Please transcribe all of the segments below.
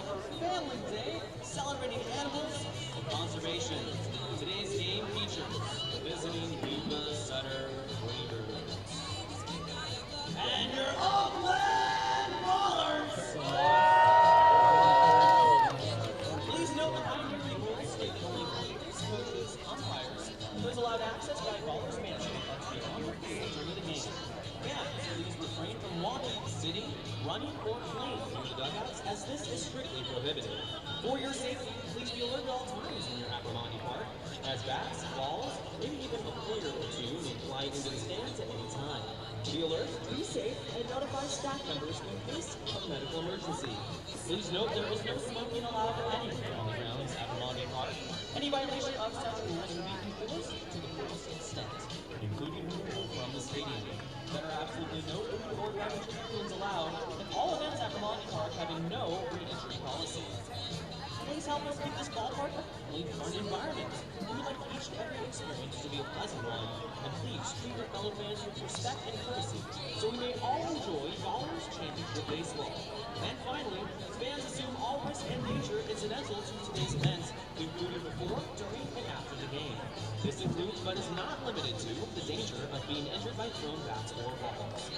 Park Family Day, celebrating animals and conservation. Today's game features the visiting Yuba, Sutter, Freebirds. And your Oakland Ballers! Please note that I'm here the rules state that only players, coaches, umpires, those allowed access by Ballers Management must be on during the game. Fans, please refrain from walking, sitting, running, or playing through the dugouts, as this is strictly prohibited. For your safety, please be alert at all times when you're at Romani Park, as bats, balls, maybe even a player or two may fly into the stands at any time. Be alert, be safe, and notify staff members in case of a medical emergency. Please note there is no smoking allowed anywhere on the grounds at Romani Park. Any violation of such rules will be enforced to the fullest extent, including removal from the stadium. There are absolutely no food or beverage foods allowed, and all events at Romani Park having no re-entry policy. Please help us keep this ballpark a friendly, fun environment. We would like each and every experience to be a pleasant one, and please treat your fellow fans with respect and courtesy, so we may all enjoy Ballers Championship Baseball. And finally, fans assume all risk and danger incidental to today's event, including before, during, and after the game. This includes, but is not limited to, the danger of being injured by thrown bats or balls.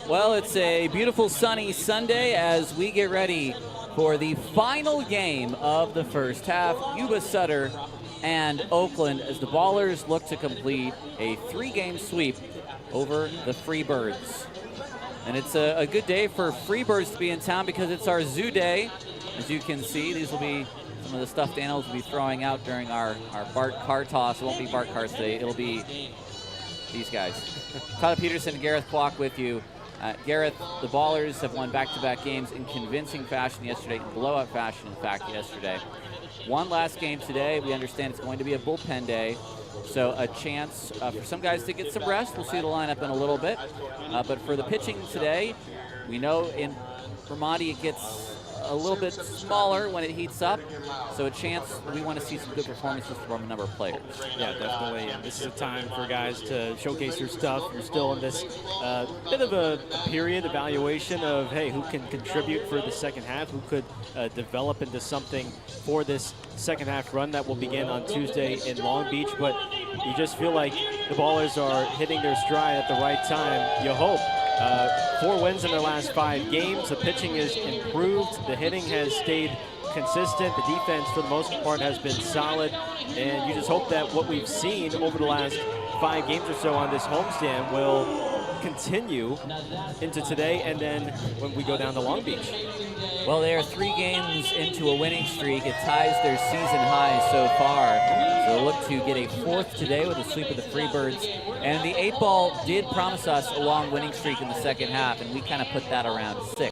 Well, it's a beautiful sunny Sunday as we get ready for the final game of the first half. Yuba, Sutter, and Oakland as the Ballers look to complete a 3-game sweep over the Freebirds. And it's a good day for Freebirds to be in town because it's our zoo day. As you can see, these will be some of the stuffed animals we'll be throwing out during our Bart car toss. It won't be Bart cars today. It'll be these guys. Todd Peterson and Gareth Klock with you. Gareth, the Ballers have won back-to-back games in convincing fashion yesterday, in blowout fashion, in fact, yesterday. One last game today. We understand it's going to be a bullpen day, so a chance for some guys to get some rest. We'll see the lineup in a little bit. But for the pitching today, we know in Ramadi it gets a little bit smaller when it heats up, so a chance we want to see some good performances from a number of players. Yeah, definitely. And this is a time for guys to showcase their stuff. You're still in this bit of a period evaluation of, hey, who can contribute for the second half, who could develop into something for this second half run that will begin on Tuesday in Long Beach. But you just feel like the Ballers are hitting their stride at the right time, you hope. 4 wins in their last 5 games. The pitching is improved. The hitting has stayed consistent. The defense, for the most part, has been solid. And you just hope that what we've seen over the last 5 games or so on this homestand will continue into today and then when we go down to Long Beach. Well, they are 3 games into a winning streak. It ties their season high so far. So they'll look to get a 4th today with a sweep of the Freebirds. And the 8-ball did promise us a long winning streak in the second half, and we kind of put that around 6.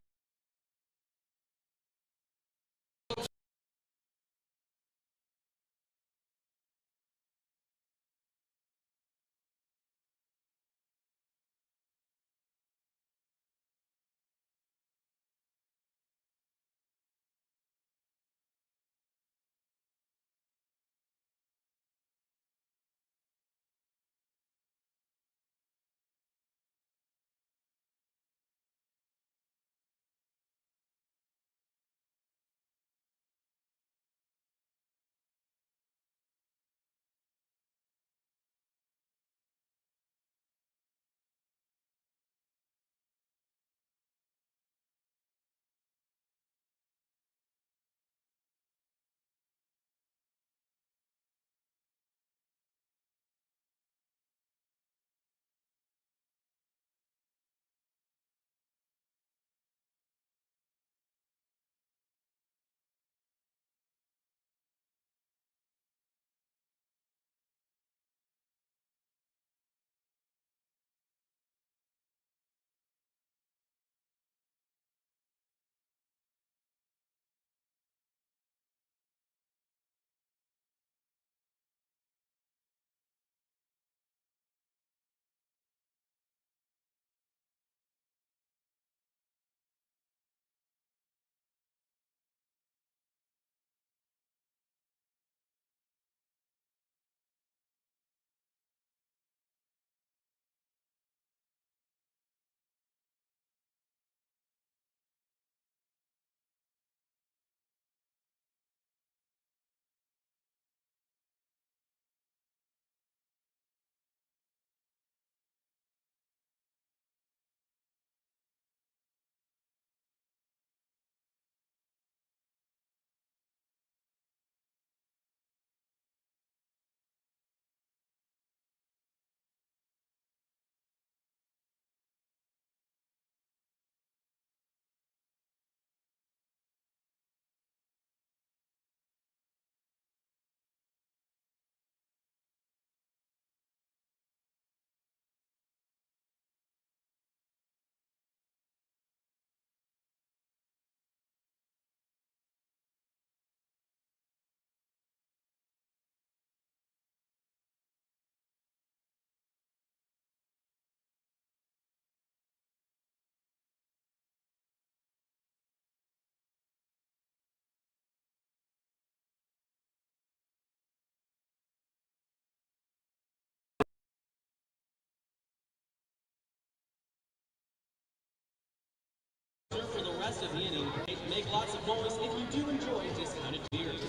rest of the inning. Make lots of noise if you do enjoy discounted beers.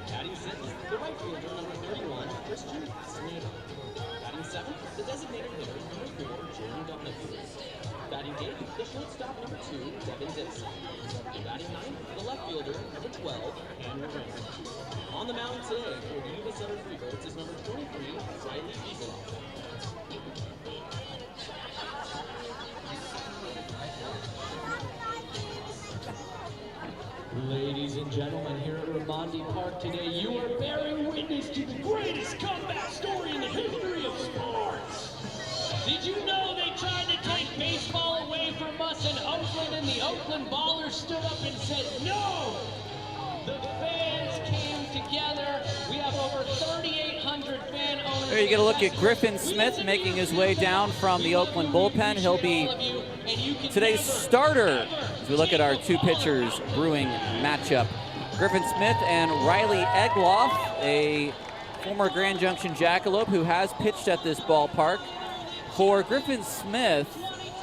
Batting sixth, the right fielder, number 31, Christian Castaneda. Batting seventh, the designated hitter, number 4, Jordan Donoghue. Batting eighth, the shortstop, number 2, Devin Dixon. Batting ninth, the left fielder, number 12, Andrew Ring. On the mound today for the Yuba Sutter Freebirds is number 23, Riley Yuba. Ladies and gentlemen, here at Ramondi Park today, you are bearing witness to the greatest comeback story in the history of sports. Did you know they tried to take baseball away from us in Oakland, and the Oakland Ballers stood up and said, no! The fans came together. We have over 3,800 fan owners. There you get a look at Griffin Smith making his way down from the Oakland bullpen. He'll be today's starter as we look at our two pitchers brewing matchup. Griffin Smith and Riley Egloff, a former Grand Junction Jackalope who has pitched at this ballpark. For Griffin Smith,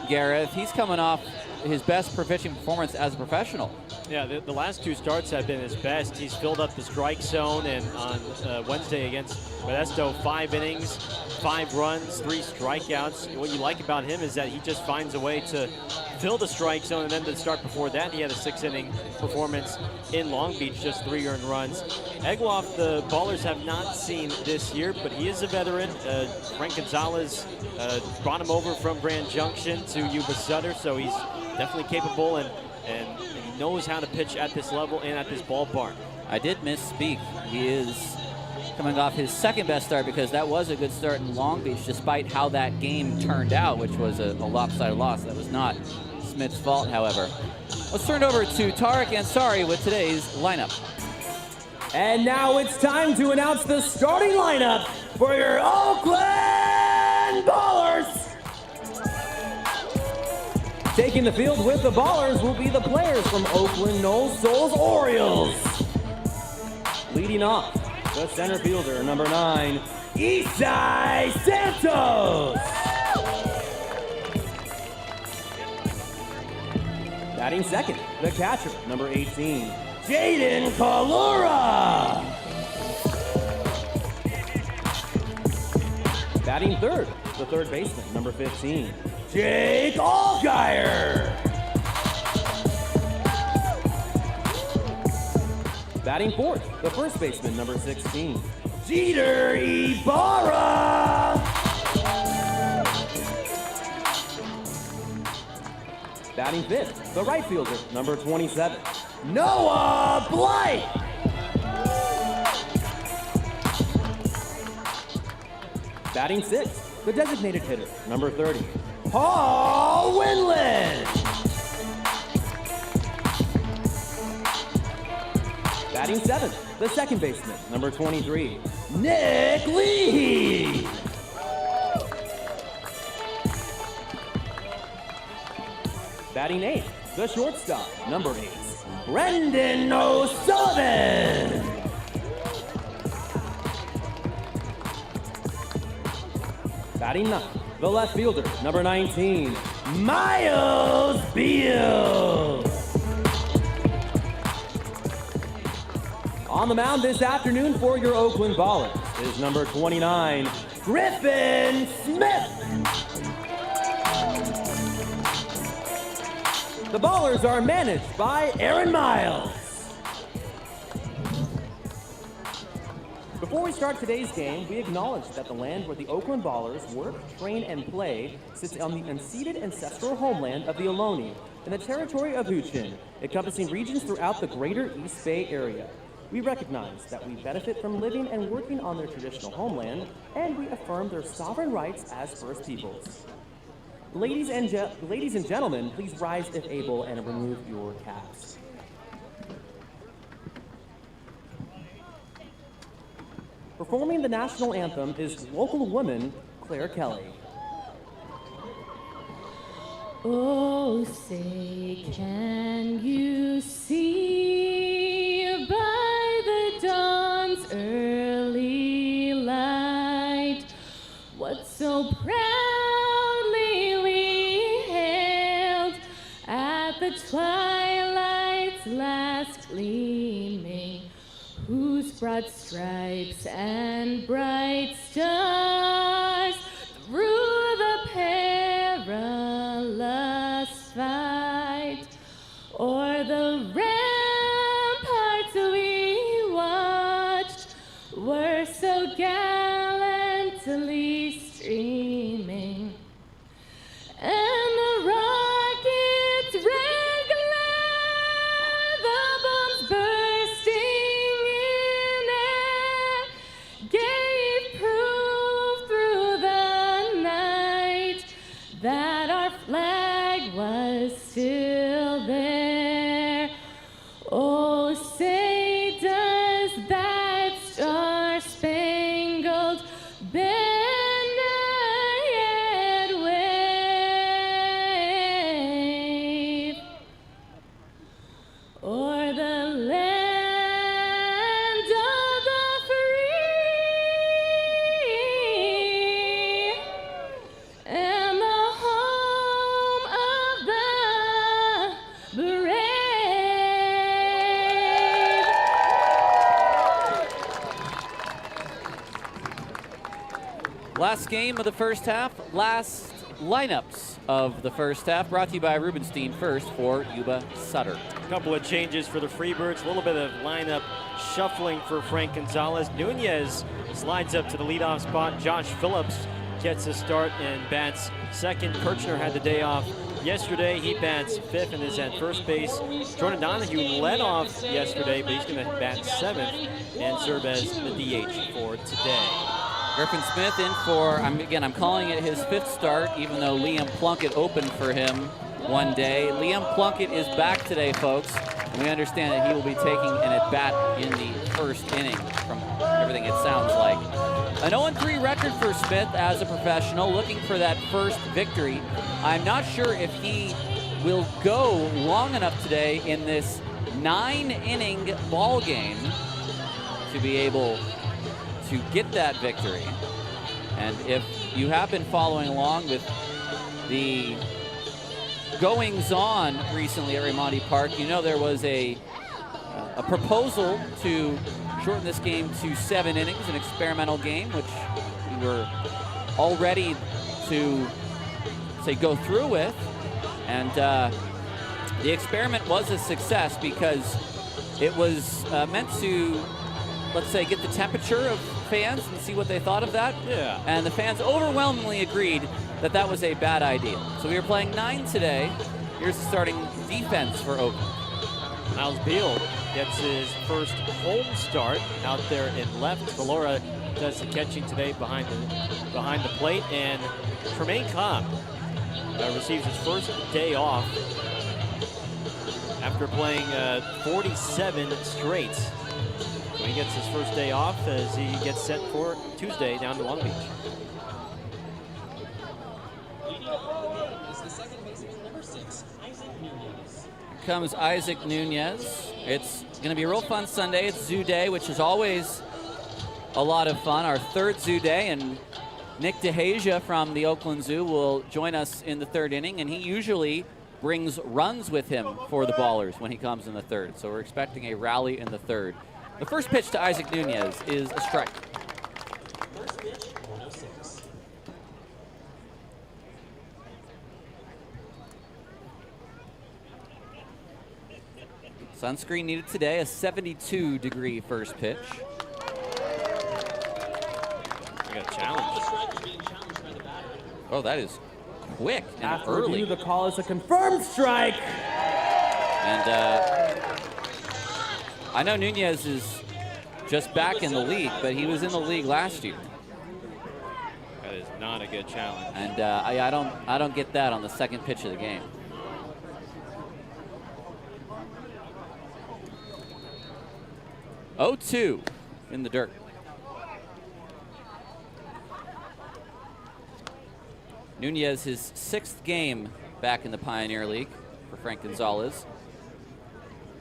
Gareth, he's coming off his best pitching performance as a professional. Yeah, the last two starts have been his best. He's filled up the strike zone, and on Wednesday against Modesto, 5 innings, 5 runs, 3 strikeouts. What you like about him is that he just finds a way to fill the strike zone, and then the start before that, he had a 6-inning performance in Long Beach, just 3 earned runs. Egloff, the Ballers have not seen this year, but he is a veteran. Frank Gonzalez brought him over from Grand Junction to Yuba Sutter, so he's definitely capable and he knows how to pitch at this level and at this ballpark. I did misspeak. He is coming off his second best start because that was a good start in Long Beach despite how that game turned out, which was a lopsided loss. That was not Smith's fault, however. Let's turn it over to Tarek Ansari with today's lineup. And now it's time to announce the starting lineup for your Oakland Ballers. Taking the field with the Ballers will be the players from Oakland Knowles Souls Orioles. Leading off, the center fielder, number 9, Isai Santos. Batting second, the catcher, number 18, Jaden Kalura. Batting third, the third baseman, number 15, Jake Allgaier. Batting fourth, the first baseman, number 16, Jeter Ibarra. Batting fifth, the right fielder, number 27, Noah Blythe. Batting sixth, the designated hitter, number 30, Paul Winland. Batting seventh, the second baseman, number 23, Nick Lee. Batting eighth, the shortstop, number 8, Brendan O'Sullivan. Batting ninth, the left fielder, number 19, Miles Beal. On the mound this afternoon for your Oakland Ballers is number 29, Griffin Smith. The Ballers are managed by Aaron Miles. Before we start today's game, we acknowledge that the land where the Oakland Ballers work, train, and play sits on the unceded ancestral homeland of the Ohlone in the territory of Huichin, encompassing regions throughout the greater East Bay area. We recognize that we benefit from living and working on their traditional homeland, and we affirm their sovereign rights as First Peoples. Ladies and gentlemen, please rise if able and remove your caps. Performing the national anthem is local woman Claire Kelly. Oh, say, can you see by the dawn's early light what so proudly we hailed at the twilight mask gleaming, whose broad stripes and bright stars through the perilous fight o'er the ramparts we watched were so gallantly streaming, and the rockets' red glare, the bombs bursting in air, gave proof through the night that our flag was still there. Oh, say does that star-spangled banner yet wave o'er the land of the free and the home of the brave. Last game of the first half, last lineups of the first half, brought to you by Rubenstein first for Yuba Sutter. A couple of changes for the Freebirds, a little bit of lineup shuffling for Frank Gonzalez. Nunez slides up to the leadoff spot. Josh Phillips gets a start and bats second. Kirchner had the day off yesterday. He bats fifth and is at first base. Jordan Donahue led off yesterday, but he's going to bat seventh and serve as the DH for today. Griffin Smith in for, I'm calling it his fifth start, even though Liam Plunkett opened for him one day. Liam Plunkett is back today, folks, and we understand that he will be taking an at-bat in the first inning from everything it sounds like. An 0-3 record for Smith as a professional, looking for that first victory. I'm not sure if he will go long enough today in this 9-inning ball game to be able to get that victory. And if you have been following along with the goings-on recently at Raimondi Park, you know there was a proposal to shorten this game to 7 innings, an experimental game, which we were all ready to, say, go through with. And the experiment was a success because it was meant to, let's say, get the temperature of fans and see what they thought of that. Yeah. And the fans overwhelmingly agreed that that was a bad idea. So we are playing 9 today. Here's the starting defense for Oakland. Miles Beal gets his first home start out there in left. Valora does the catching today behind the plate, and Tremaine Cobb receives his first day off after playing 47 straight. So he gets his first day off as he gets set for Tuesday down to Long Beach. Leading up for the game is the second baseman, number 6, Isaac Nunez. Here comes Isaac Nunez. It's going to be a real fun Sunday. It's Zoo Day, which is always a lot of fun. Our third Zoo Day, and Nick DeHasia from the Oakland Zoo will join us in the third inning, and he usually brings runs with him for the Ballers when he comes in the third. So we're expecting a rally in the third. The first pitch to Isaac Nunez is a strike. First pitch, 106. Sunscreen needed today, a 72-degree first pitch. We got a challenge. The strike is being challenged by the batter. Oh, that is quick and After early. review, the call is a confirmed strike. And I know Nunez is just back in the league, but he was in the league last year. That is not a good challenge. And I don't get that on the second pitch of the game. Oh-2 in the dirt. Nunez, his 6th game back in the Pioneer League for Frank Gonzalez.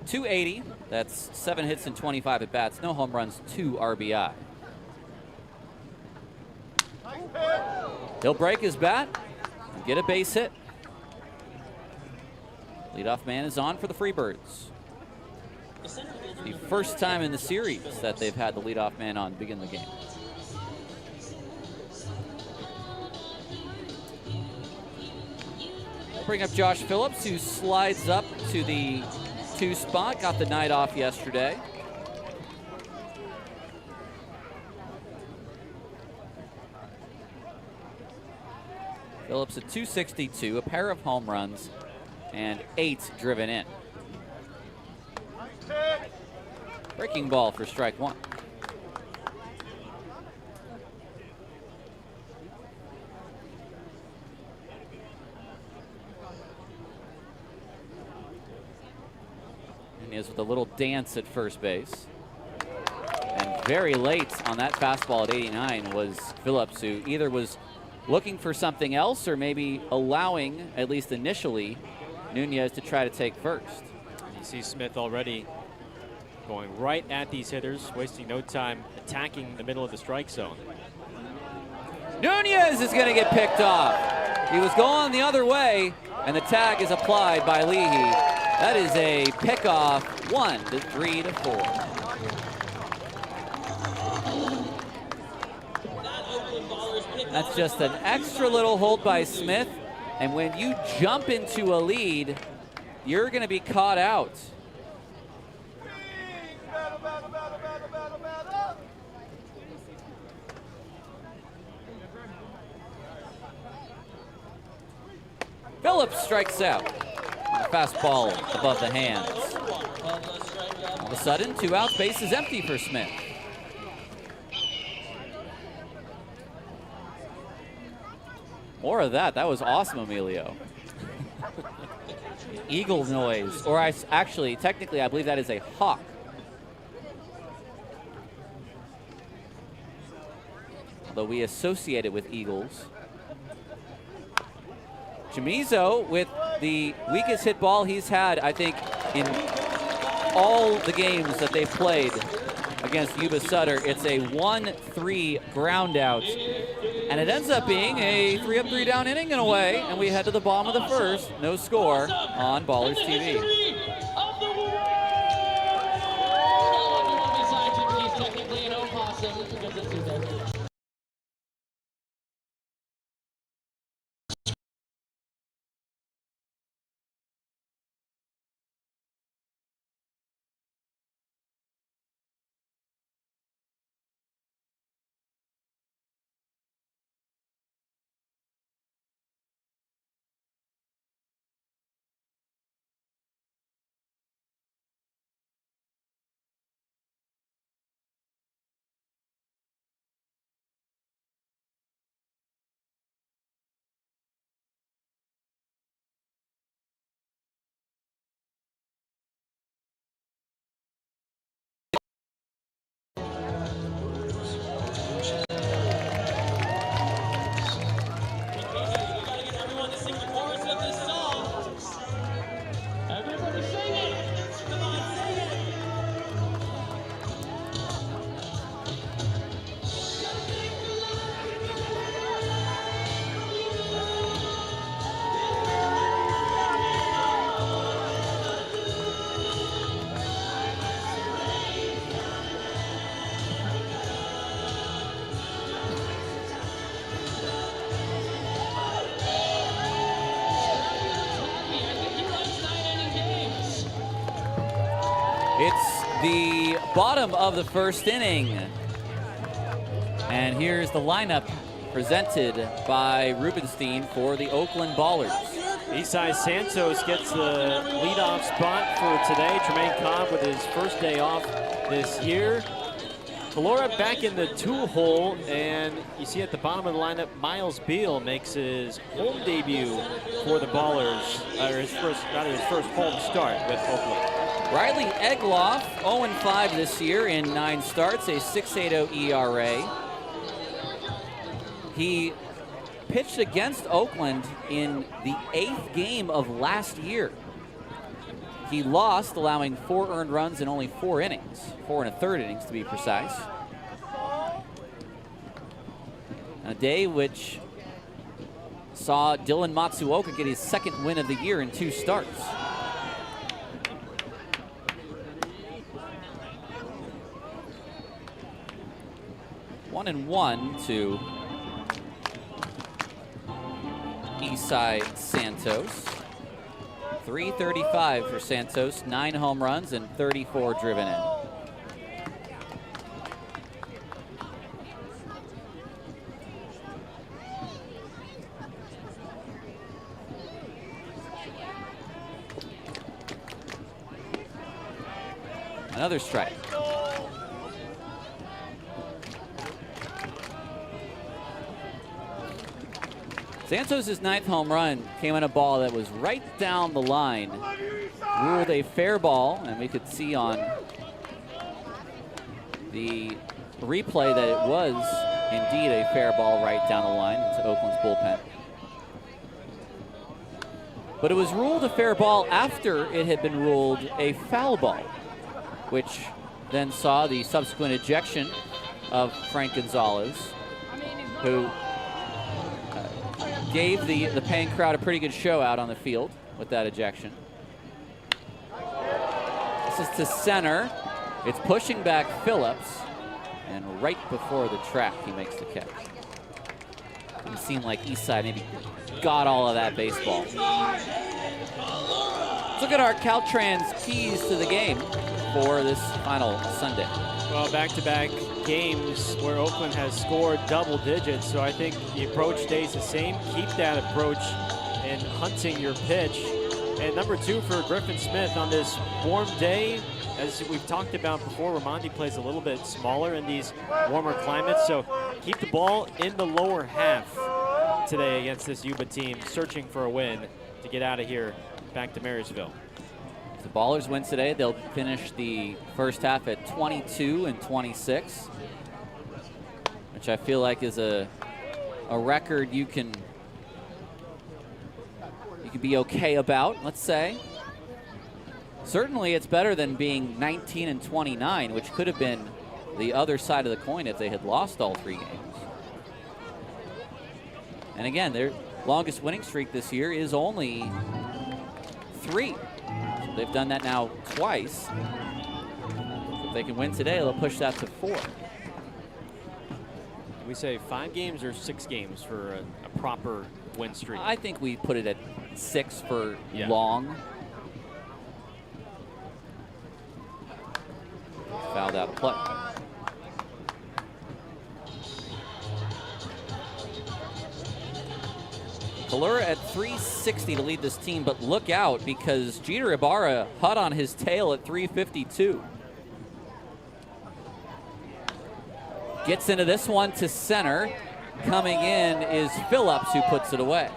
280, that's 7 hits and 25 at-bats, no home runs, 2 RBI. He'll break his bat and get a base hit. Leadoff man is on for the Freebirds. The first time in the series that they've had the leadoff man on to begin the game. Bring up Josh Phillips, who slides up to the 2 spot, got the night off yesterday. Phillips at 262, a pair of home runs, and 8 driven in. Breaking ball for strike 1. Nunez with a little dance at first base. And very late on that fastball at 89 was Phillips, who either was looking for something else or maybe allowing, at least initially, Nunez to try to take first. You see Smith already going right at these hitters, wasting no time attacking the middle of the strike zone. Nunez is going to get picked off. He was going the other way, and the tag is applied by Leahy. That is a pickoff, 1 to 3 to 4. That's just an extra little hold by Smith, and when you jump into a lead, you're going to be caught out. Phillips strikes out. Fastball above the hands. All of a sudden, 2 outs, base is empty for Smith. More of that. That was awesome, Emilio. Eagle noise, or actually, technically, I believe that is a hawk. Although we associate it with eagles. Chamizo with the weakest hit ball he's had, I think, in all the games that they've played against Yuba Sutter. It's a 1-3 ground out. And it ends up being a 3-up, 3-down inning in a way. And we head to the bottom of the first. No score on Ballers TV. It's the bottom of the first inning. And here's the lineup presented by Rubenstein for the Oakland Ballers. Isai Santos gets the leadoff spot for today. Tremaine Cobb with his first day off this year. Calora back in the 2-hole, and you see at the bottom of the lineup, Miles Beal makes his home debut for the Ballers, or his first home start with Oakland. Riley Egloff, 0-5 this year in 9 starts, a 6.80 ERA. He pitched against Oakland in the 8th game of last year. He lost, allowing 4 earned runs in only 4 innings, 4 1/3 innings to be precise. A day which saw Dylan Matsuoka get his 2nd win of the year in 2 starts. 1-1 to Eastside Santos. 335 for Santos, 9 home runs and 34 driven in. Another strike. Santos' 9th home run came on a ball that was right down the line, ruled a fair ball, and we could see on the replay that it was indeed a fair ball right down the line into Oakland's bullpen. But it was ruled a fair ball after it had been ruled a foul ball, which then saw the subsequent ejection of Frank Gonzalez, who gave the paying crowd a pretty good show out on the field with that ejection. This is to center. It's pushing back Phillips, and right before the track, he makes the catch. It seemed like Eastside maybe got all of that baseball. Let's look at our Caltrans keys to the game for this final Sunday. Well, back-to-back games where Oakland has scored double digits, so I think the approach stays the same. Keep that approach in hunting your pitch. And number 2 for Griffin Smith on this warm day. As we've talked about before, Ramondi plays a little bit smaller in these warmer climates, so keep the ball in the lower half today against this Yuba team, searching for a win to get out of here back to Marysville. If the Ballers win today, they'll finish the first half at 22-26, which I feel like is a record you can be okay about, let's say. Certainly it's better than being 19-29, which could have been the other side of the coin if they had lost all 3 games. And again, their longest winning streak this year is only 3. So they've done that now twice. If they can win today, they'll push that to 4. We say 5 games or 6 games for a proper win streak? I think we put it at 6 for long. Fouled out of play. Kalura at 360 to lead this team, but look out because Jeter Ibarra hot on his tail at 352. Gets into this one to center. Coming in is Phillips, who puts it away.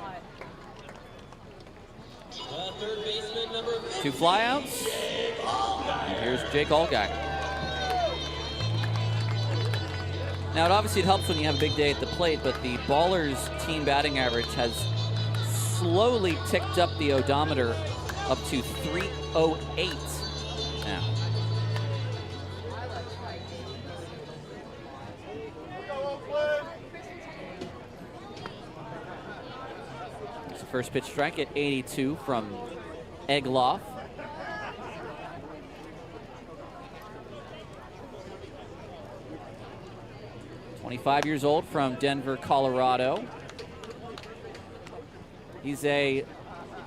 2 flyouts. Here's Jake Allgaier. Now, obviously it helps when you have a big day at the plate, but the Ballers' team batting average has slowly ticked up the odometer up to 308 now. It's the first pitch strike at 82 from Egloff. $25 years old from Denver, Colorado. He's I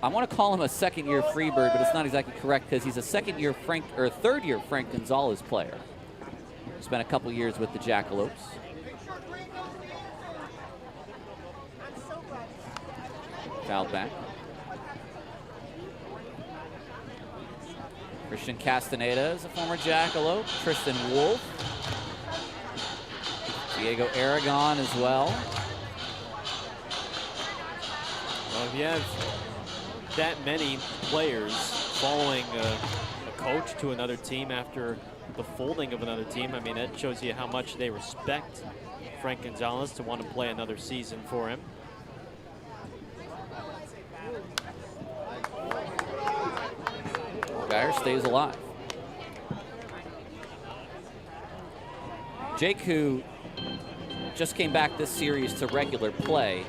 want to call him a second-year Freebird, but it's not exactly correct because he's a third-year Frank Gonzalez player. Spent a couple years with the Jackalopes. Fouled back. Christian Castaneda is a former Jackalope. Tristan Wolf. Diego Aragon as well. Well, if you have that many players following a coach to another team after the folding of another team, I mean, that shows you how much they respect Frank Gonzalez to want to play another season for him. Geyer stays alive. Jake, who just came back this series to regular play,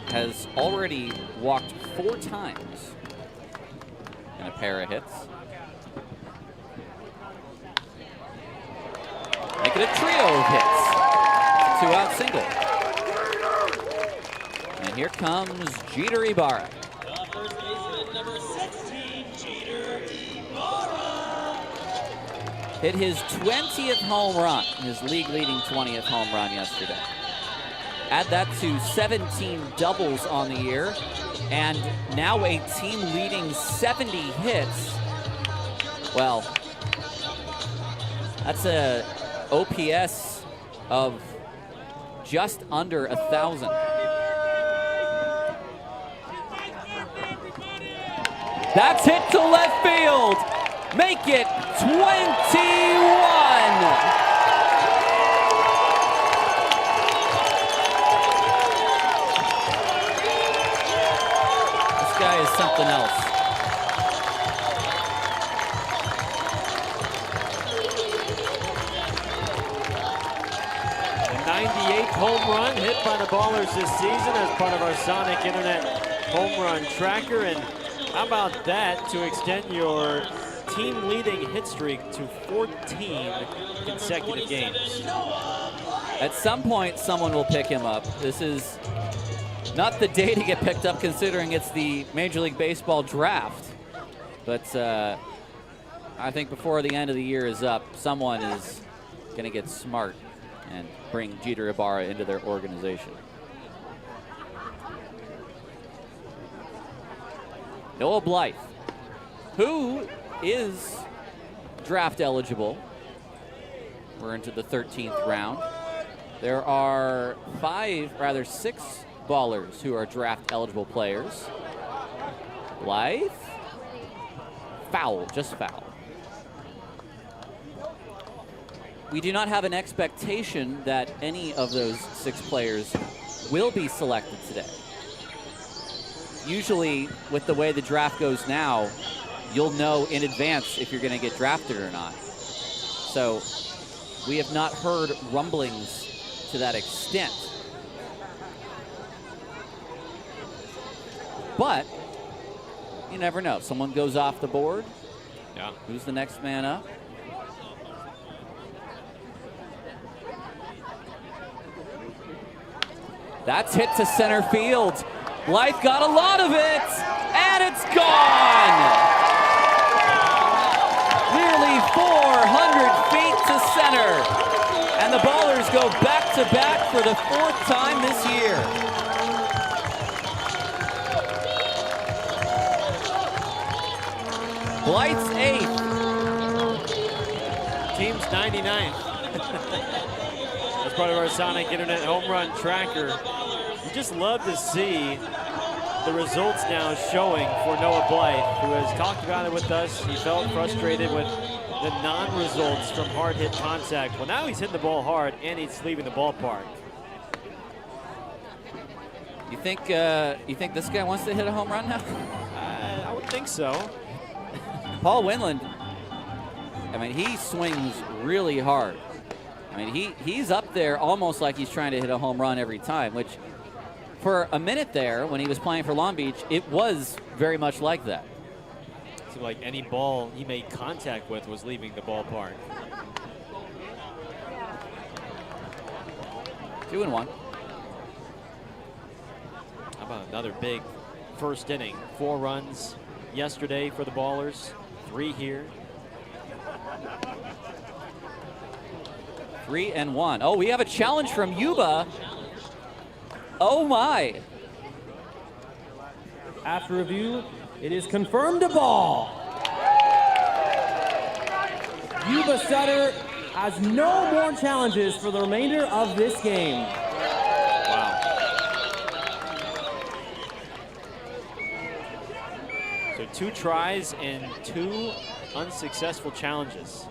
has already walked 4 times in a pair of hits. Make it a trio of hits. two-out single. And here comes Jeter Ibarra. The first baseman, number 16, Jeter Ibarra. Hit his 20th home run, his league-leading 20th home run yesterday. Add that to 17 doubles on the year, and now a team-leading 70 hits. Well, that's a OPS of just under 1,000. That's hit to left field. Make it 21. Guy is something else. The 98th home run hit by the Ballers this season as part of our Sonic Internet home run tracker. And how about that to extend your team-leading hit streak to 14 consecutive games? At some point, someone will pick him up. This is not the day to get picked up considering it's the Major League Baseball draft. But I think before the end of the year is up, someone is going to get smart and bring Jeter Ibarra into their organization. Noah Blythe, who is draft eligible. We're into the 13th round. There are six Ballers who are draft eligible players. Blythe, foul, just foul. We do not have an expectation that any of those six players will be selected today. Usually, with the way the draft goes now, you'll know in advance if you're going to get drafted or not. So we have not heard rumblings to that extent. But you never know. Someone goes off the board. Yeah. Who's the next man up? That's hit to center field. Blythe got a lot of it, and it's gone! Nearly 400 feet to center. And the Ballers go back-to-back for the fourth time this year. Blythe's 8th. Team's 99th. As part of our Sonic Internet home run tracker, you just love to see the results now showing for Noah Blythe, who has talked about it with us. He felt frustrated with the non-results from hard hit contact. Well, now he's hitting the ball hard and he's leaving the ballpark. You think this guy wants to hit a home run now? I would think so. Paul Winland, I mean, he swings really hard. I mean, he's up there almost like he's trying to hit a home run every time, which for a minute there when he was playing for Long Beach, it was very much like that. Seemed like any ball he made contact with was leaving the ballpark. 2-1. How about another big first inning? 4 runs yesterday for the Ballers, 3 here. 3-1. Oh, we have a challenge from Yuba. Oh my. After review, it is confirmed a ball. Yuba Sutter has no more challenges for the remainder of this game. Wow. So 2 tries and 2 unsuccessful challenges.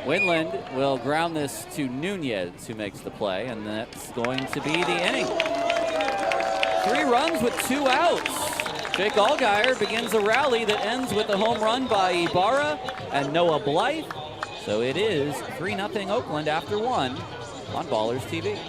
Winland will ground this to Nunez, who makes the play, and that's going to be the inning. 3 runs with 2 outs. Jake Allgaier begins a rally that ends with a home run by Ibarra and Noah Blythe. So it is 3-0 Oakland after 1 on Ballers TV.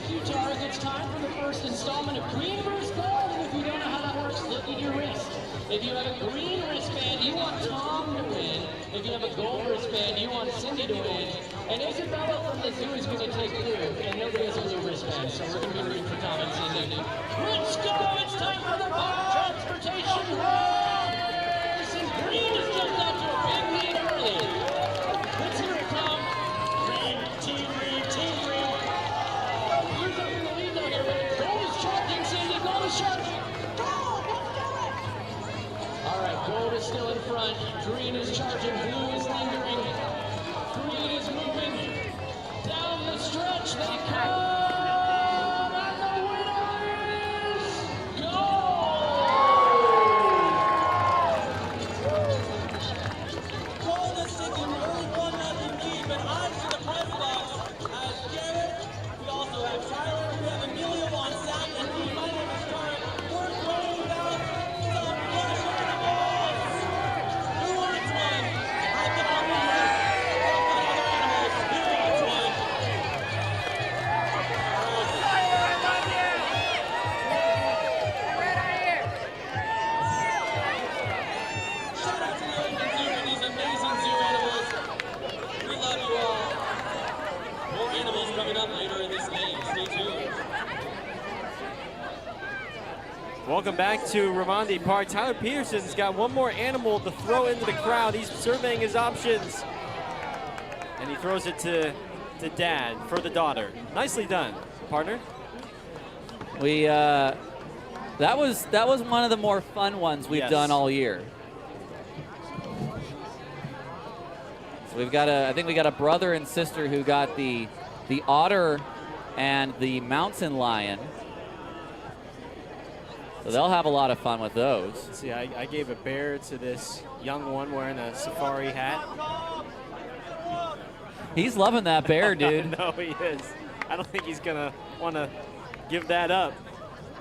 Thank you, Tarek. It's time for the first installment of Green vs. Gold. And if you don't know how that works, look at your wrist. If you have a green wristband, you want Tom to win. If you have a gold wristband, you want Cindy to win. And Isabella from the zoo is going to take blue, and nobody has a blue wristband, so we're going to be rooting for Tom and Cindy. Let's go! It's time for the public transportation race! And green has jumped out to a big lead early. Let's hear it, Tom. Green, team green, team green. Blue's up in the lead now here, but gold is charging, Cindy. Gold is charging. All right, gold is still in front. Green is charging. Blue is lingering. Green is moving down the stretch. They come, and the winner is gold. Gold is taking an early 1-0 lead, but on to the press box as Garrett. We also have Tyler. We have Amelia on staff, and we might have a start. We're throwing out some flush animals. Who wants one? I can only hear other animals. Who wants one? Shout out to the Oakland Zoo and these amazing zoo animals. We love you all. More animals coming up later in this game. Stay tuned. Welcome back to Ramondi Park. Tyler Peterson's got one more animal to throw into the crowd. He's surveying his options. And he throws it to Dad for the daughter. Nicely done, partner. We that was one of the more fun ones we've Yes. done all year. So we've got I think we got a brother and sister who got the otter and the mountain lion. So they'll have a lot of fun with those. See, I gave a bear to this young one wearing a safari hat. He's loving that bear, dude. No, he is. I don't think he's gonna want to give that up.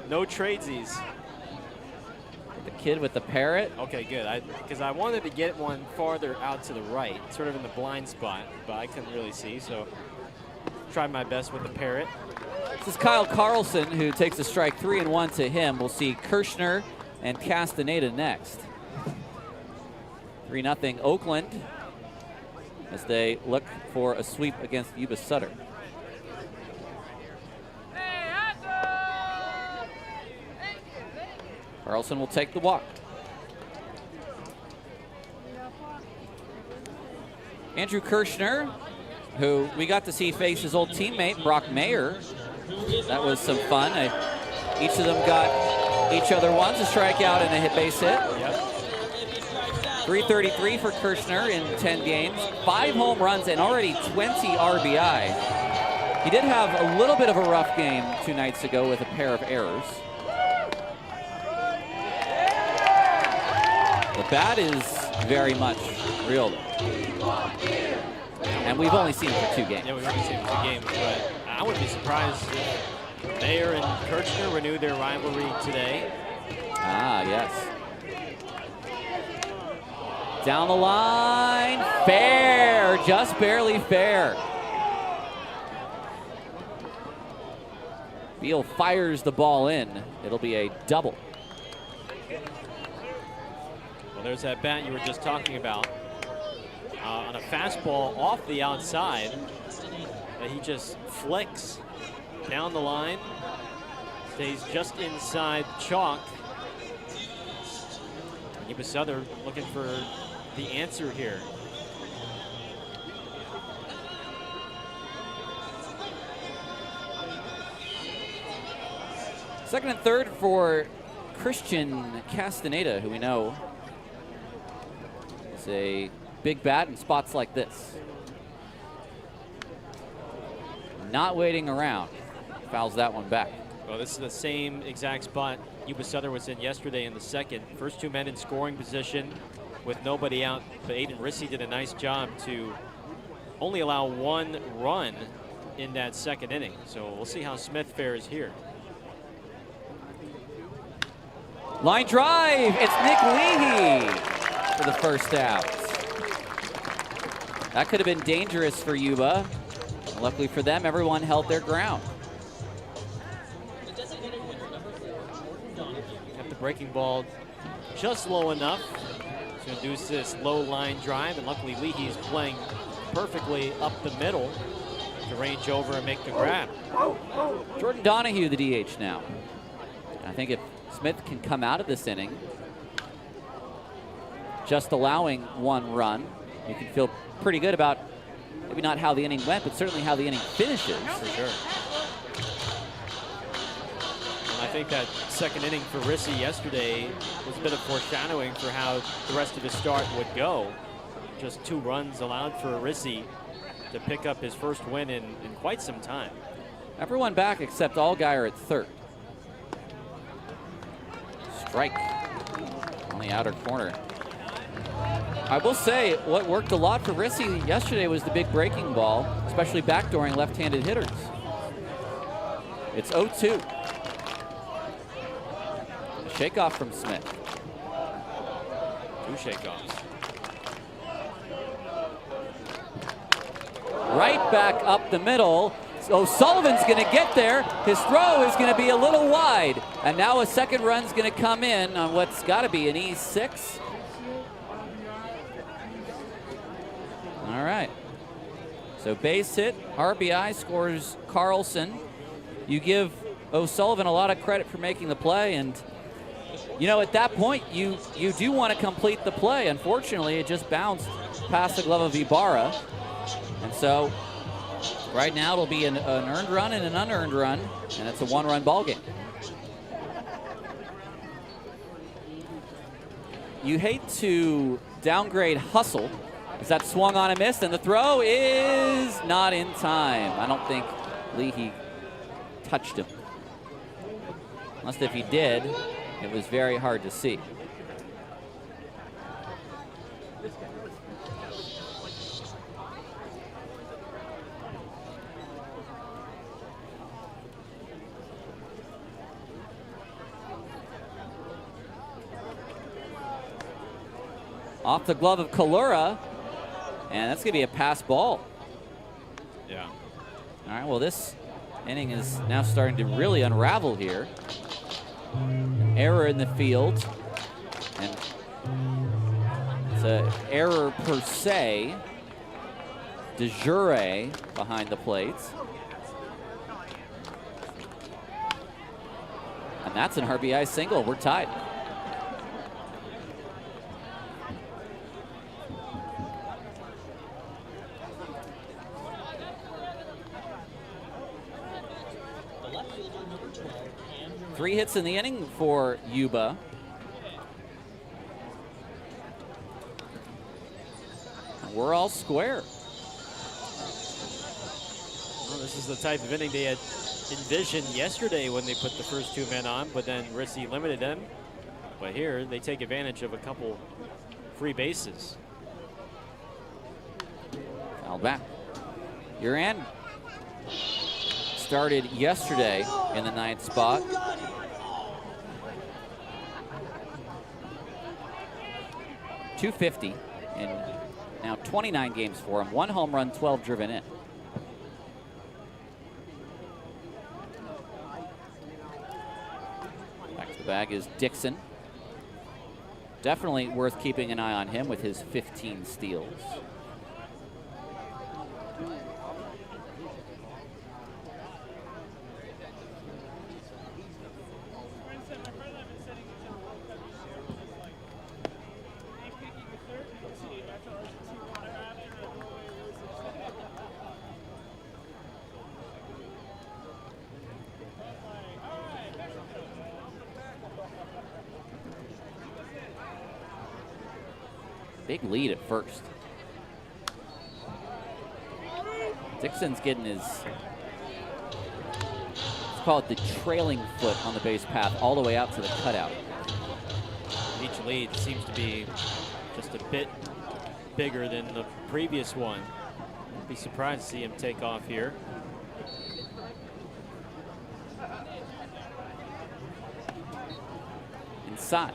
No tradesies. The kid with the parrot. Okay, good. Because I wanted to get one farther out to the right, sort of in the blind spot, but I couldn't really see, so tried my best with the parrot. This is Kyle Carlson, who takes a strike 3-1 to him. We'll see Kirshner and Castaneda next. 3-0 Oakland as they look for a sweep against Yuba Sutter. Carlson will take the walk. Andrew Kirshner, who we got to see face his old teammate, Brock Mayer. That was some fun. Each of them got each other once, a strikeout and a hit base hit. Yep. 333 for Kirshner in 10 games, 5 home runs and already 20 RBI. He did have a little bit of a rough game 2 nights ago with a pair of errors. The bat is very much real, and we've only seen him for 2 games. Yeah, we've only seen him for 2 games, but I wouldn't be surprised if Mayer and Kirchner renew their rivalry today. Ah, yes. Down the line, fair, just barely fair. Beal fires the ball in. It'll be a double. Well, there's that bat you were just talking about. On a fastball off the outside that he just flicks down the line. Stays just inside chalk. Yuba Sutter looking for the answer here. Second and third for Christian Castaneda, who we know is a big bat in spots like this. Not waiting around. Fouls that one back. Well, this is the same exact spot Yuba Sutter was in yesterday in the second. First 2 men in scoring position with nobody out, but Aiden Rissy did a nice job to only allow 1 run in that second inning. So we'll see how Smith fares here. Line drive, it's Nick Leahy for the first out. That could have been dangerous for Yuba. Luckily for them, everyone held their ground. breaking ball just low enough to induce this low line drive, and luckily Leahy's playing perfectly up the middle to range over and make the grab. Jordan Donahue, the DH now. I think if Smith can come out of this inning just allowing 1 run, you can feel pretty good about maybe not how the inning went, but certainly how the inning finishes. For sure. And I think that second inning for Rissy yesterday was a bit of foreshadowing for how the rest of his start would go. Just 2 runs allowed for Rissy to pick up his first win in quite some time. Everyone back except Allgaier at third. Strike on the outer corner. I will say what worked a lot for Rissy yesterday was the big breaking ball, especially backdooring left-handed hitters. It's 0-2. Shake-off from Smith. 2 shake-offs. Right back up the middle. O'Sullivan's going to get there. His throw is going to be a little wide. And now a second run's going to come in on what's got to be an E6. All right. So base hit, RBI, scores Carlson. You give O'Sullivan a lot of credit for making the play, and you know, at that point, you do want to complete the play. Unfortunately, it just bounced past the glove of Ibarra. And so right now it'll be an earned run and an unearned run, and it's a 1-run ball game. You hate to downgrade hustle, as that swung on and missed, and the throw is not in time. I don't think Leahy touched him. Unless if he did, it was very hard to see. Off the glove of Kalura, and that's going to be a pass ball. Yeah. All right, well, this inning is now starting to really unravel here. An error in the field, and it's an error per se. De jure behind the plates. And that's an RBI single. We're tied. Three hits in the inning for Yuba. We're all square. Well, this is the type of inning they had envisioned yesterday when they put the first 2 men on, but then Rissy limited them. But here they take advantage of a couple free bases. Foul back. Uran started yesterday in the 9th spot. .250 in now 29 games for him. 1 home run, 12 driven in. Back to the bag is Dixon. Definitely worth keeping an eye on him with his 15 steals. Big lead at first. Dixon's getting his, let's call it the trailing foot on the base path all the way out to the cutout. Each lead seems to be just a bit bigger than the previous one. I'd be surprised to see him take off here. Inside.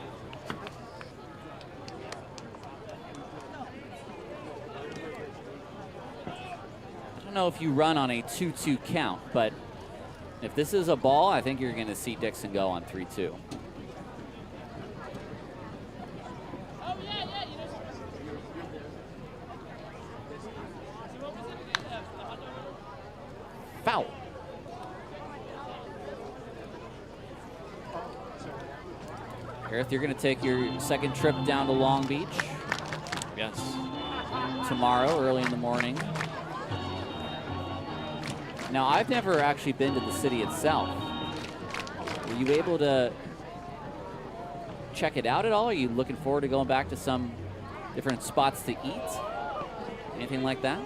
I don't know if you run on a 2-2 count, but if this is a ball, I think you're going to see Dixon go on 3-2. Gareth, you're going to take your second trip down to Long Beach Yes. tomorrow, early in the morning. Now, I've never actually been to the city itself. Were you able to check it out at all? Are you looking forward to going back to some different spots to eat? Anything like that?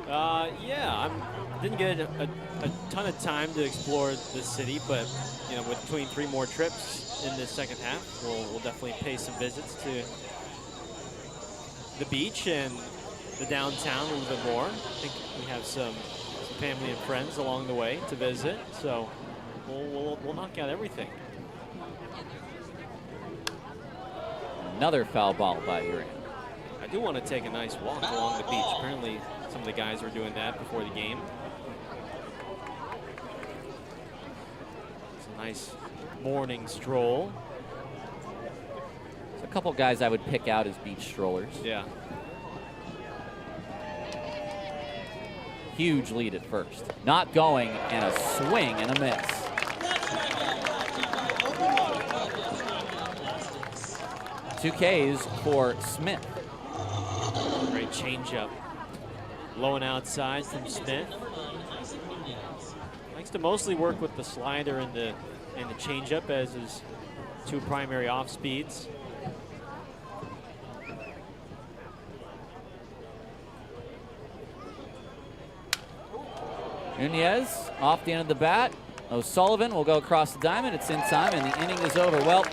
Yeah, I didn't get a ton of time to explore the city, but you know, between 3 more trips in the second half, we'll definitely pay some visits to the beach and the downtown a little bit more. I think we have some family and friends along the way to visit, so we'll knock out everything. Another foul ball by Uran. I do want to take a nice walk along the beach. Apparently, some of the guys were doing that before the game. It's a nice morning stroll. There's a couple guys I would pick out as beach strollers. Yeah. Huge lead at first. Not going, and a swing and a miss. Two Ks for Smith. Great changeup. Low and outside from Smith. Likes to mostly work with the slider and the changeup as his 2 primary off speeds. Nunez off the end of the bat. O'Sullivan will go across the diamond. It's in time, and the inning is over. Well,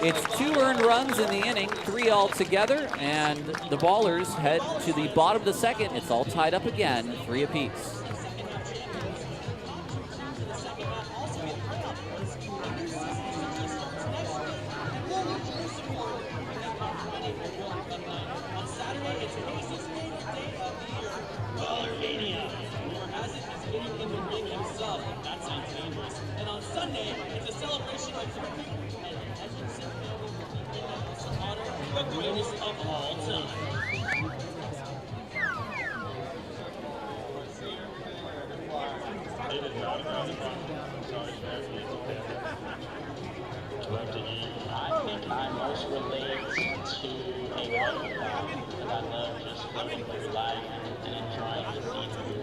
it's 2 earned runs in the inning, 3 altogether, and the Ballers head to the bottom of the second. It's all tied up again, 3 apiece. I think I most relate to a running back because I love just living through life and enjoying the scenery.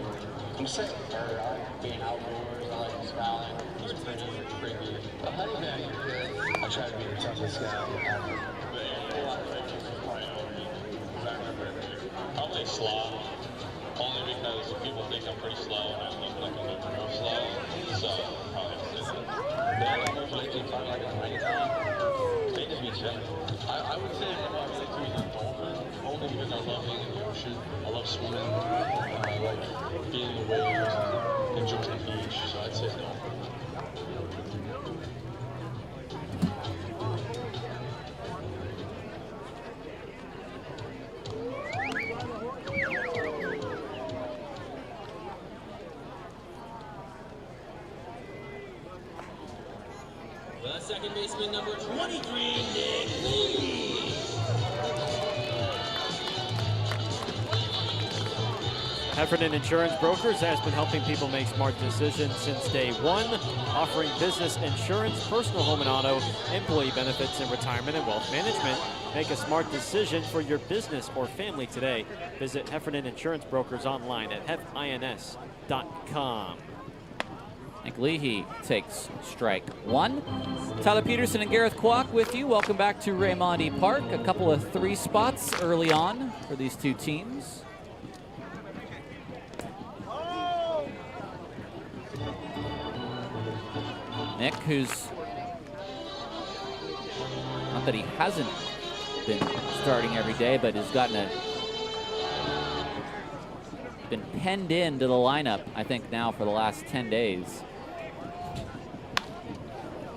I'm sick of being outdoors. I like scouting. It's pretty good. A honey bag is good. I try to be the toughest guy. I'll say slow, only because people think I'm pretty slow and I think like I'm a little real slow, so probably They just be chilling. I would say what I relate to is a dolphin, only because I love being in the ocean. I love swimming. I like being in the waves and enjoying the beach, so I'd say dolphin. The second baseman, number 23, Nick Lee. Heffernan Insurance Brokers has been helping people make smart decisions since day 1, offering business insurance, personal home and auto, employee benefits, and retirement and wealth management. Make a smart decision for your business or family today. Visit Heffernan Insurance Brokers online at hefins.com. Nick Leahy takes strike 1. Tyler Peterson and Gareth Kwok with you. Welcome back to Raimondi Park. A couple of 3 spots early on for these 2 teams. Nick, who's, not that he hasn't been starting every day, but has gotten been penned into the lineup, I think, now for the last 10 days.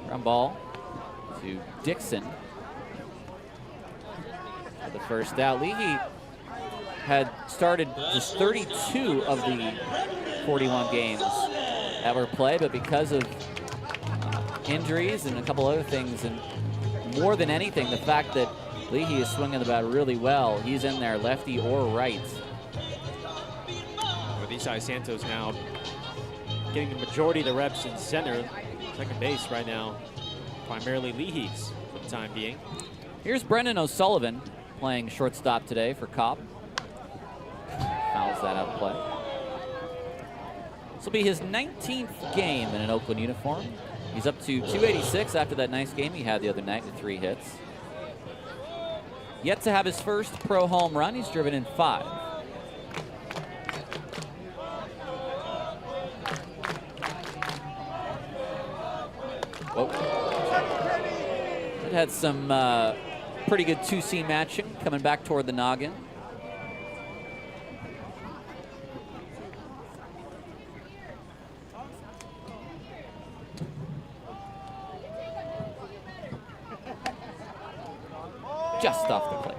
Ground ball to Dixon for the first out. Leahy had started just 32 of the 41 games that were played, but because of injuries and a couple other things, and more than anything, the fact that Leahy is swinging the bat really well. He's in there, lefty or right. With Isai Santos now getting the majority of the reps in center, second base right now, primarily Leahy's for the time being. Here's Brendan O'Sullivan playing shortstop today for Cobb. Fouls that out of play. This will be his 19th game in an Oakland uniform. He's up to 286 after that nice game he had the other night with 3 hits. Yet to have his first pro home run, he's driven in 5. Whoa. It had some pretty good 2-seam matching coming back toward the noggin. Just off the plate.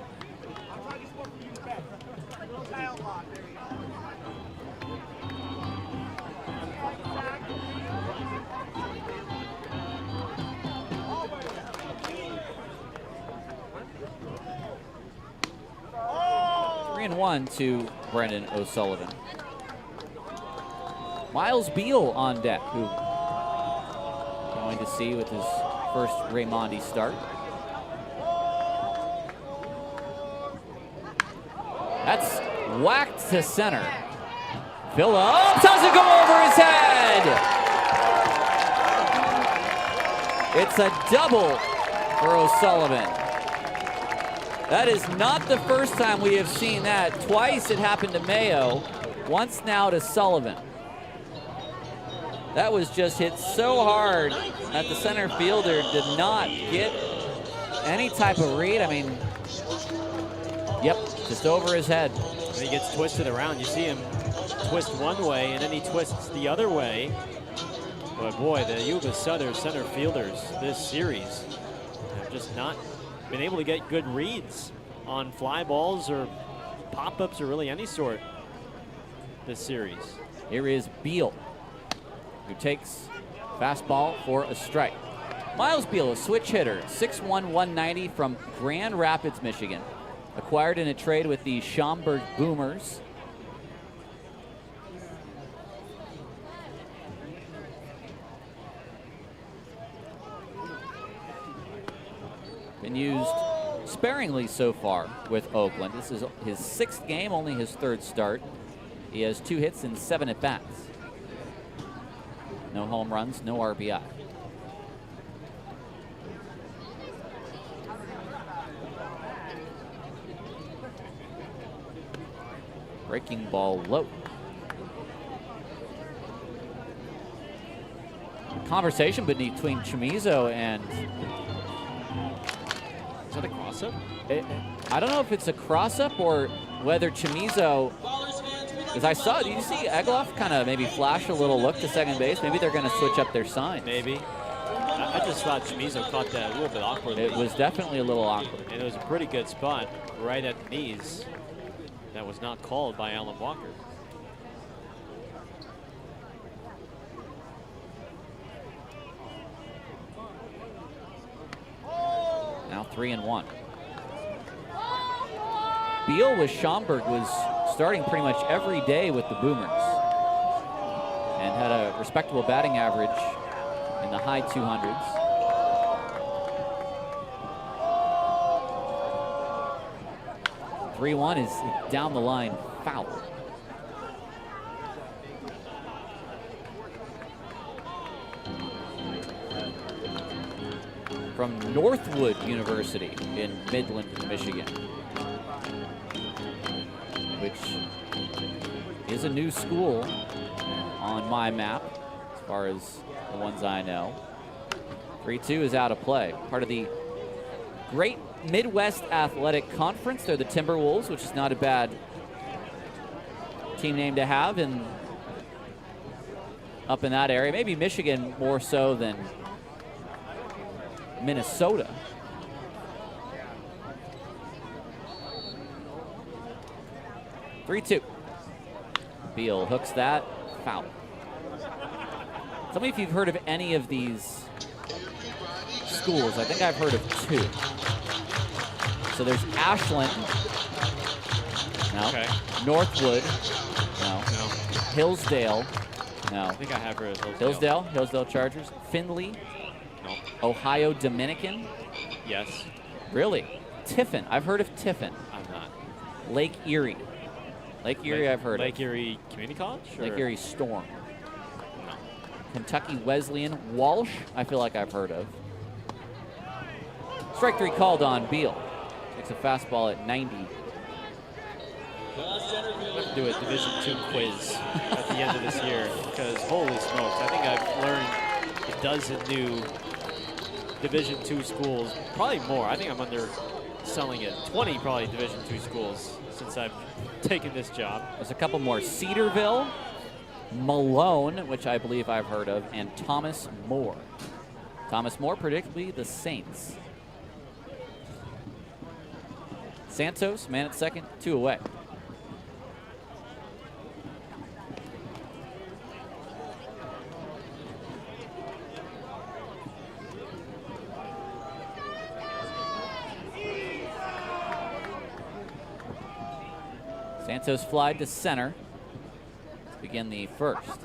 Three and 1 to Brendan O'Sullivan. Miles Beal on deck, who going to see with his first Raimondi start. That's whacked to center. Phillips doesn't go over his head. It's a double for O'Sullivan. That is not the first time we have seen that. Twice it happened to Mayo, once now to Sullivan. That was just hit so hard that the center fielder did not get any type of read. I mean, yep, just over his head. And he gets twisted around. You see him twist one way, and then he twists the other way. But boy, the Yuba Sutter center fielders this series have just not been able to get good reads on fly balls or pop-ups or really any sort this series. Here is Beal, who takes fastball for a strike. Miles Beal, a switch hitter, 6'1", 190 from Grand Rapids, Michigan. Acquired in a trade with the Schaumburg Boomers. Been used sparingly so far with Oakland. This is his 6th game, only his 3rd start. He has 2 hits and 7 at-bats. No home runs, no RBI. Breaking ball low. Conversation between Chamizo and... Is that a cross-up? I don't know if it's a cross-up or whether Chamizo... Because I saw, did you see Egloff kind of maybe flash a little look to second base? Maybe they're going to switch up their sign. Maybe. I just thought Chamizo caught that a little bit awkwardly. It was definitely a little awkward. And it was a pretty good spot right at the knees. That was not called by Alan Walker. Now 3-1. Beal with Schaumburg was starting pretty much every day with the Boomers and had a respectable batting average in the high 200s. Three-1 is down the line, foul. From Northwood University in Midland, Michigan, which is a new school on my map as far as the ones I know. 3-2 is out of play. Part of the Great Midwest Athletic Conference. They're the Timberwolves, which is not a bad team name to have up in that area. Maybe Michigan more so than Minnesota. Three-two. Beal hooks that, foul. Tell me if you've heard of any of these schools. I think I've heard of 2. So there's Ashland. No. Okay. Northwood. No. Hillsdale. No. I think I have heard of Hillsdale. Hillsdale Chargers. Findlay. No. Ohio Dominican. Yes. Really? Tiffin. I've heard of Tiffin. I'm not. Lake Erie. Lake Erie I've heard Lake of. Erie Community College? Lake Erie Storm. No. Kentucky Wesleyan. Walsh, I feel like I've heard of. Strike 3 called on Beal. Takes a fastball at 90. We'll have to do a Division II quiz at the end of this year because holy smokes, I think I've learned a dozen new Division II schools, probably more. I think I'm underselling it. 20 probably Division II schools since I've taken this job. There's a couple more. Cedarville, Malone, which I believe I've heard of, and Thomas More. Thomas More, predictably the Saints. Santos, man at second, 2 away. Santos flied to center to begin the first.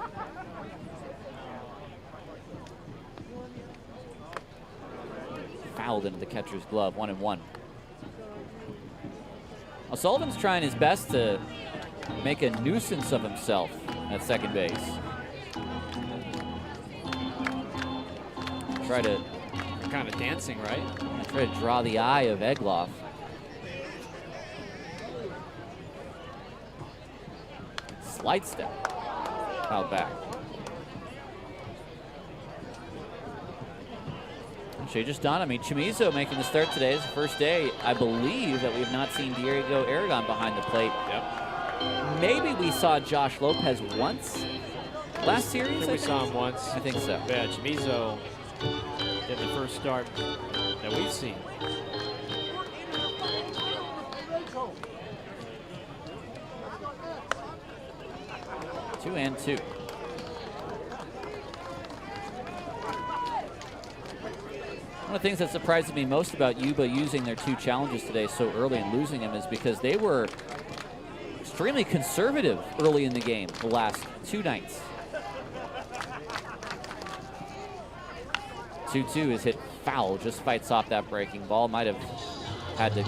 Fouled into the catcher's glove, 1-1. Sullivan's trying his best to make a nuisance of himself at second base. They're kind of dancing, right? Try to draw the eye of Egloff. Slide step. Fouled back. Just done. I mean, Chamizo making the start today. Is the first day, I believe, that we have not seen Diego Aragon behind the plate. Yep. Maybe we saw Josh Lopez once last series. I think we saw him once. I think so. Yeah, Chamizo did the first start that we've seen. Two and two. One of the things that surprised me most about Yuba using their 2 challenges today so early and losing them is because they were extremely conservative early in the game the last 2 nights. 2-2 is hit foul, just fights off that breaking ball. Might have had to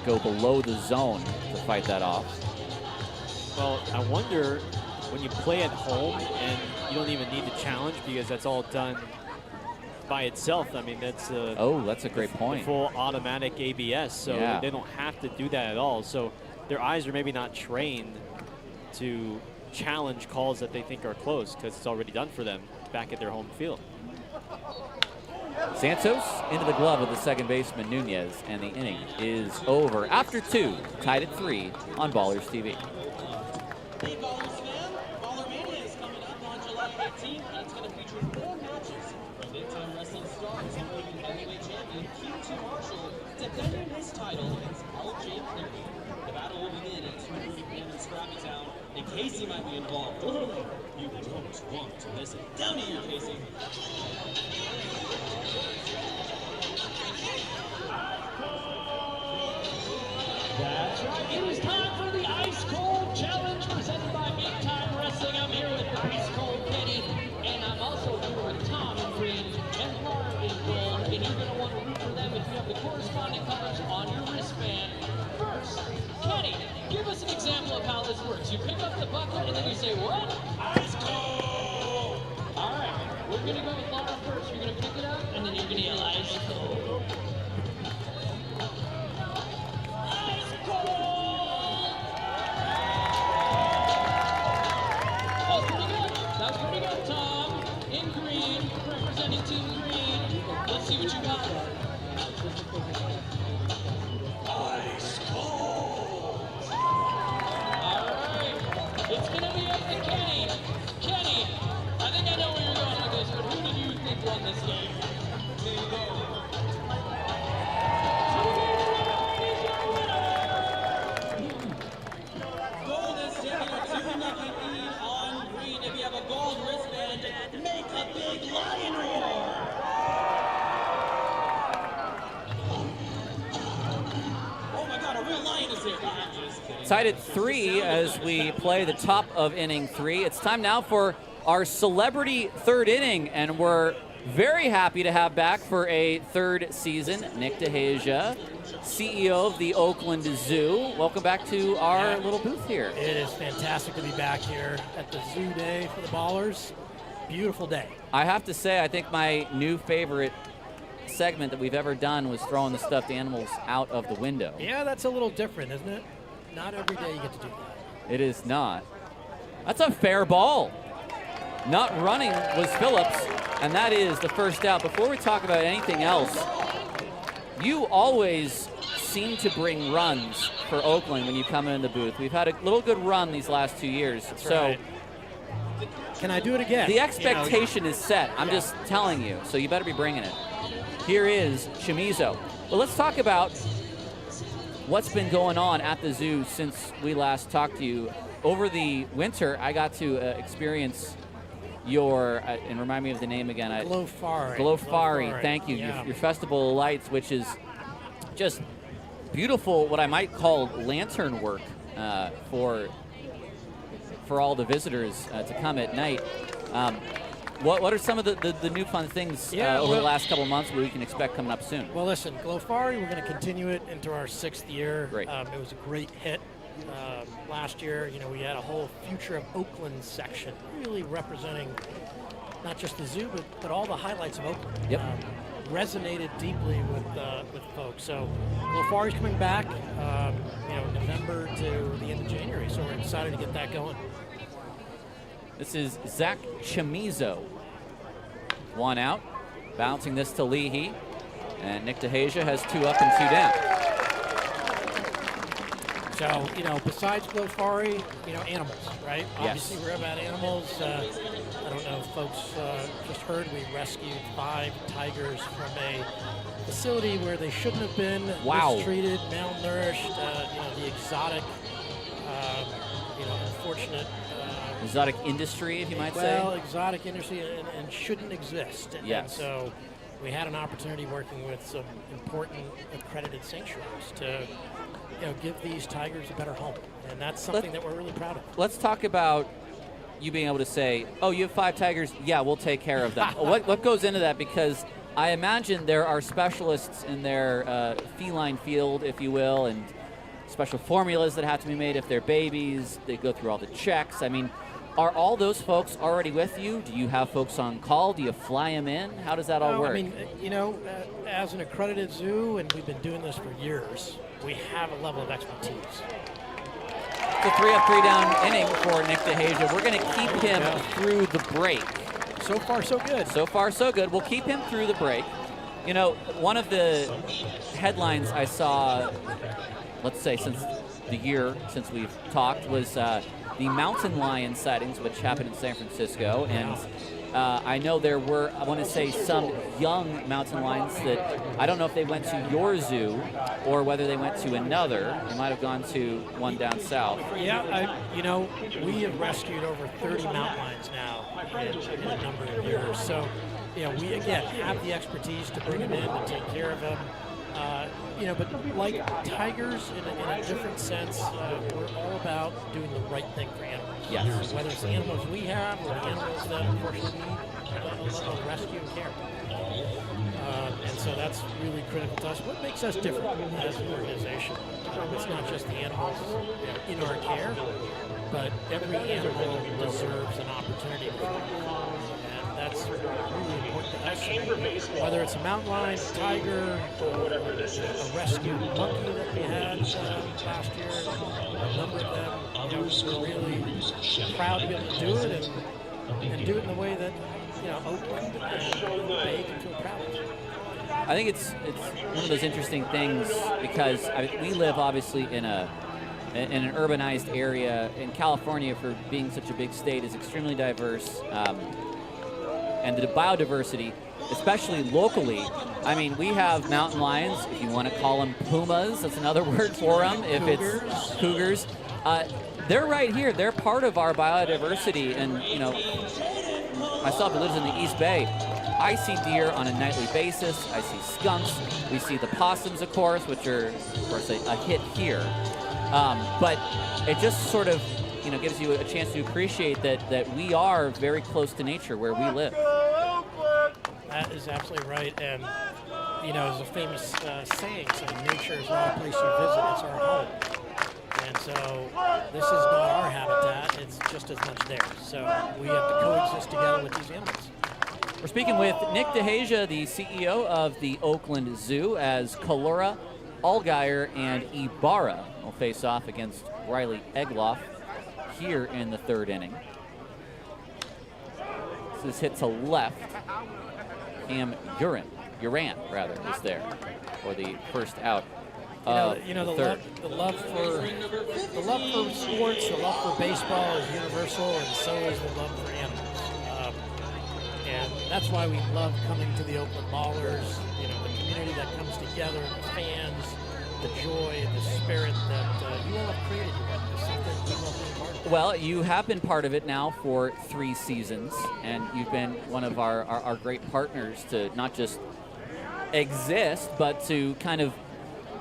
go below the zone to fight that off. Well, I wonder when you play at home and you don't even need to challenge because that's all done by itself. I mean, that's a great point. The full automatic ABS, so they don't have to do that at all. So their eyes are maybe not trained to challenge calls that they think are close because it's already done for them back at their home field. Santos into the glove of the second baseman Nunez, and the inning is over after 2, tied at 3 on Ballers TV. Hey, Ballers fan, Baller Mania is coming up on July 18th, and it's going to feature 4 matches from big-time wrestling stars, including heavyweight champion Q2 Marshall defending his title against LJ Cleary. The battle will begin at 2:30 p.m. in Scrappy Town, and Casey might be involved. You don't want to miss it. Down to you, Casey. That's right. It is time for the Ice Cold Challenge presented by Big Time Wrestling. I'm here with Ice Cold Kenny, and I'm also here with Tom in green and Laura in gold. And you're going to want to root for them if you have the corresponding colors on your wristband. First, Kenny, give us an example of how this works. You pick up the bucket and then you say, what? Ice Cold! All right, we're going to go with Laura first. You're going to pick it up and then you're going to yell Ice Cold. That's pretty good, Tom. In green, representing Team Green. Let's see what you got. Ice cold. All right. It's going to be up to Kenny. Kenny, I think I know where you're going with this, but who did you think won this game? There you go. Gold is taking a 2-0 lead on green. If you have a gold wristband, make a big lion roar. Oh my God, a real lion is here. I'm just kidding. Tied at 3 as we play the top of inning 3. It's time now for our celebrity third inning, and we're very happy to have back for a third season Nick DeHasia CEO of the Oakland Zoo. Welcome back to our little booth here. It is fantastic to be back here at the Zoo Day for the Ballers. Beautiful day. I have to say, I think my new favorite segment that we've ever done was throwing the stuffed animals out of the window. Yeah, that's a little different, isn't it? Not every day you get to do that. It is not. That's a fair ball. Not running was Phillips, and that is the first out. Before we talk about anything else, you always seem to bring runs for Oakland when you come in the booth. We've had a little good run these last 2 years. That's so right. Can I do it again? the expectation is set. I'm just telling you, so you better be bringing it. Here is Chamizo. Well, let's talk about what's been going on at the zoo since we last talked to you. Over the winter, I got to experience your, and remind me of the name again. Glowfari. Glowfari, thank you. Yeah. Your Festival of Lights, which is just beautiful, what I might call lantern work for all the visitors to come at night. What are some of the new fun things over the last couple of months we can expect coming up soon? Well, listen, Glowfari, we're going to continue it into our 6th year. Great. It was a great hit. Last year, we had a whole Future of Oakland section, really representing not just the zoo, but all the highlights of Oakland. Yep. Resonated deeply with folks. So Glowfari's coming back, November to the end of January. So we're excited to get that going. This is Zach Chamizo. 1 out, bouncing this to Leahy, and Nick DeHasia has 2 up and 2 down. So, besides Glowfari, animals, right? Yes. Obviously, we're about animals. I don't know if folks just heard, we rescued 5 tigers from a facility where they shouldn't have been. Wow. Mistreated, malnourished, the exotic, unfortunate. Exotic industry, if you might say. Well, exotic industry and shouldn't exist. And Yes. so we had an opportunity working with some important accredited sanctuaries to give these tigers a better home. And that's something that we're really proud of. Let's talk about you being able to say, oh, you have 5 tigers? Yeah, we'll take care of them. What goes into that? Because I imagine there are specialists in their feline field, if you will, and special formulas that have to be made if they're babies. They go through all the checks. I mean, are all those folks already with you? Do you have folks on call? Do you fly them in? How does that all work? I mean, as an accredited zoo, and we've been doing this for years, we have a level of expertise. It's a 3 up, 3 down inning for Nick DeHasia. We're going to keep him through the break. So far, so good. So far, so good. We'll keep him through the break. One of the headlines I saw, let's say since we've talked, was the mountain lion sightings, which happened in San Francisco. And I know there were, I want to say, some young mountain lions that I don't know if they went to your zoo or whether they went to another. They might have gone to one down south. Yeah, we have rescued over 30 mountain lions now in a number of years. So, we, again, have the expertise to bring them in and take care of them. But like tigers in a different sense, we're all about doing the right thing for animals. Yes. Whether it's the animals we have or the animals that unfortunately need a level of rescue and care. And so that's really critical to us. What makes us different as an organization? It's not just the animals in our care, but every animal deserves an opportunity to thrive. And that's really important to us. Whether it's a mountain lion, a tiger, a rescued monkey that we had last year, a number of them, we're really proud to be able to do it and do it in the way that Oakland and they can feel proud of. I think it's one of those interesting things because we live obviously in an urbanized area. In California, for being such a big state, is extremely diverse, and the biodiversity, especially locally. I mean, we have mountain lions, if you want to call them pumas. That's another word for them. If it's cougars, they're right here. They're part of our biodiversity, and myself who lives in the East Bay, I see deer on a nightly basis. I see skunks. We see the possums, of course, which are, of course, a hit here. But it just sort of, gives you a chance to appreciate that we are very close to nature where we live. That is absolutely right. And, you know, there's a famous saying, saying nature is not a place you visit, it's our home. And so this is not our habitat, it's just as much theirs. So we have to coexist together with these animals. We're speaking with Nick DeHasia, the CEO of the Oakland Zoo, as Kalura, Allgaier, and Ibarra will face off against Riley Egloff here in the third inning. This is hit to left. Cam Uran is there for the first out. You know, the love for sports, the love for baseball is universal, and so is the love for animals. And that's why we love coming to the Oakland Ballers. You know, the community that comes together, the fans, the joy, the spirit that you all have created here. It's something we love being part of. Well, you have been part of it now for 3 seasons, and you've been one of our great partners to not just exist, but to kind of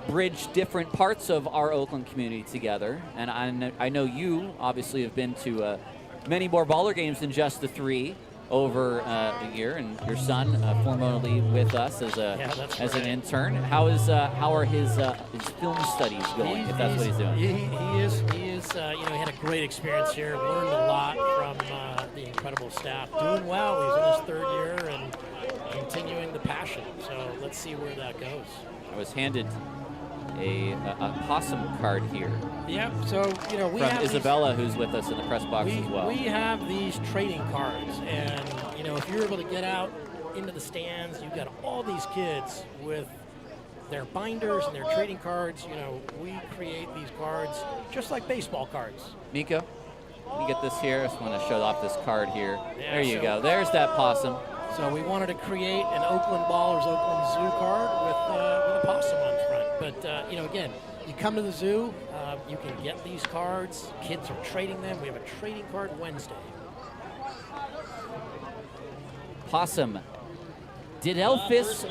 bridge different parts of our Oakland community together. And I know you obviously have been to many more Baller games than just the 3 over the year, and your son formerly with us as an intern. How are his film studies going? If that's what he's doing. He is. You know, he had a great experience here. Learned a lot from the incredible staff. Doing well. He's in his 3rd year and continuing the passion. So let's see where that goes. I was handed a possum card here. Yeah, so, you know, we from have Isabella, who's with us in the press box as well. We have these trading cards, and, you know, if you're able to get out into the stands, you've got all these kids with their binders and their trading cards. You know, we create these cards just like baseball cards. Miko, let me get this here. I just want to show off this card here. Yeah, there you go. There's that possum. So we wanted to create an Oakland Ballers Oakland Zoo card with a possum on front. But, you know, again, you come to the zoo, you can get these cards. Kids are trading them. We have a trading card Wednesday. Possum. Didelphis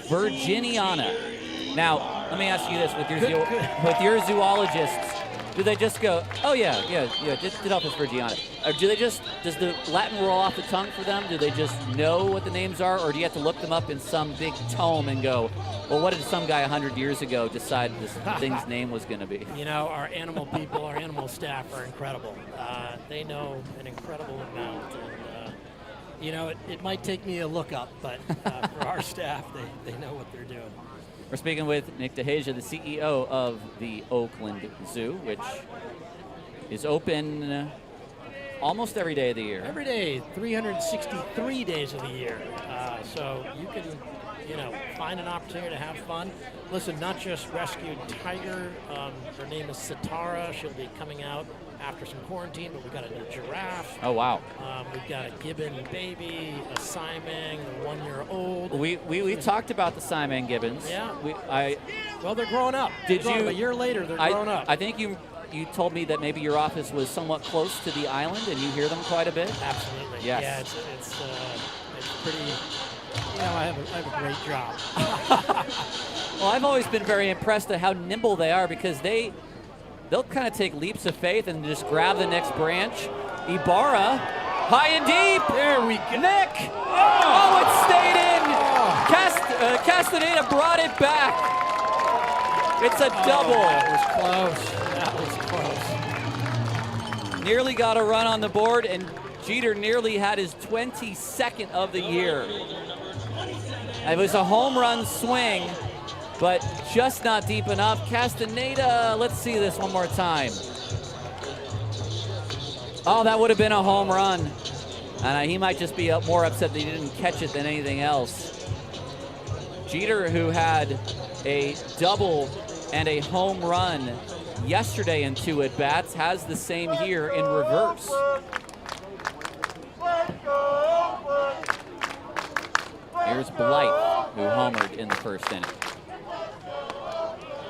virginiana. Now, let me ask you this: with your zoologists, do they just go, oh yeah, Didelphis virginiana? Or does the Latin roll off the tongue for them? Do they just know what the names are, or do you have to look them up in some big tome and go, well, what did some guy 100 years ago decide this thing's name was going to be? You know, our animal people, our animal staff are incredible. They know an incredible amount. And, you know, it might take me a look up, but for our staff, they know what they're doing. We're speaking with Nick DeHasia, the CEO of the Oakland Zoo, which is open almost every day of the year. Every day, 363 days of the year. So you can, you know, find an opportunity to have fun. Listen, not just rescued tiger. Her name is Sutter. She'll be coming out after some quarantine, but we've got a new giraffe. Oh, wow. We've got a gibbon baby, a Simang, the 1-year-old. We talked about the Simang gibbons. Yeah. Well, they're growing up. A year later, they're growing up. I think you told me that maybe your office was somewhat close to the island, and you hear them quite a bit. Absolutely. Yes. Yeah, it's pretty. You know, I have a great job. Well, I've always been very impressed at how nimble they are, because they'll kind of take leaps of faith and just grab the next branch. Ibarra, high and deep. There we go. Nick. Oh, it stayed in. Castaneda brought it back. It's a double. That was close. Nearly got a run on the board, and Jeter nearly had his 22nd of the year. It was a home run swing, but just not deep enough. Castaneda, let's see this one more time. Oh, that would have been a home run. And he might just be more upset that he didn't catch it than anything else. Jeter, who had a double and a home run yesterday in 2 at-bats, has the same here in reverse. Here's Blythe, who homered in the first inning.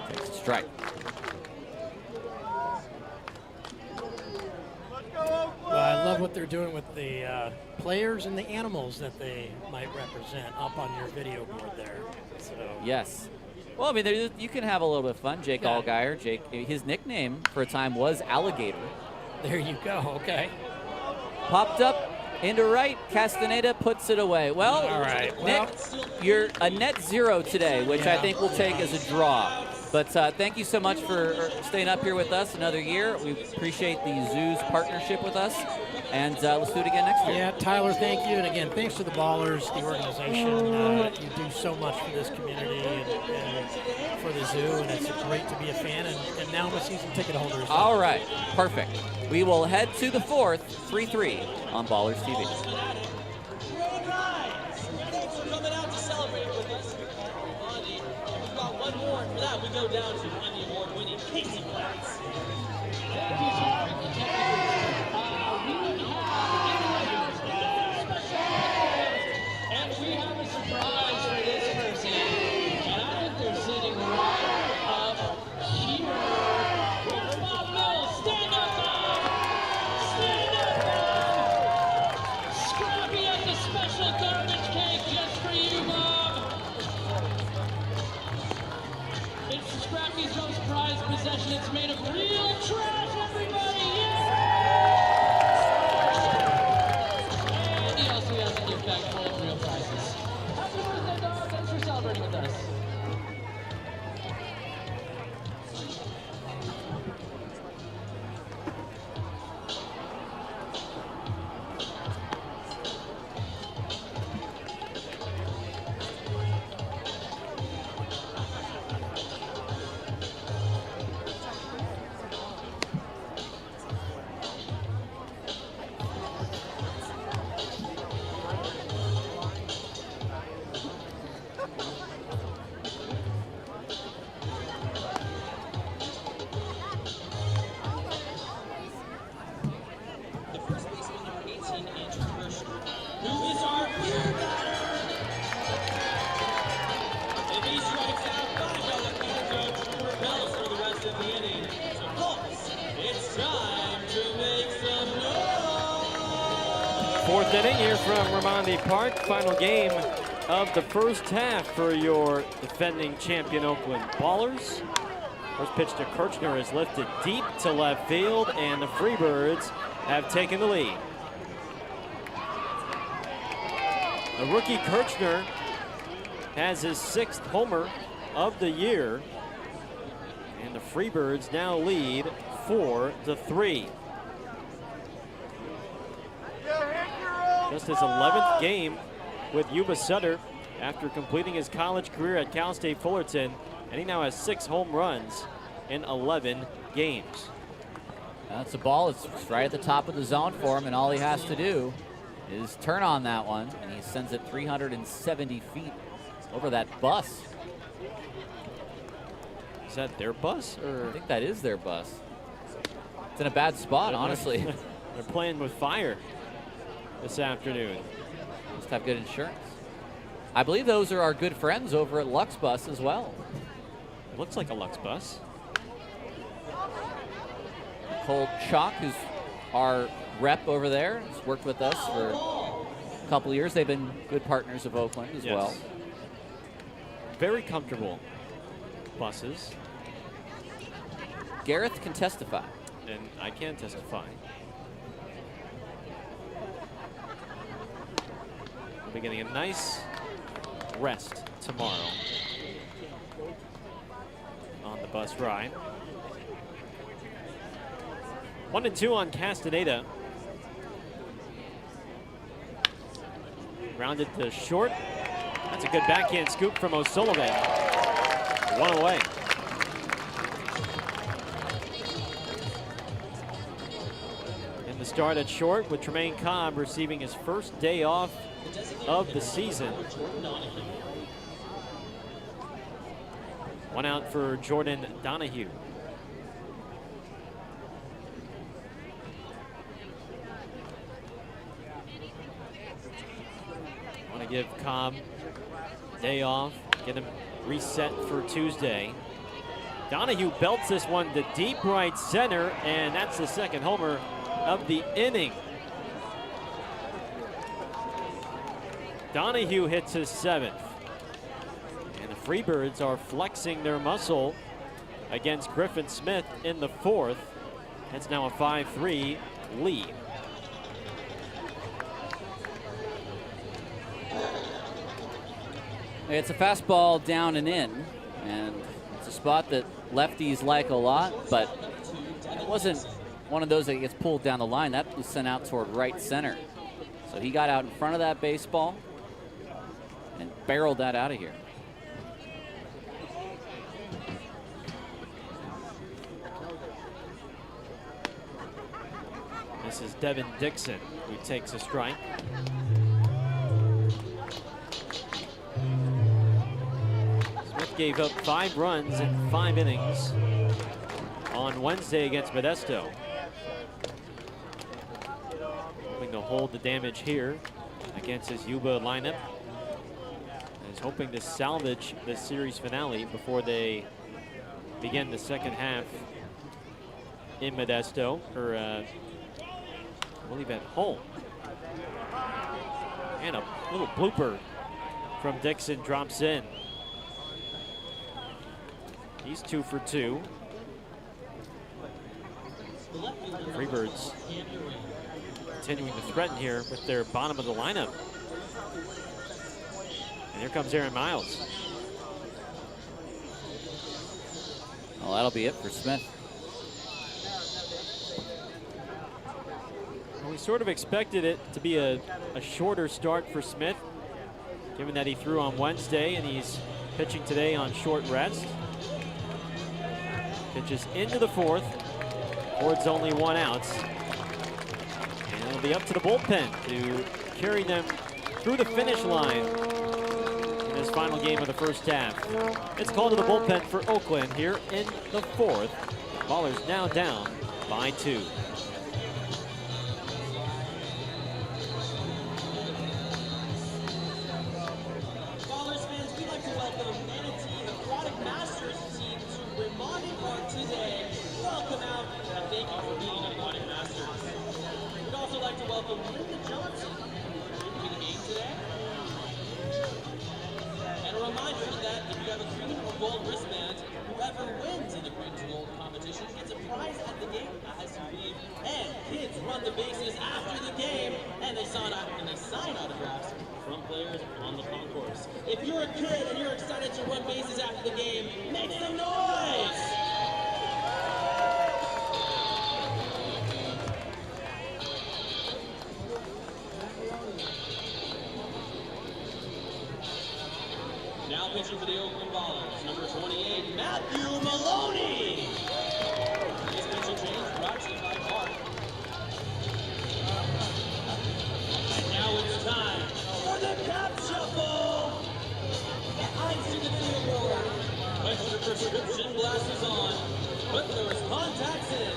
Takes a strike. Well, I love what they're doing with the players and the animals that they might represent up on your video board there. So. Yes. Well, I mean, you can have a little bit of fun. Jake Allgaier. His nickname for a time was Alligator. There you go. Okay. Popped up Into right, Castaneda puts it away. Well, All right. Nick, you're a net 0 today, which I think we'll take as a draw. But thank you so much for staying up here with us another year. We appreciate the Zoo's partnership with us. And let's do it again next year. Yeah, Tyler, thank you. And again, thanks to the Ballers, the organization. You do so much for this community and for the Zoo, and it's great to be a fan. And now I'm a season ticket holder as well. All right, perfect. We will head to the 4th, 3-3 on Ballers TV. Thanks for coming out to celebrate with us. We've got one more, and for that we go down to Emmy Award-winning Casey Platts. And we have a surprise for this person. And I think they're sitting right up here. Bob Mills, stand up, Bob! Stand up, Bob! Scrappy has a special garbage cake just for you, Bob! It's Scrappy's most prized possession. It's made of real trash, everybody! Yeah! And he also has a gift bag full of real prizes. Happy birthday, Bob! Thanks for celebrating with us. The first baseman, number 18, Andrew Kirschner, who is our beer batter. If he strikes out, $5 beer coach repels for the rest of the inning. So, folks, it's time to make some noise. 4th inning here from Ramondi Park. Final game of the first half for your defending champion Oakland Ballers. First pitch to Kirchner is lifted deep to left field, and the Freebirds have taken the lead. The rookie Kirchner has his 6th homer of the year, and the Freebirds now lead 4-3. Just his 11th game with Yuba Sutter after completing his college career at Cal State Fullerton, and he now has 6 home runs in 11 games. That's a ball. It's right at the top of the zone for him, and all he has to do is turn on that one, and he sends it 370 feet over that bus. Is that their bus? Or I think that is their bus. It's in a bad spot, honestly. They're playing with fire this afternoon. Must have good insurance. I believe those are our good friends over at Lux Bus as well. It looks like a Lux bus. Cole Chalk, who's our rep over there, has worked with us for a couple of years. They've been good partners of Oakland as well. Very comfortable buses. Gareth can testify. And I can testify. We'll be getting a nice rest tomorrow on the bus ride. 1-2 on Castaneda. Rounded to short. That's a good backhand scoop from O'Sullivan. 1 away. In the start at short with Tremaine Cobb receiving his first day off of the season. 1 out for Jordan Donahue. Want to give Cobb a day off, get him reset for Tuesday. Donahue belts this one to deep right center, and that's the 2nd homer of the inning. Donahue hits his 7th. And the Freebirds are flexing their muscle against Griffin Smith in the 4th. That's now a 5-3 lead. It's a fastball down and in, and it's a spot that lefties like a lot, but it wasn't one of those that gets pulled down the line. That was sent out toward right center. So he got out in front of that baseball and barreled that out of here. This is Devin Dixon, who takes a strike. Smith gave up 5 runs in 5 innings on Wednesday against Modesto. Hoping to hold the damage here against his Yuba lineup. And is hoping to salvage the series finale before they begin the second half in Modesto, or I believe at home. And a little blooper from Dixon drops in. He's 2 for 2. Freebirds continuing to threaten here with their bottom of the lineup. And here comes Aaron Miles. Well, that'll be it for Smith. Well, we sort of expected it to be a shorter start for Smith, given that he threw on Wednesday and he's pitching today on short rest. Pitches into the 4th, towards only 1 out. And it'll be up to the bullpen to carry them through the finish line in this final game of the first half. It's called to the bullpen for Oakland here in the 4th. Ballers now down by 2. If you're a kid and you're excited to run bases after the game, make some noise! Now pitching for the Oakland Ballers, number 28, Matthew Maloney! His pitching change brought to you by Park. And now it's time for the cap shuffle! Eyes to the video board. Put your prescription glasses on. Put those contacts in.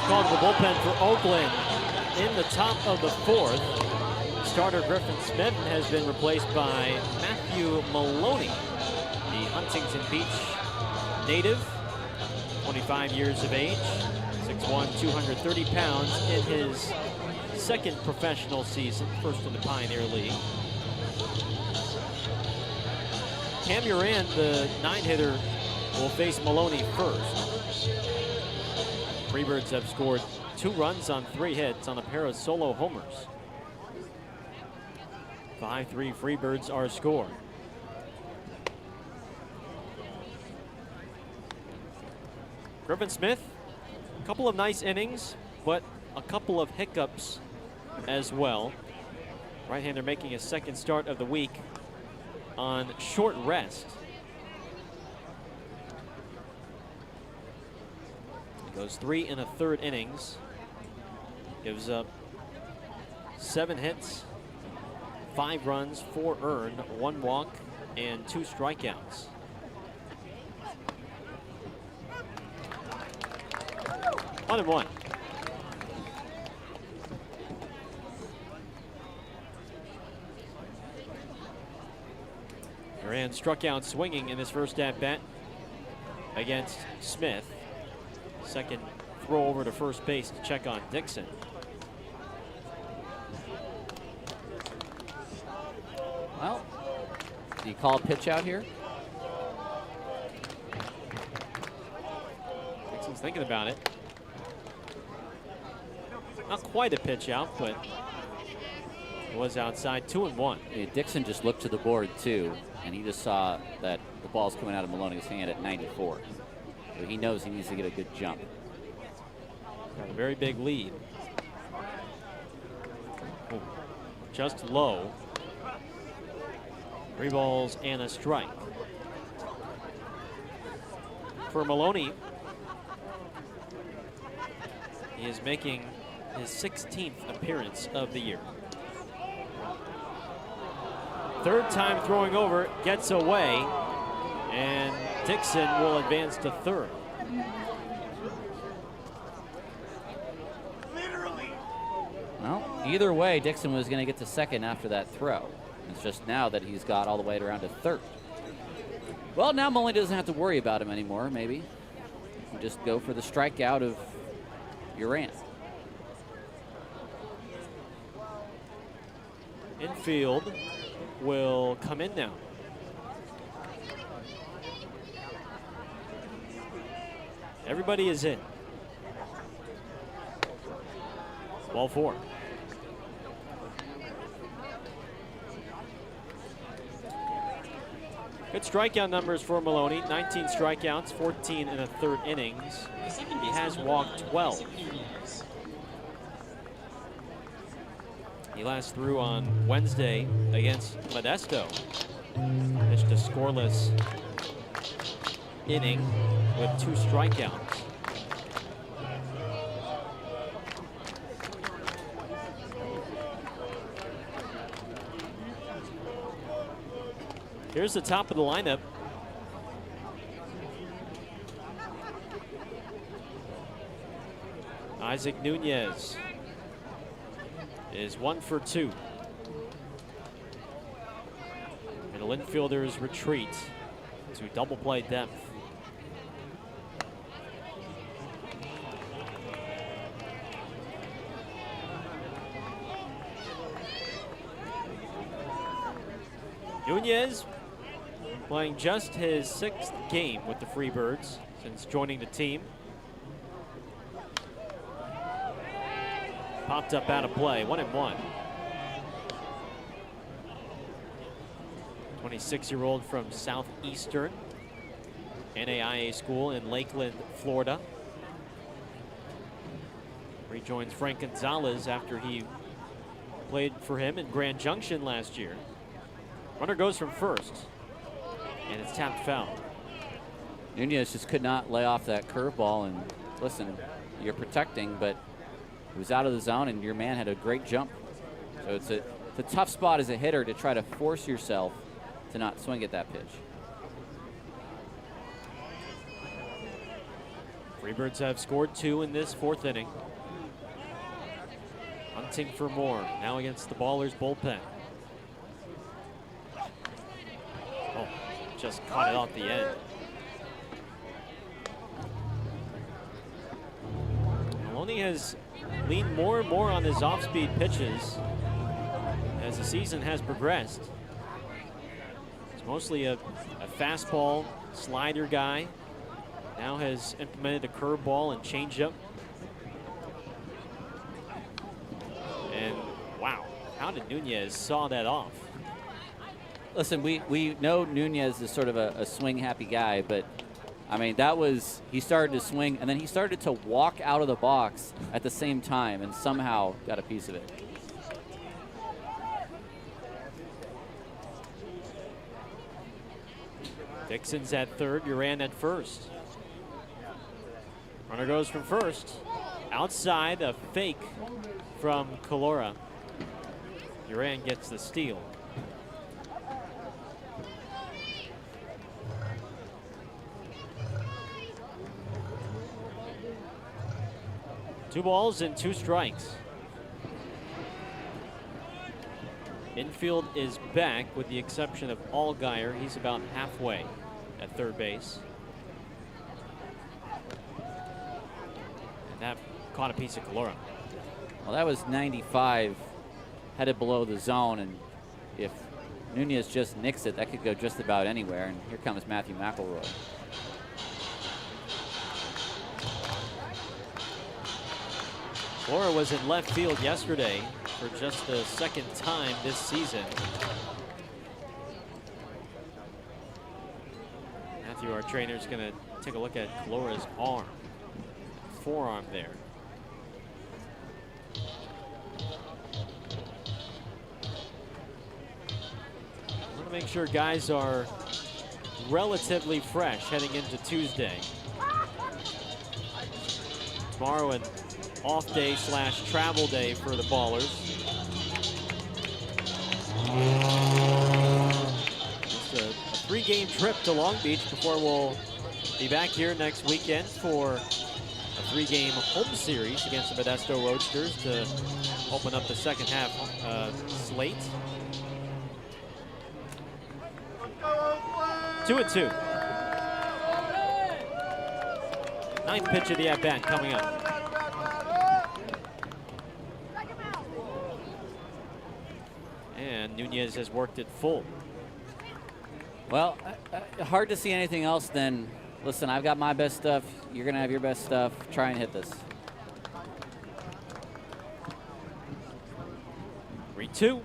Called the bullpen for Oakland in the top of the 4th. Starter Griffin Smith has been replaced by Matthew Maloney, the Huntington Beach native, 25 years of age, 6'1", 230 pounds in his second professional season, first in the Pioneer League. Cam Uran, the 9-hitter, will face Maloney first. Freebirds have scored 2 runs on 3 hits on a pair of solo homers. 5-3 Freebirds our score. Griffin Smith, a couple of nice innings, but a couple of hiccups as well. Right-hander making his second start of the week on short rest. Goes 3 1/3 innings. Gives up 7 hits, 5 runs, 4 earned, 1 walk, and 2 strikeouts. One and one. Duran struck out swinging in his first at-bat against Smith. Second throw over to first base to check on Dixon. Well, do you call a pitch out here? Dixon's thinking about it. Not quite a pitch out, but it was outside. 2-1. Yeah, Dixon just looked to the board too, and he just saw that the ball's coming out of Maloney's hand at 94. So he knows he needs to get a good jump. Got a very big lead. Ooh, just low. 3 balls and a strike. For Maloney, he is making his 16th appearance of the year. Third time throwing over, gets away, and Dixon will advance to third. Well, either way, Dixon was going to get to second after that throw. It's just now that he's got all the way around to third. Well, now Maloney doesn't have to worry about him anymore, maybe. You just go for the strikeout of Duran. Infield will come in now. Everybody is in. Ball 4. Good strikeout numbers for Maloney. 19 strikeouts, 14 in the third innings. He has walked 12. He last threw on Wednesday against Modesto. Pitched a scoreless inning with 2 strikeouts. Here's the top of the lineup. Isaac Nunez is 1 for 2. Middle infielders retreat to double play depth. Nunez playing just his 6th game with the Freebirds since joining the team. Popped up out of play, 1-1. 26-year-old from Southeastern NAIA school in Lakeland, Florida. Rejoins Frank Gonzalez after he played for him in Grand Junction last year. Runner goes from first, and it's tapped foul. Nunez just could not lay off that curveball, and listen, you're protecting, but it was out of the zone, and your man had a great jump. So it's a tough spot as a hitter to try to force yourself to not swing at that pitch. Freebirds have scored 2 in this 4th inning. Hunting for more, now against the Ballers bullpen. Oh, just caught it off the end. Maloney has leaned more and more on his off-speed pitches as the season has progressed. It's mostly a fastball slider guy. Now has implemented a curveball and changeup. And wow, how did Nunez saw that off? Listen, we know Nunez is sort of a swing-happy guy, but I mean, that was, he started to swing, and then he started to walk out of the box at the same time and somehow got a piece of it. Dixon's at third, Duran at first. Runner goes from first. Outside, a fake from Calora. Duran gets the steal. Two balls and 2 strikes. Infield is back with the exception of Allgaier. He's about halfway at third base. And that caught a piece of Calora. Well, that was 95 headed below the zone, and if Nunez just nicks it, that could go just about anywhere. And here comes Matthew McElroy. Calora was in left field yesterday for just the second time this season. Matthew, our trainer, is going to take a look at Calora's arm, forearm there. I want to make sure guys are relatively fresh heading into Tuesday. Tomorrow an off day / travel day for the Ballers. Just a 3-game trip to Long Beach before we'll be back here next weekend for a 3-game home series against the Modesto Roadsters to open up the second half slate. 2-2. Ninth pitch of the at-bat coming up. And Nunez has worked it full. Well, hard to see anything else than, listen, I've got my best stuff. You're going to have your best stuff. Try and hit this. 3-2.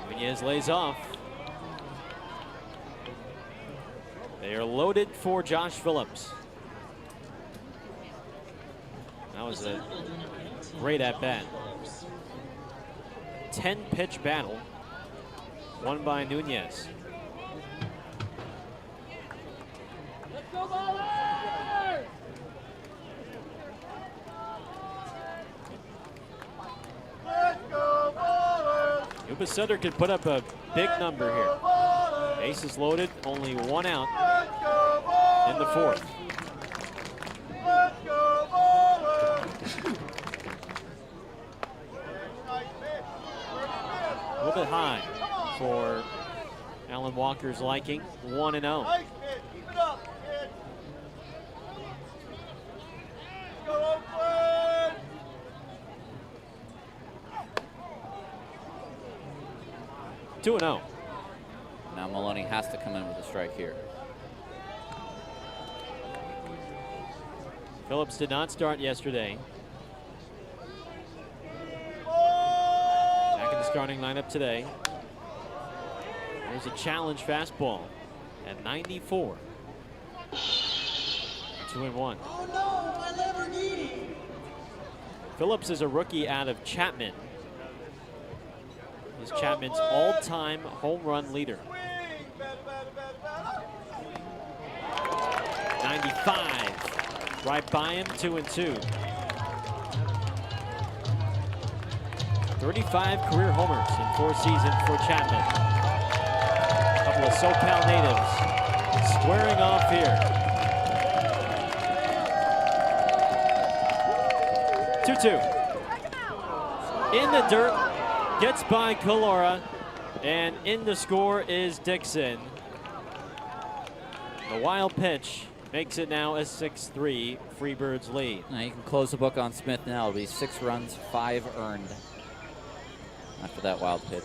Nunez lays off. They are loaded for Josh Phillips. That was a great at-bat. 10-pitch battle won by Nunez. Let's go, Ballers! Yuba Sutter could put up a big number here. Bases loaded, only one out in the fourth. A little bit high for Alan Walker's liking, 1-0. Nice pitch. Keep it up, kid. Go Oakland! 2-0. Now Maloney has to come in with a strike here. Phillips did not start yesterday. Back in the starting lineup today. There's a challenge fastball at 94. 2-1. Oh no, my Lamborghini! Phillips is a rookie out of Chapman. He's Chapman's all-time home run leader. 95. Right by him, 2-2. 35 career homers in 4 seasons for Chapman. A couple of SoCal natives squaring off here. 2-2. In the dirt, gets by Calora, and in to score is Dixon. The wild pitch makes it now a 6-3 Freebirds lead. Now you can close the book on Smith now. It'll be 6 runs, 5 earned after that wild pitch.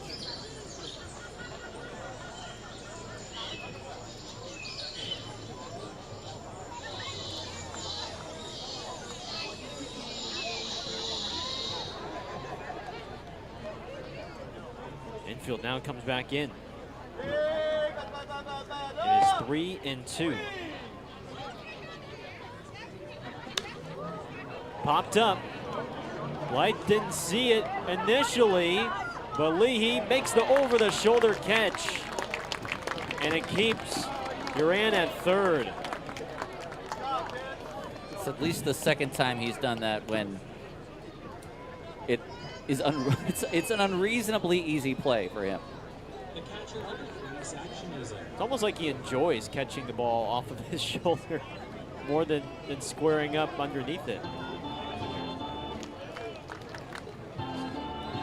Infield now comes back in. It is 3-2. Popped up. Light didn't see it initially, but Leahy makes the over-the-shoulder catch. And it keeps Duran at third. It's at least the second time he's done that when it is it's an unreasonably easy play for him. The catcher under freeze action music. It's almost like he enjoys catching the ball off of his shoulder more than squaring up underneath it.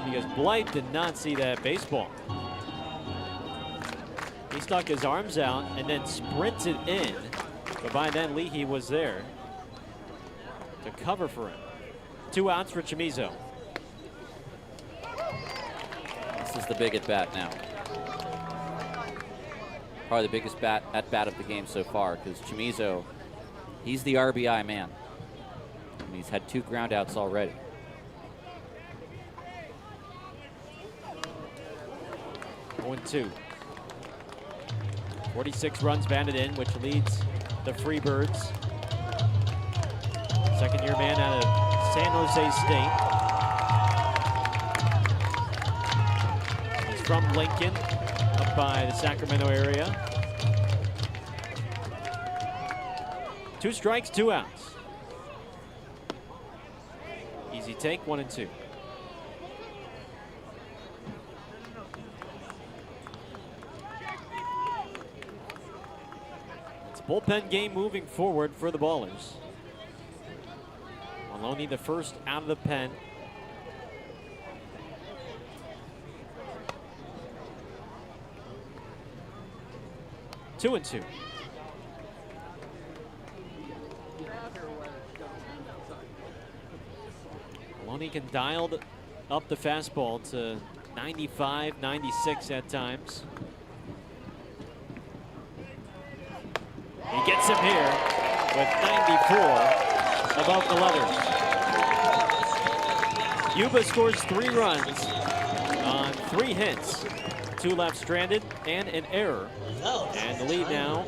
because Blight did not see that baseball. He stuck his arms out and then sprinted in. But by then, Leahy was there to cover for him. 2 outs for Chamizo. This is the big at bat now. Probably the biggest at bat of the game so far, because Chamizo, he's the RBI man. And he's had 2 ground outs already. One, 2. 46 runs batted in, which leads the Freebirds. Second-year man out of San Jose State. He's from Lincoln, up by the Sacramento area. 2 strikes, 2 outs. Easy take, 1 and 2. Bullpen game moving forward for the Ballers. Maloney the first out of the pen. Two and 2. Maloney can dial up the fastball to 95, 96 at times. He gets him here with 94 above the letters. Yuba scores 3 runs on 3 hits, 2 left stranded and an error. And the lead now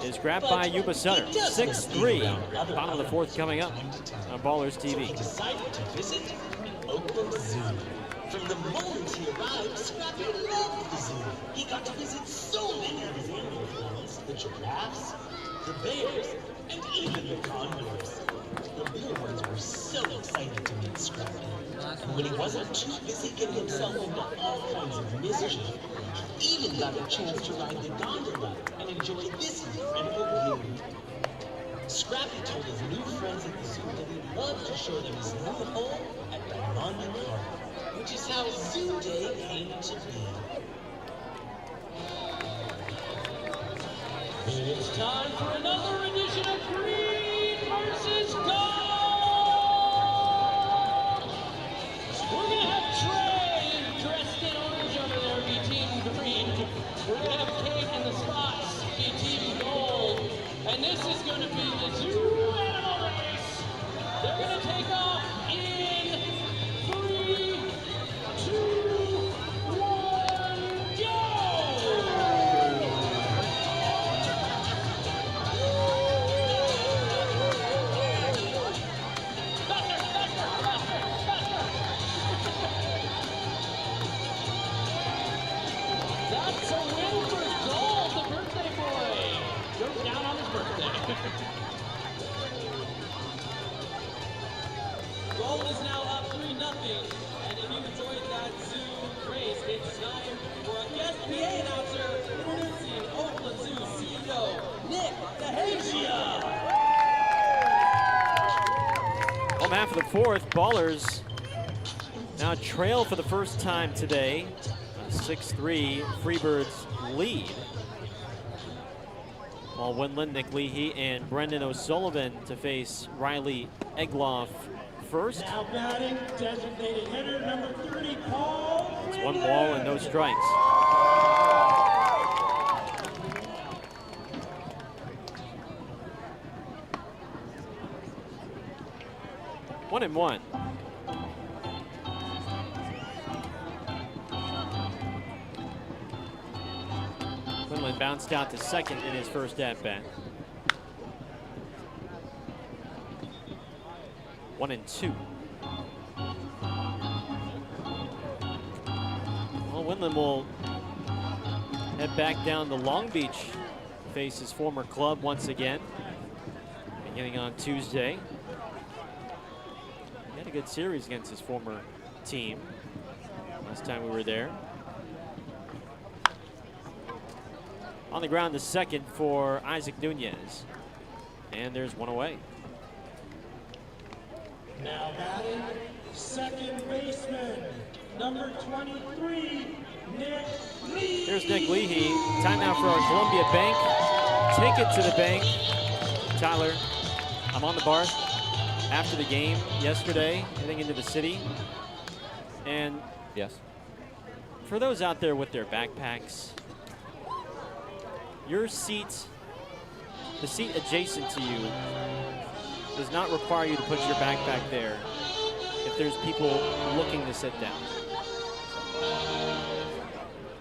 is grabbed by Yuba Sutter. 6-3, bottom of the 4th coming up on Ballers TV. Decided to visit Oakland Zoo. From the moment he arrived, Scrappy loved the zoo. He got to visit so many of his animal friends, the giraffes, the bears, and even the condors. The little ones were so excited to meet Scrappy. And when he wasn't too busy getting himself into all kinds of mischief, he even got a chance to ride the gondola and enjoy this incredible view. Scrappy told his new friends at the zoo that he'd love to show them his new home at the Monument Park, which is how Zoo Day came to be. It's time for another edition of Green versus Gold. We're gonna have Trey dressed in orange over there, be Team Green. We're gonna have Kate in the spots, be Team Gold. And this is gonna be the zoo animal race. They're gonna take off in 3, 2, 1, go! That's a win for Gold, the birthday boy. Goes down on his birthday. Gold is now up 3-0. And if you enjoyed that zoo race, it's time for a guest PA announcer introducing Oakland Zoo CEO Nick DeHasia. Home half of the 4th, Ballers now trail for the first time today. A 6-3 Freebirds lead. Paul Windland, Nick Leahy, and Brendan O'Sullivan to face Riley Egloff first. Now batting, designated hitter number 30, Paul. It's 1 ball and no strikes. One and 1. Quinlan bounced out to second in his first at-bat. 1 and 2. Well, Windland will head back down to Long Beach, face his former club once again, beginning on Tuesday. He had a good series against his former team last time we were there. On the ground, the second for Isaac Nunez. And there's one away. Now batting, second baseman, number 23, Nick Lee. Here's Nick Leahy. Timeout for our Columbia Bank. Take it to the bank. Tyler, I'm on the bar after the game yesterday, heading into the city. And Yes. for those out there with their backpacks, your seat, the seat adjacent to you, does not require you to put your backpack there if there's people looking to sit down.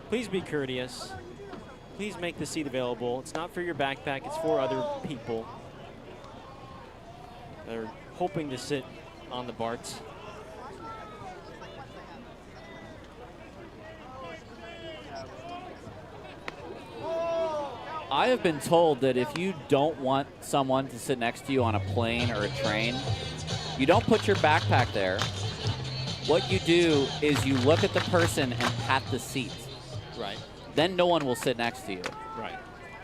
Please be courteous. Please make the seat available. It's not for your backpack, it's for other people that are hoping to sit on the BART. I have been told that if you don't want someone to sit next to you on a plane or a train, you don't put your backpack there. What you do is you look at the person and pat the seat. Right. Then no one will sit next to you. Right.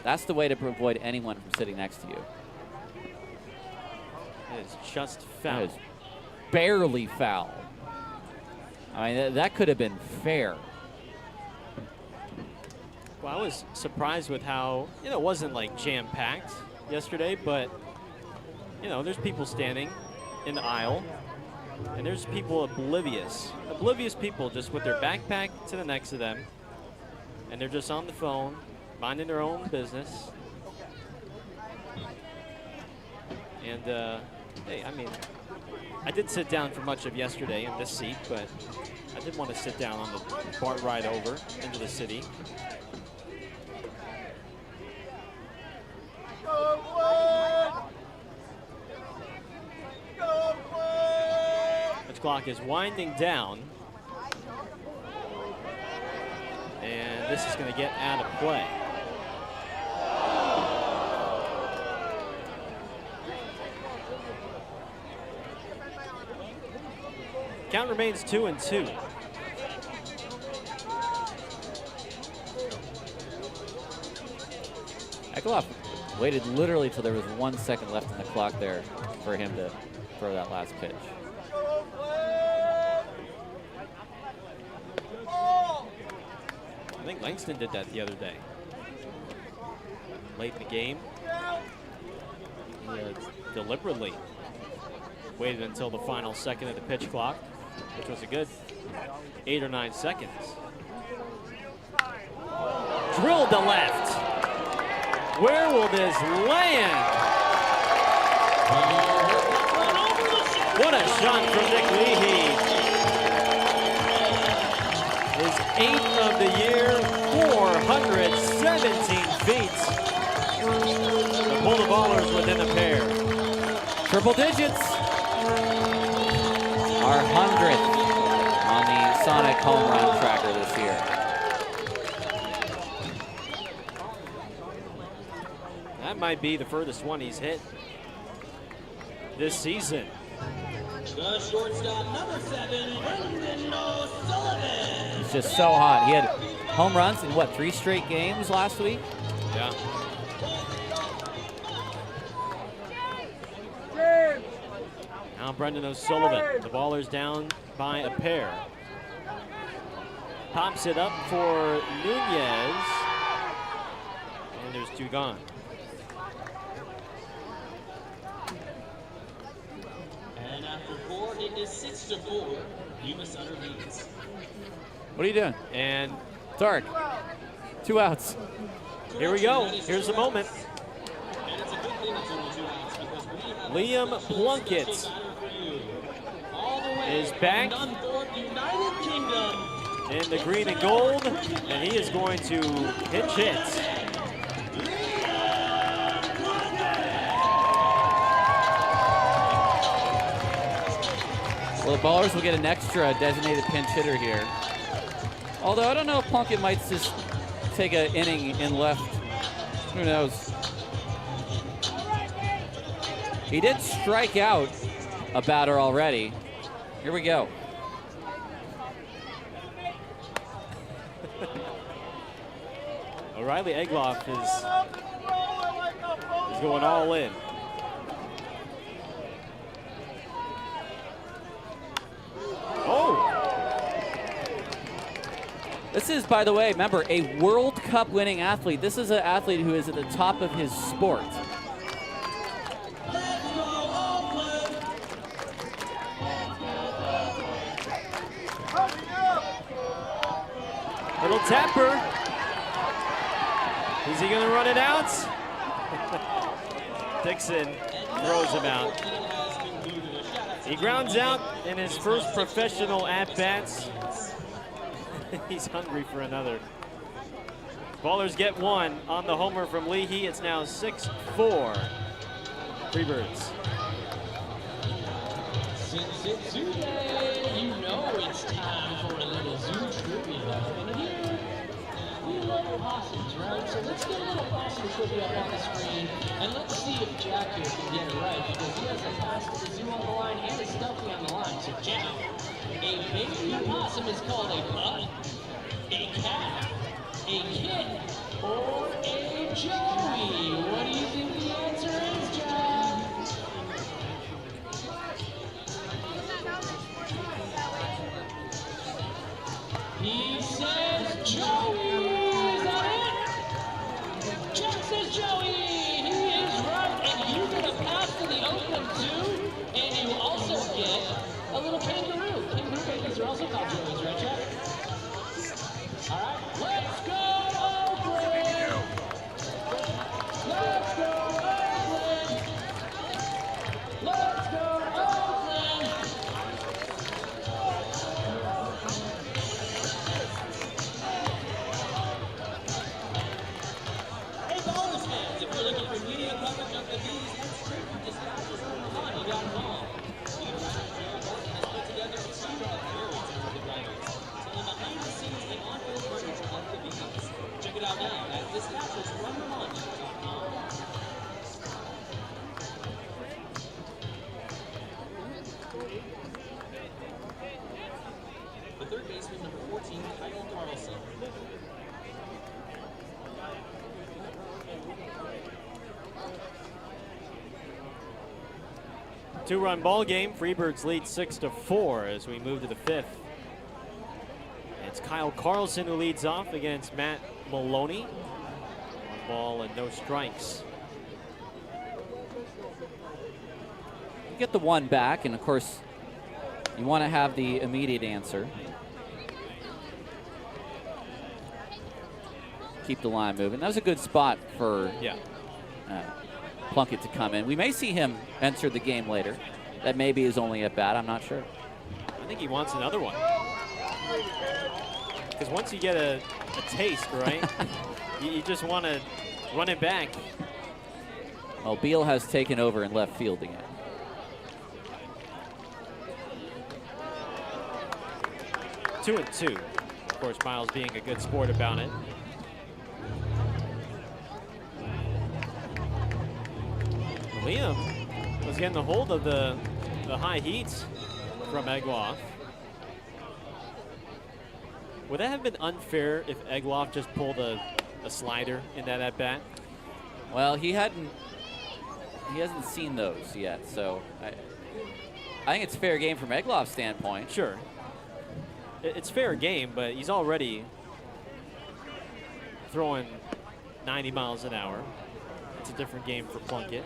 That's the way to avoid anyone from sitting next to you. It is just That foul. is barely foul. I mean, that could have been fair. Well, I was surprised with how, it wasn't like jam-packed yesterday, but, there's people standing in the aisle, and there's people oblivious people just with their backpack to the next to them, and they're just on the phone, minding their own business. And, hey, I mean, I did sit down for much of yesterday in this seat, but I did want to sit down on the BART ride over into the city. Pitch clock is winding down. And this is going to get out of play. Count remains 2-2. Eklof waited literally till there was 1 second left in the clock there for him to throw that last pitch. I think Langston did that the other day. Late in the game. He deliberately waited until the final second of the pitch clock, which was a good 8 or 9 seconds. Drilled to left. Where will this land? What a shot from Nick Leahy. His 8th of the year, 417 feet. To pull the ballers within a pair. Triple digits. Our 100th on the Sonic home run tracker this year. That might be the furthest one he's hit this season. The shortstop, number 7, Brendan O'Sullivan. He's just so hot. He had home runs in, 3 straight games last week? Yeah. Now Brendan O'Sullivan, the baller's down by a pair. Pops it up for Nunez. And there's 2 gone. And after 4, it is 6-4. Yuba Sutter leads. What are you doing? And Dark. 2 outs. here we go. Here's the moment. And it's a good thing it's only 2 outs because we have Liam a special Plunkett birthday batter for you. All the way is back from Dunthorpe, United Kingdom. in the green and gold, and he is going to pitch hits. Well, the Ballers will get an extra designated pinch hitter here. Although I don't know if Plunkett might just take an inning in left. Who knows? He did strike out a batter already. Here we go. O'Reilly Egloff is going all in. This is, by the way, remember, a World Cup winning athlete. This is an athlete who is at the top of his sport. Little tapper. Is he going to run it out? Dixon throws him out. He grounds out in his first professional at-bats. He's hungry for another. Ballers get one on the homer from Leahy. It's now 6-4. Freebirds. Since it's Zoo Day, you know it's time for a little zoo trivia. And here, we love possums, right? So let's get a little possum trivia up on the screen, and let's see if Jack here can get it right, because he has a pass to the zoo on the line and a Stuffy on the line. So Jack, a baby possum is called a pup, a cat, a kitten, or a joey. What do you think the answer is, Jack? He says Joey. Is that it? Jack says Joey. He is right. And you get a pass to the Oakland Zoo. And you also get a little kangaroo. Kangaroo babies are also called Joeys, right, Jack? All right. Let's go, Oakland. Let's go, Oakland. Let's go, Oakland. Hey, Ballers fans, if you're looking for media coverage of the Bees, that's true. Dispatches from Milan, you got them all. Yuba has put together a series of variants of the Dragons, telling behind-the-scenes and on-air coverage of the Bees. Check it out now at dispatchersfrommilan.com. The third baseman, number 14, Kyle Carlson. Two-run ball game. Freebirds lead 6-4 as we move to the fifth. It's Kyle Carlson who leads off against Matt Maloney. One ball and no strikes. You get the one back, and of course, you want to have the immediate answer. Keep the line moving. That was a good spot for Plunkett to come in. We may see him enter the game later. That maybe is only at bat. I'm not sure. I think he wants another one. Because once you get a taste, right, you just want to run it back. Well, Beal has taken over in left field again. Two and two. Of course, Miles being a good sport about it. Liam was getting a hold of the high heats from Egloff. Would that have been unfair if Egloff just pulled a slider in that at-bat? Well, he hasn't seen those yet, so I think it's fair game from Egloff's standpoint. Sure. It's fair game, but he's already throwing 90 miles an hour. It's a different game for Plunkett.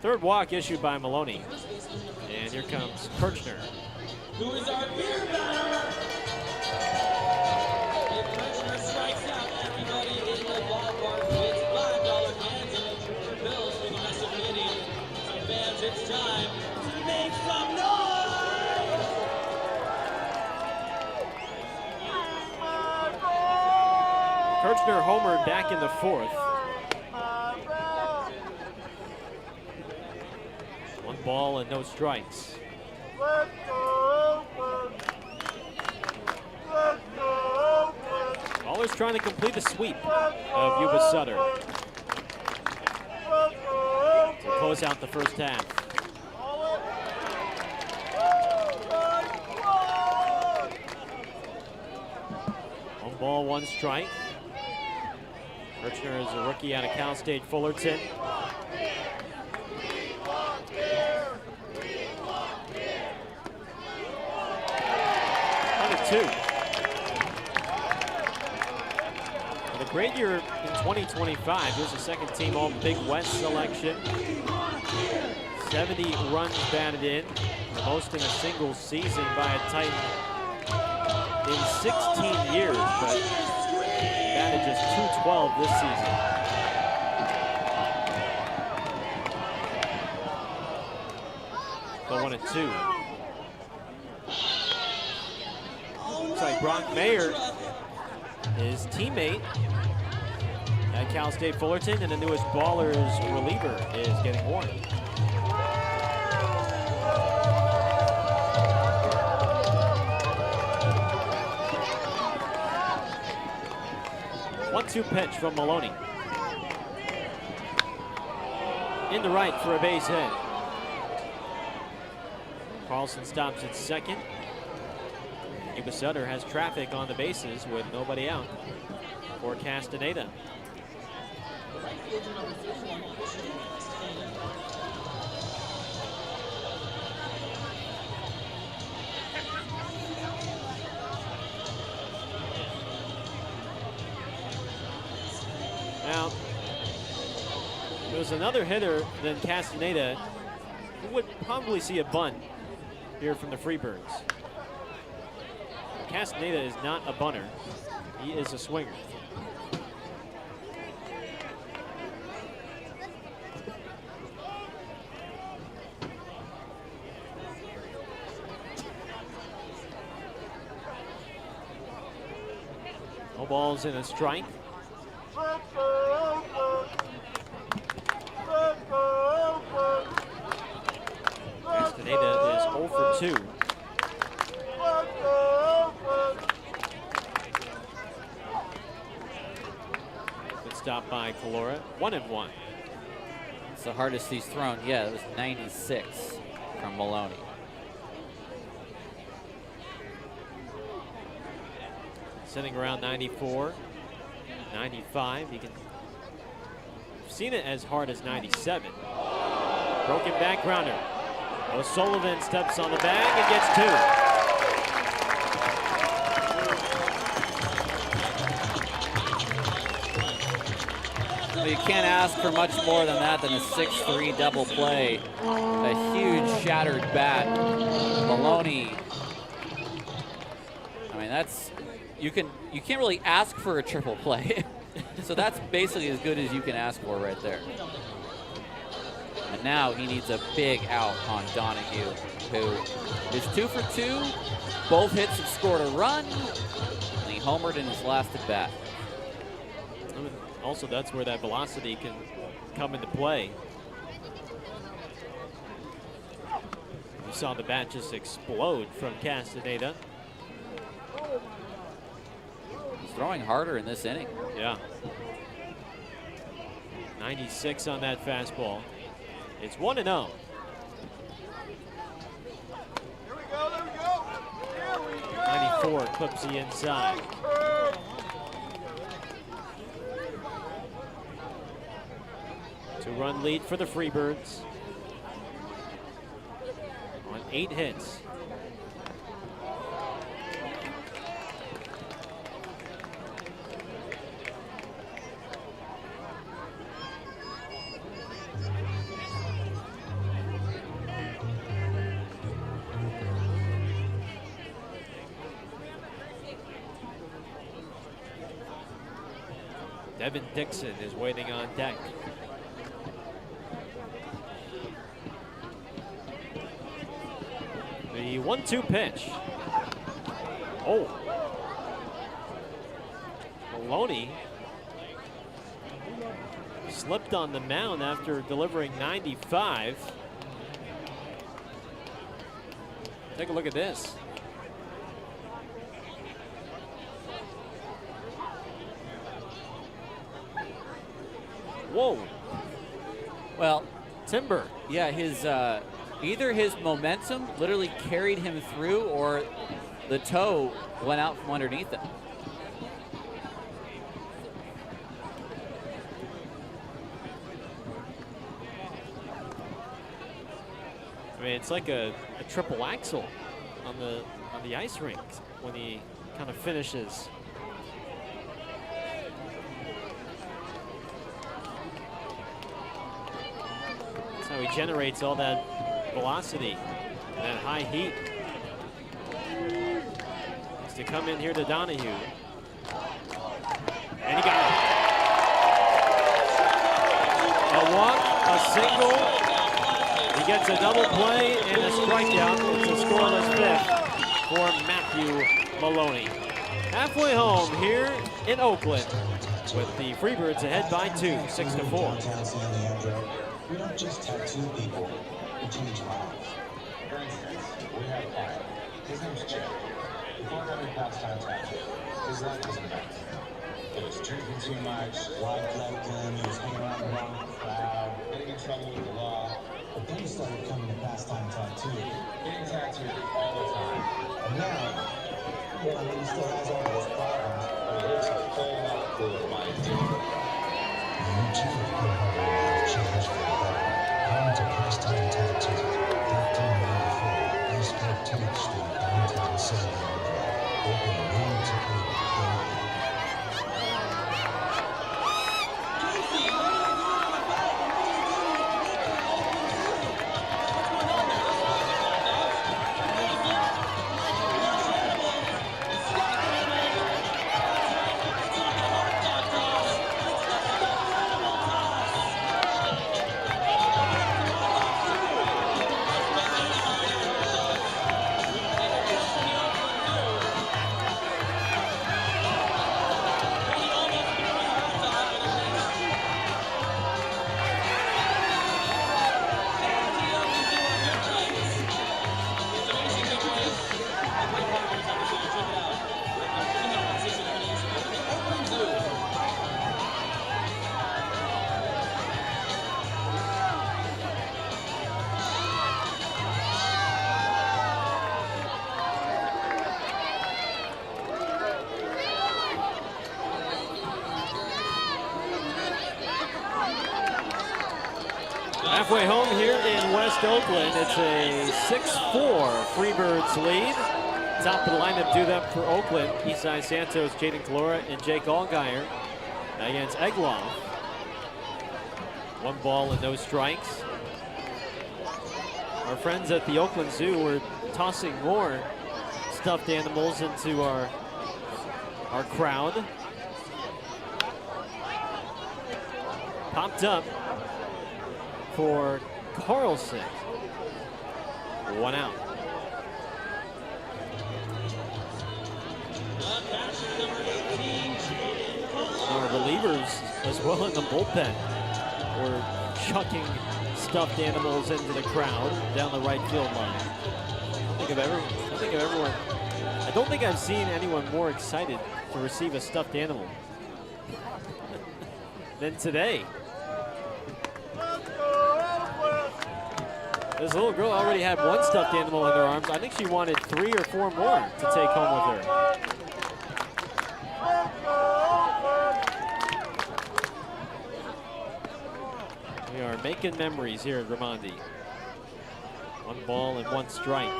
Third walk issued by Maloney. And here comes Kirchner. Who is our beer batter? If Kirchner strikes out, everybody in the ballpark gets $5 cans and $2 bills for the rest of the inning. So fans, it's time to make some noise! Kirchner homered back in the fourth. One ball and no strikes. Let's go, Oakland. Let's go, Oakland. Ballers trying to complete the sweep of Yuba Sutter to close out the first half. One ball, one strike. Kirchner is a rookie out of Cal State Fullerton. 2. With a great year in 2025. Here's a second-team All-Big West selection. 70 runs batted in, the most in a single season by a Titan in 16 years, but batted just .212 this season. The 1-2. Looks like Brock Mayer, his teammate at Cal State Fullerton, and the newest Ballers reliever is getting warned. 1-2 pitch from Maloney. In the right for a base hit. Carlson stops at second. Yuba Sutter has traffic on the bases with nobody out for Castaneda. Now, there was another hitter than Castaneda who would probably see a bunt here from the Freebirds. Castaneda is not a bunter. He is a swinger. No balls in a strike. Castaneda is 0 for 2. Good stop by Calora. 1-1. It's the hardest he's thrown. Yeah, it was 96 from Maloney. Sitting around 94, 95. You can seen it as hard as 97. Broken back grounder. O'Sullivan steps on the bag and gets 2. Well, you can't ask for much more than that than a 6-3 double play. A huge shattered bat. Maloney. I mean, that's you can't really ask for a triple play. So that's basically as good as you can ask for right there. And now he needs a big out on Donahue, who is 2 for 2. Both hits have scored a run. And he homered in his last at bat. Also, that's where that velocity can come into play. You saw the bat just explode from Castaneda. He's throwing harder in this inning. Yeah. 96 on that fastball. It's 1-0. Here we go, there we go. Here we go. 94 clips the inside. Two-run lead for the Freebirds on 8 hits. Devin Dixon is waiting on deck. The 1-2 pitch. Oh. Maloney slipped on the mound after delivering 95. Take a look at this. Whoa. Well, Timber. yeah, his either his momentum literally carried him through or the toe went out from underneath him. I mean, it's like a triple axle on on the ice rink when he kind of finishes. That's how he generates all that velocity and that high heat. Needs to come in here to Donahue. And he got it. A walk, a single. He gets a double play and a strikeout. It's a scoreless fifth for Matthew Maloney. Halfway home here in Oakland with the Freebirds ahead by 2, 6-4. We don't just tattoo people, we change lives. For instance, we have a client. His name's Jay. Before having pastime tattoo, his life was a mess. He was drinking too much, life left him, he was hanging around the wrong crowd, getting in trouble with the law. But then he started coming to pastime tattoo, getting tattooed all the time. And now, well, I mean, he still has all those problems, but he lives a whole lot cooler life, too. You too could have a life change for the better. Come to Pastime Tattoo, 1394 East 14th Street, downtown San Diego. Open noon to 8 daily. Halfway home here in West Oakland, it's a 6-4 Freebirds lead. Top of the lineup do that for Oakland. Isai Santos, Jaden Kalora, and Jake Allgaier against Egloff. 1 ball and no strikes. Our friends at the Oakland Zoo were tossing more stuffed animals into our crowd. Popped up for Carlson. 1 out. Our relievers, as well in the bullpen, were chucking stuffed animals into the crowd down the right field line. I don't think I've seen anyone more excited to receive a stuffed animal than today. This little girl already had 1 stuffed animal in her arms. I think she wanted 3 or 4 more to take home with her. We are making memories here at Raimondi. 1 ball and 1 strike.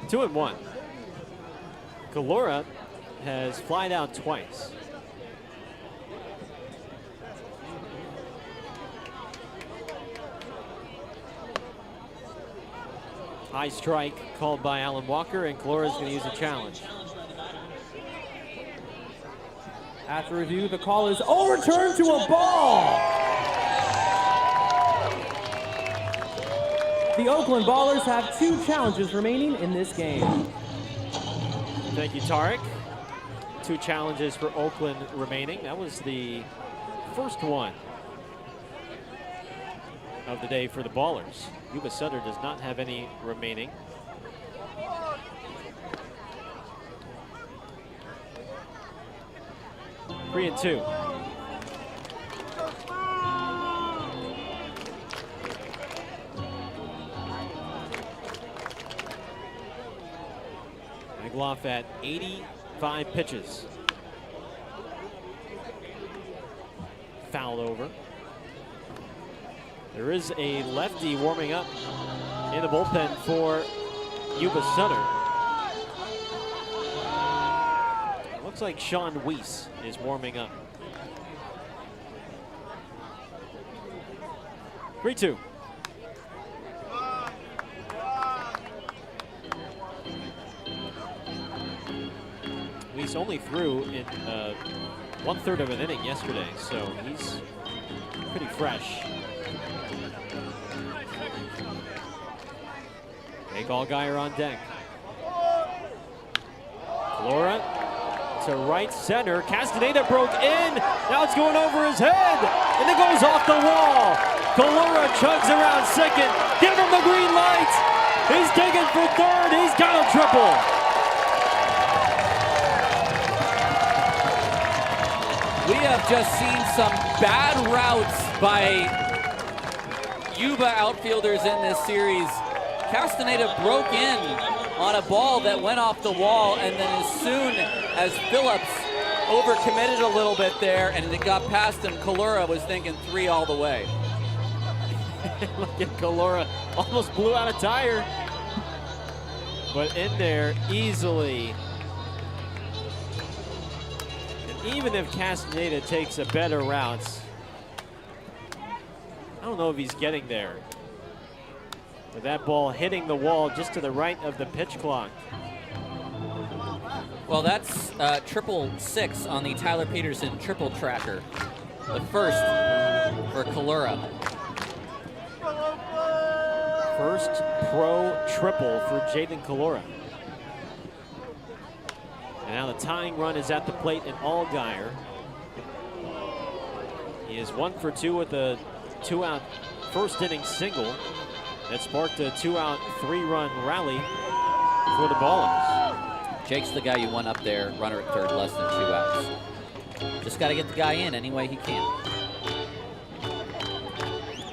Two and 1. Kalora has flied out twice. High strike called by Alan Walker, and Kalora is going to use a challenge. After review, the call is overturned to a ball. The Oakland Ballers have 2 challenges remaining in this game. Thank you, Tarek. 2 challenges for Oakland remaining. That was the first one of the day for the Ballers. Yuba Sutter does not have any remaining. Three and 2. Egloff at 85 pitches. fouled over. There is a lefty warming up in the bullpen for Yuba Sutter. It looks like Sean Weiss is warming up. 3-2. Weiss only threw in 1/3 of an inning yesterday, so he's pretty fresh. Jake Allgaier on deck. Kalora to right center. Castaneda broke in. Now it's going over his head, and it goes off the wall. Kalora chugs around second. Give him the green light. He's digging for third. He's got a triple. We have just seen some bad routes by Yuba outfielders in this series. Castaneda broke in on a ball that went off the wall, and then as soon as Phillips overcommitted a little bit there and it got past him, Kalora was thinking 3 all the way. Look at Kalora, almost blew out a tire. But in there easily. And even if Castaneda takes a better route, I don't know if he's getting there. With that ball hitting the wall just to the right of the pitch clock. Well, that's 666 on the Tyler Peterson triple tracker. The first for Kalora. First pro triple for Jaden Kalora. And now the tying run is at the plate in Allgaier. He is 1 for 2 with a 2-out first inning single that sparked a 2-out 3-run rally for the Ballers. Jake's the guy you want up there, runner at third, less than 2 outs. Just got to get the guy in any way he can.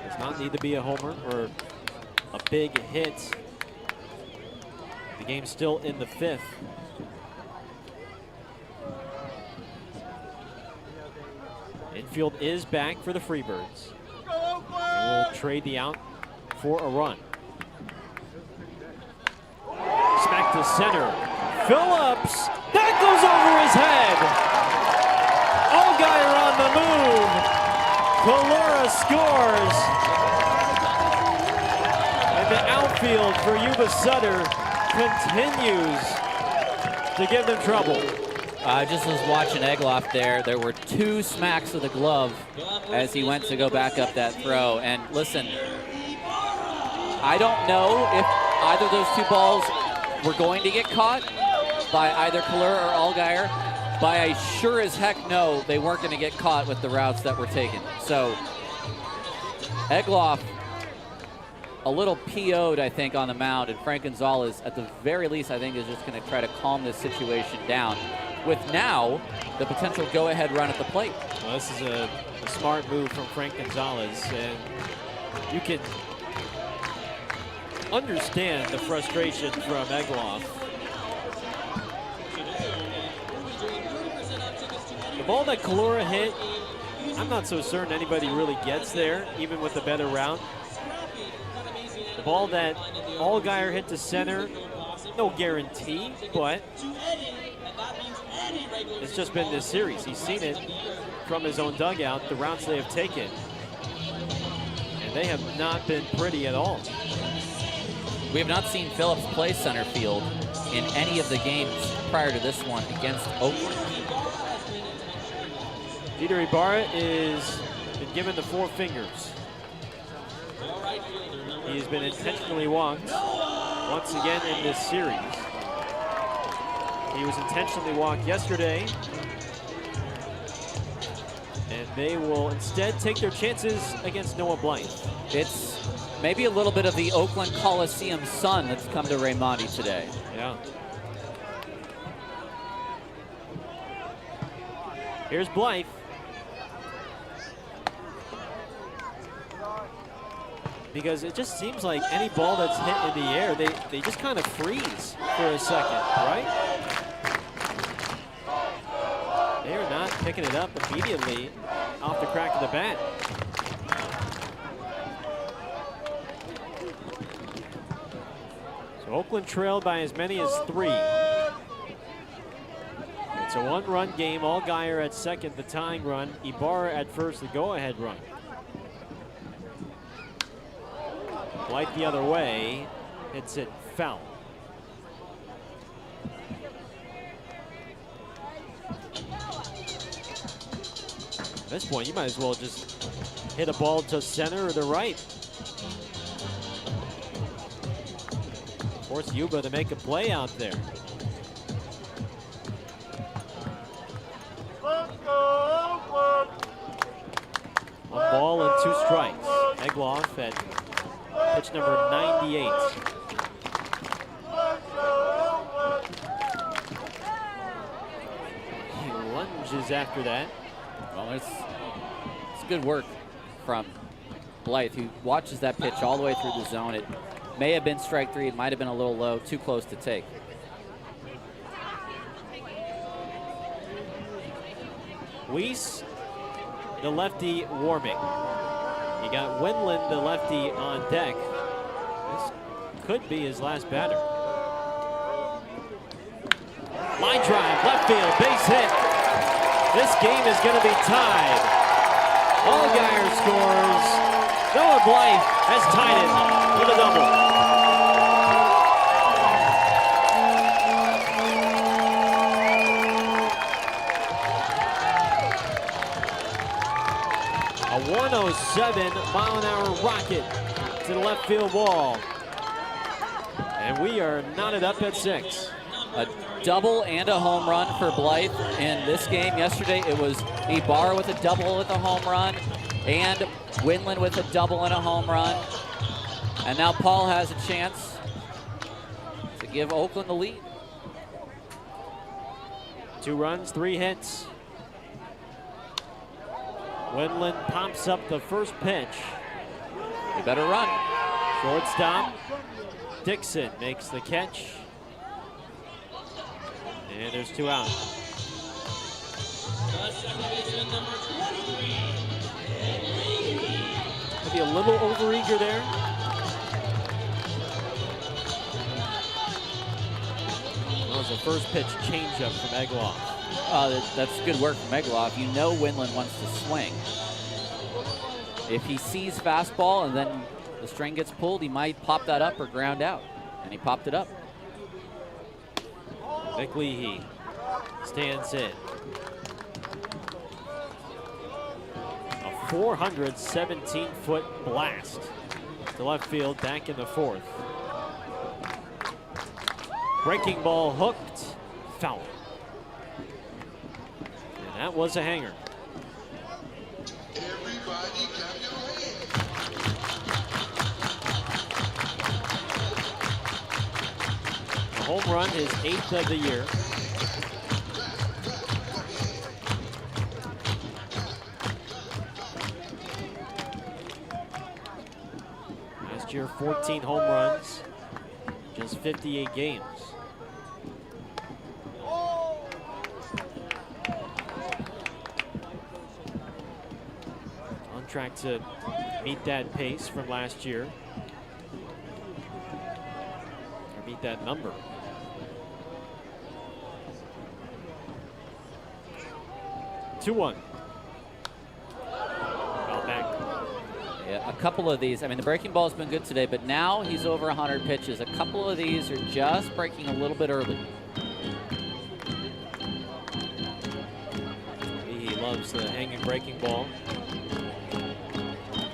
Does not need to be a homer or a big hit. The game's still in the 5th. Infield is back for the Freebirds. They will trade the out for a run. Smack to center. Phillips, that goes over his head. Allgaier on the move. Kalora scores. And the outfield for Yuba Sutter continues to give them trouble. I just was watching Egloff there. There were 2 smacks of the glove as he went to go back up that throw. And listen, I don't know if either of those 2 balls were going to get caught by either Kalora or Allgaier, but I sure as heck know they weren't going to get caught with the routes that were taken. So Egloff a little PO'd, I think, on the mound, and Frank Gonzalez, at the very least, I think, is just going to try to calm this situation down with now the potential go-ahead run at the plate. Well, this is a smart move from Frank Gonzalez, and you can understand the frustration from Egloff. The ball that Kalora hit, I'm not so certain anybody really gets there, even with a better route. The ball that Allgaier hit to center, no guarantee, but it's just been this series. He's seen it from his own dugout, the routes they have taken. And they have not been pretty at all. We have not seen Phillips play center field in any of the games prior to this one against Oakland. Peter Ibarra is been given the 4 fingers. He has been intentionally walked once again in this series. He was intentionally walked yesterday, and they will instead take their chances against Noah Blythe. It's maybe a little bit of the Oakland Coliseum sun that's come to Raimondi today. Yeah. Here's Blythe. Because it just seems like any ball that's hit in the air, they just kind of freeze for a second, right? They're not picking it up immediately. off the crack of the bat. So Oakland trailed by as many as 3. It's a 1-run game. Allgaier at second, the tying run. Ibarra at first, the go-ahead run. Light the other way, hits it foul. At this point, you might as well just hit a ball to center or the right. Force Yuba to make a play out there. One ball and 2 strikes. Egloff at pitch number 98. He lunges after that. Well, it's good work from Blythe, who watches that pitch all the way through the zone. It may have been strike 3. It might have been a little low, too close to take. Weiss, the lefty, warming. You got Winland, the lefty, on deck. This could be his last batter. Line drive, left field, base hit. This game is going to be tied. Allgaier scores. Noah Blythe has tied it with a double. A 107-mile-an-hour rocket to the left field wall. And we are knotted up at 6. A double and a home run for Blythe in this game. Yesterday it was Ibarra with a double with a home run and Winland with a double and a home run. And now Paul has a chance to give Oakland the lead. 2 runs, 3 hits. Winland pops up the first pitch. He better run. Shortstop. Dixon makes the catch. And there's 2 out. Maybe a little overeager there. That was the first pitch changeup from Egloff. That's good work from Egloff. You know Winland wants to swing. If he sees fastball and then the string gets pulled, he might pop that up or ground out. And he popped it up. Vic Leahy stands in. A 417-foot blast to left field back in the 4th. Breaking ball hooked, foul. And that was a hanger. A home run, his 8th of the year. Last year, 14 home runs, just 58 games. On track to meet that pace from last year. Or meet that number. Two-one. Back. Yeah, a couple of these. I mean, the breaking ball has been good today, but now he's over 100 pitches. A couple of these are just breaking a little bit early. He loves the hanging breaking ball.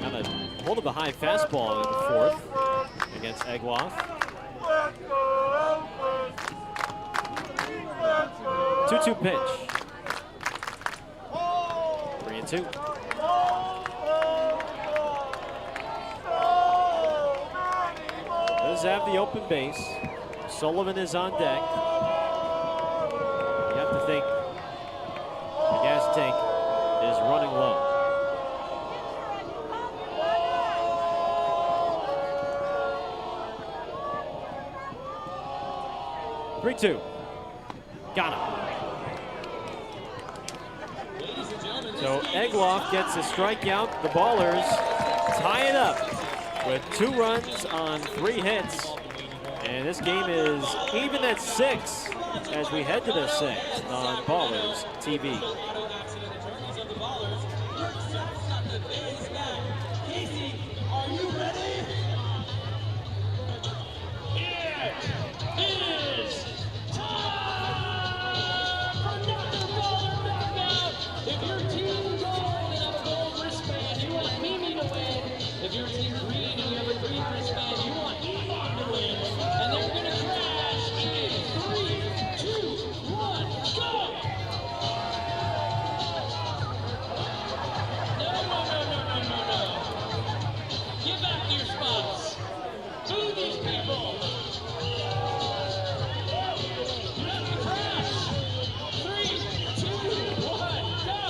Got a hold of a high fastball in the 4th against Egloff. 2-2 pitch. 3-2. Does have the open base. Sullivan is on deck. You have to think the gas tank is running low. Got him. So So Egloff gets a strikeout. The Ballers tie it up with 2 runs on 3 hits. And this game is even at 6 as we head to the 6th on Ballers TV. If your team green and you have a green wristband, you want Ebon to win. And they're going to crash in 3, 2, 1, go! No. Get back to your spots. Boo these people. You have to crash. 3, 2, 1, go!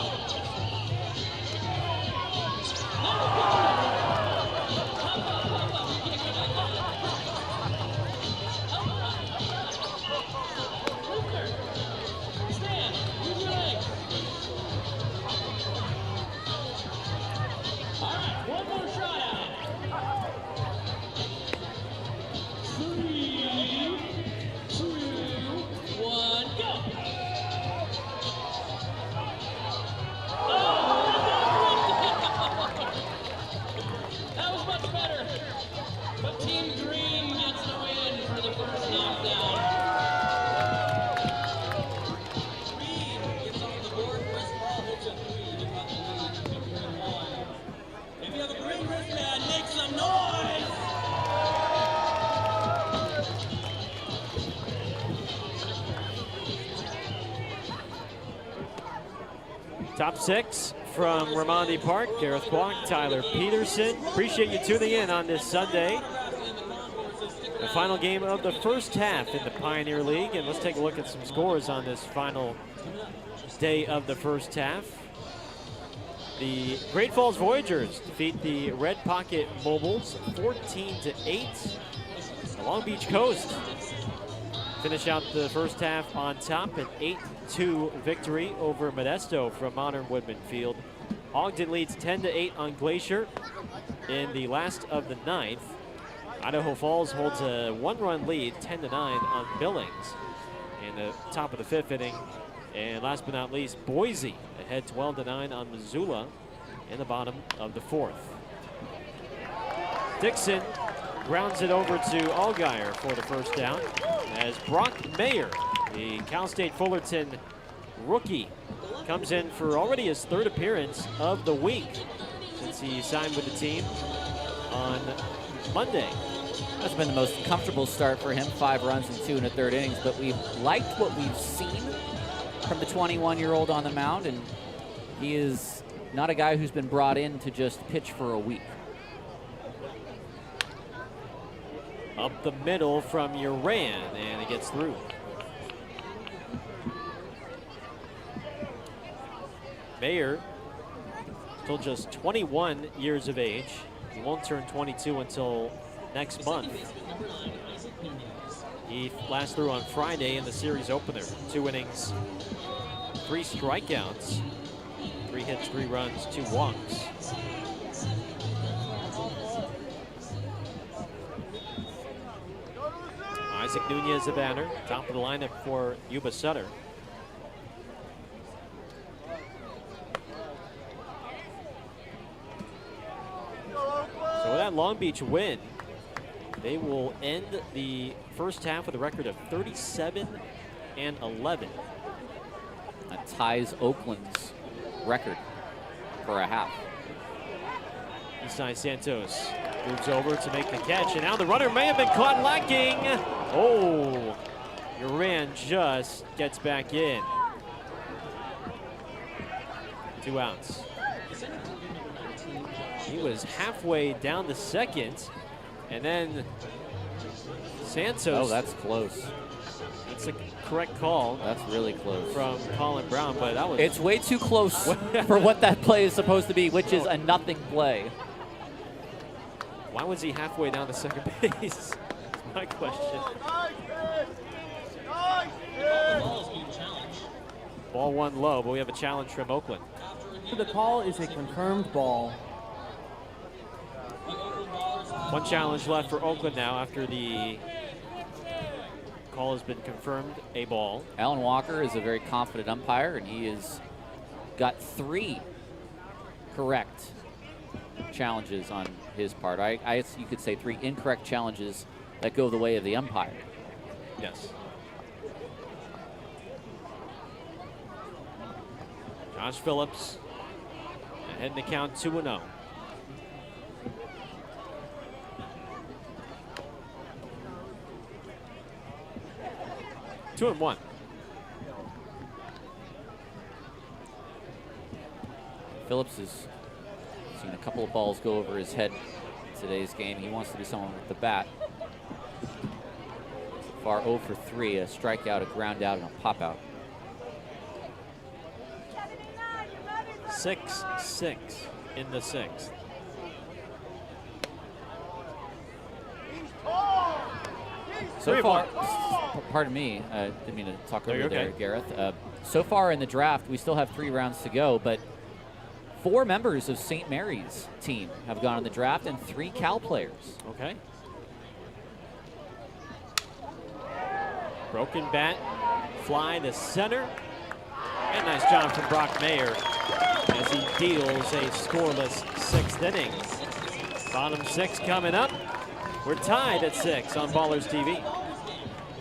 Top 6 from Ramondi Park, Gareth Kwok, Tyler Peterson. Appreciate you tuning in on this Sunday. The final game of the first half in the Pioneer League. And let's take a look at some scores on this final day of the first half. The Great Falls Voyagers defeat the Red Pocket Mobiles 14-8. The Long Beach Coast finish out the first half on top, an 8-2 victory over Modesto from Modern Woodman Field. Ogden leads 10-8 on Glacier in the last of the 9th. Idaho Falls holds a 1-run lead, 10-9 on Billings in the top of the 5th inning. And last but not least, Boise ahead 12-9 on Missoula in the bottom of the 4th. Dixon grounds it over to Allgaier for the first down as Brock Mayer, the Cal State Fullerton rookie, comes in for already his 3rd appearance of the week since he signed with the team on Monday. That's been the most comfortable start for him, 5 runs and 2 1/3 innings, but we've liked what we've seen from the 21-year-old on the mound, and he is not a guy who's been brought in to just pitch for a week. Up the middle from Uran, and it gets through. Mayer, still just 21 years of age. He won't turn 22 until next month. He last threw on Friday in the series opener. 2 innings, 3 strikeouts, 3 hits, 3 runs, 2 walks. Isaac Nunez, the batter, top of the lineup for Yuba Sutter. So with that Long Beach win, they will end the first half with a record of 37-11. That ties Oakland's record for a half. Isai Santos moves over to make the catch, and now the runner may have been caught lacking. Oh, Uran just gets back in. 2 outs. He was halfway down the second, and then Santos. Oh, that's close. That's a correct call. That's really close. From Colin Brown, but that was. It's way too close for what that play is supposed to be, which is a nothing play. Why was he halfway down the second base? That's my question. Ball is being challenged. Ball 1 low, but we have a challenge from Oakland. After a So the call is a confirmed ball. One challenge left for Oakland now after the call has been confirmed, a ball. Alan Walker is a very confident umpire, and he has got 3 correct challenges on his part. You could say 3 incorrect challenges that go the way of the umpire. Yes. Josh Phillips ahead in the count 2-0. Two and one. Phillips has seen a couple of balls go over his head in today's game. He wants to do something with the bat. So far 0 for 3, a strikeout, a ground out, and a pop out. 6-6 in the 6th. So far, pardon me, didn't mean to talk over there, Gareth. So far in the draft, we still have 3 rounds to go, but 4 members of St. Mary's team have gone in the draft and 3 Cal players. Okay. Broken bat, fly to center. And nice job from Brock Mayer as he deals a scoreless 6th inning. Bottom 6 coming up. We're tied at 6 on Ballers TV.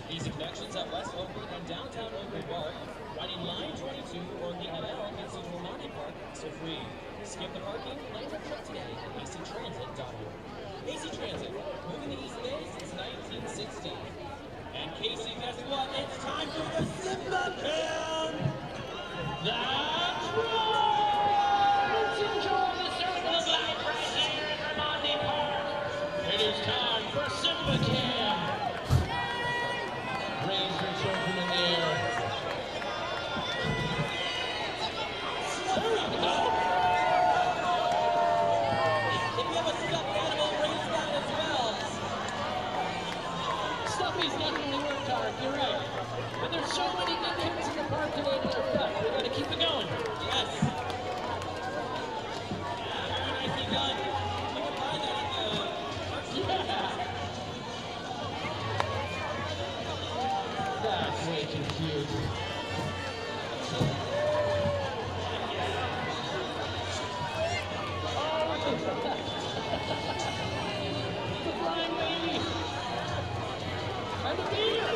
Easy connections at West Oakland and downtown Oakland Park. Riding line 22 or the NL gets you to Amani Park so free. Skip the parking, land your trip today at actransit.org. AC Transit, moving the East Bay since 1960. And Casey, guess what? It's time for the Simba Cam! That's right! Let's enjoy the circle of life right here in Amani Park. It is time for Simba Cam! Raise your children in the air. There we go! If you have a stuffed animal, raise that as well. Stuffy's definitely worked hard, you're right. But there's so many good kids in the park today that are fun. We gotta keep it going. Yes. Very nicely done. You can buy that at the That's way too cute. The flying lady. And the deer.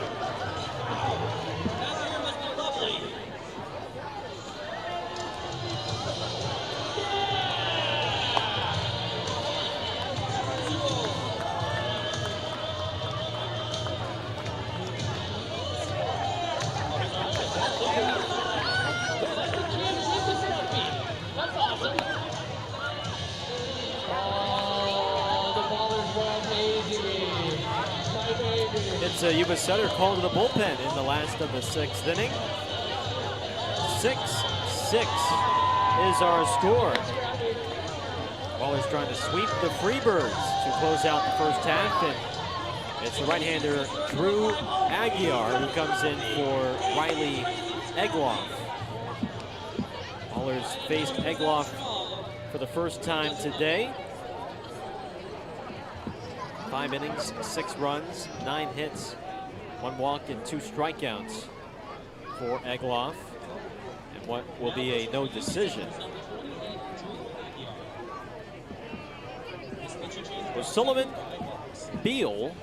That deer must be lovely. That's awesome. Oh, the Ballers were amazing. My baby. It's Yuba Sutter called to the bullpen in the last of the 6th inning. 6-6 is our score. Ballers trying to sweep the Freebirds to close out the first half, and it's the right-hander Drew Aguiar who comes in for Riley Egloff. Ballers faced Egloff for the first time today. 5 innings, 6 runs, 9 hits, 1 walk, and 2 strikeouts for Egloff, and what will be a no decision. With Sullivan, Beal,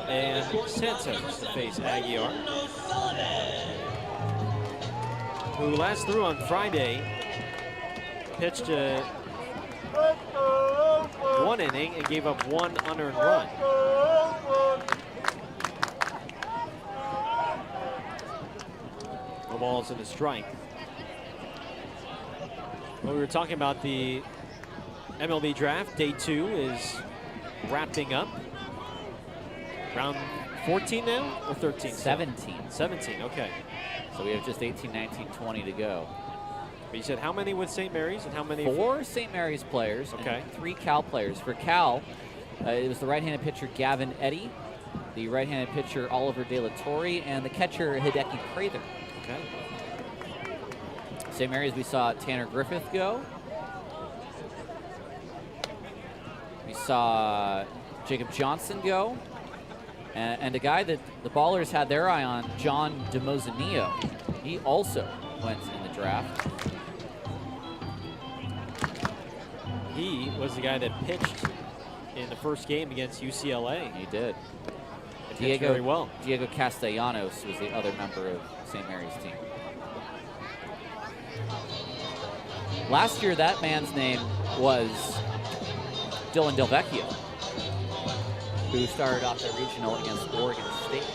and Santos to face Aguiar, who last threw on Friday pitched 1 inning and gave up 1 unearned run. No balls and a strike. Well, we were talking about the MLB draft. Day 2 is wrapping up. Round 14 now or 13? 17. 17, okay. So we have just 18, 19, 20 to go. But you said how many with St. Mary's and how many? 4 St. Mary's players Okay. and 3 Cal players. For Cal, it was the right-handed pitcher Gavin Eddy, the right-handed pitcher Oliver De La Torre, and the catcher Hideki Prather. Okay. St. Mary's, we saw Tanner Griffith go. We saw Jacob Johnson go. And a guy that the Ballers had their eye on, John DeMozanillo. He also went in the draft. He was the guy that pitched in the first game against UCLA. He did. Very well. Diego Castellanos was the other member of St. Mary's team. Last year, that man's name was Dylan Delvecchio, who started off the regional against Oregon State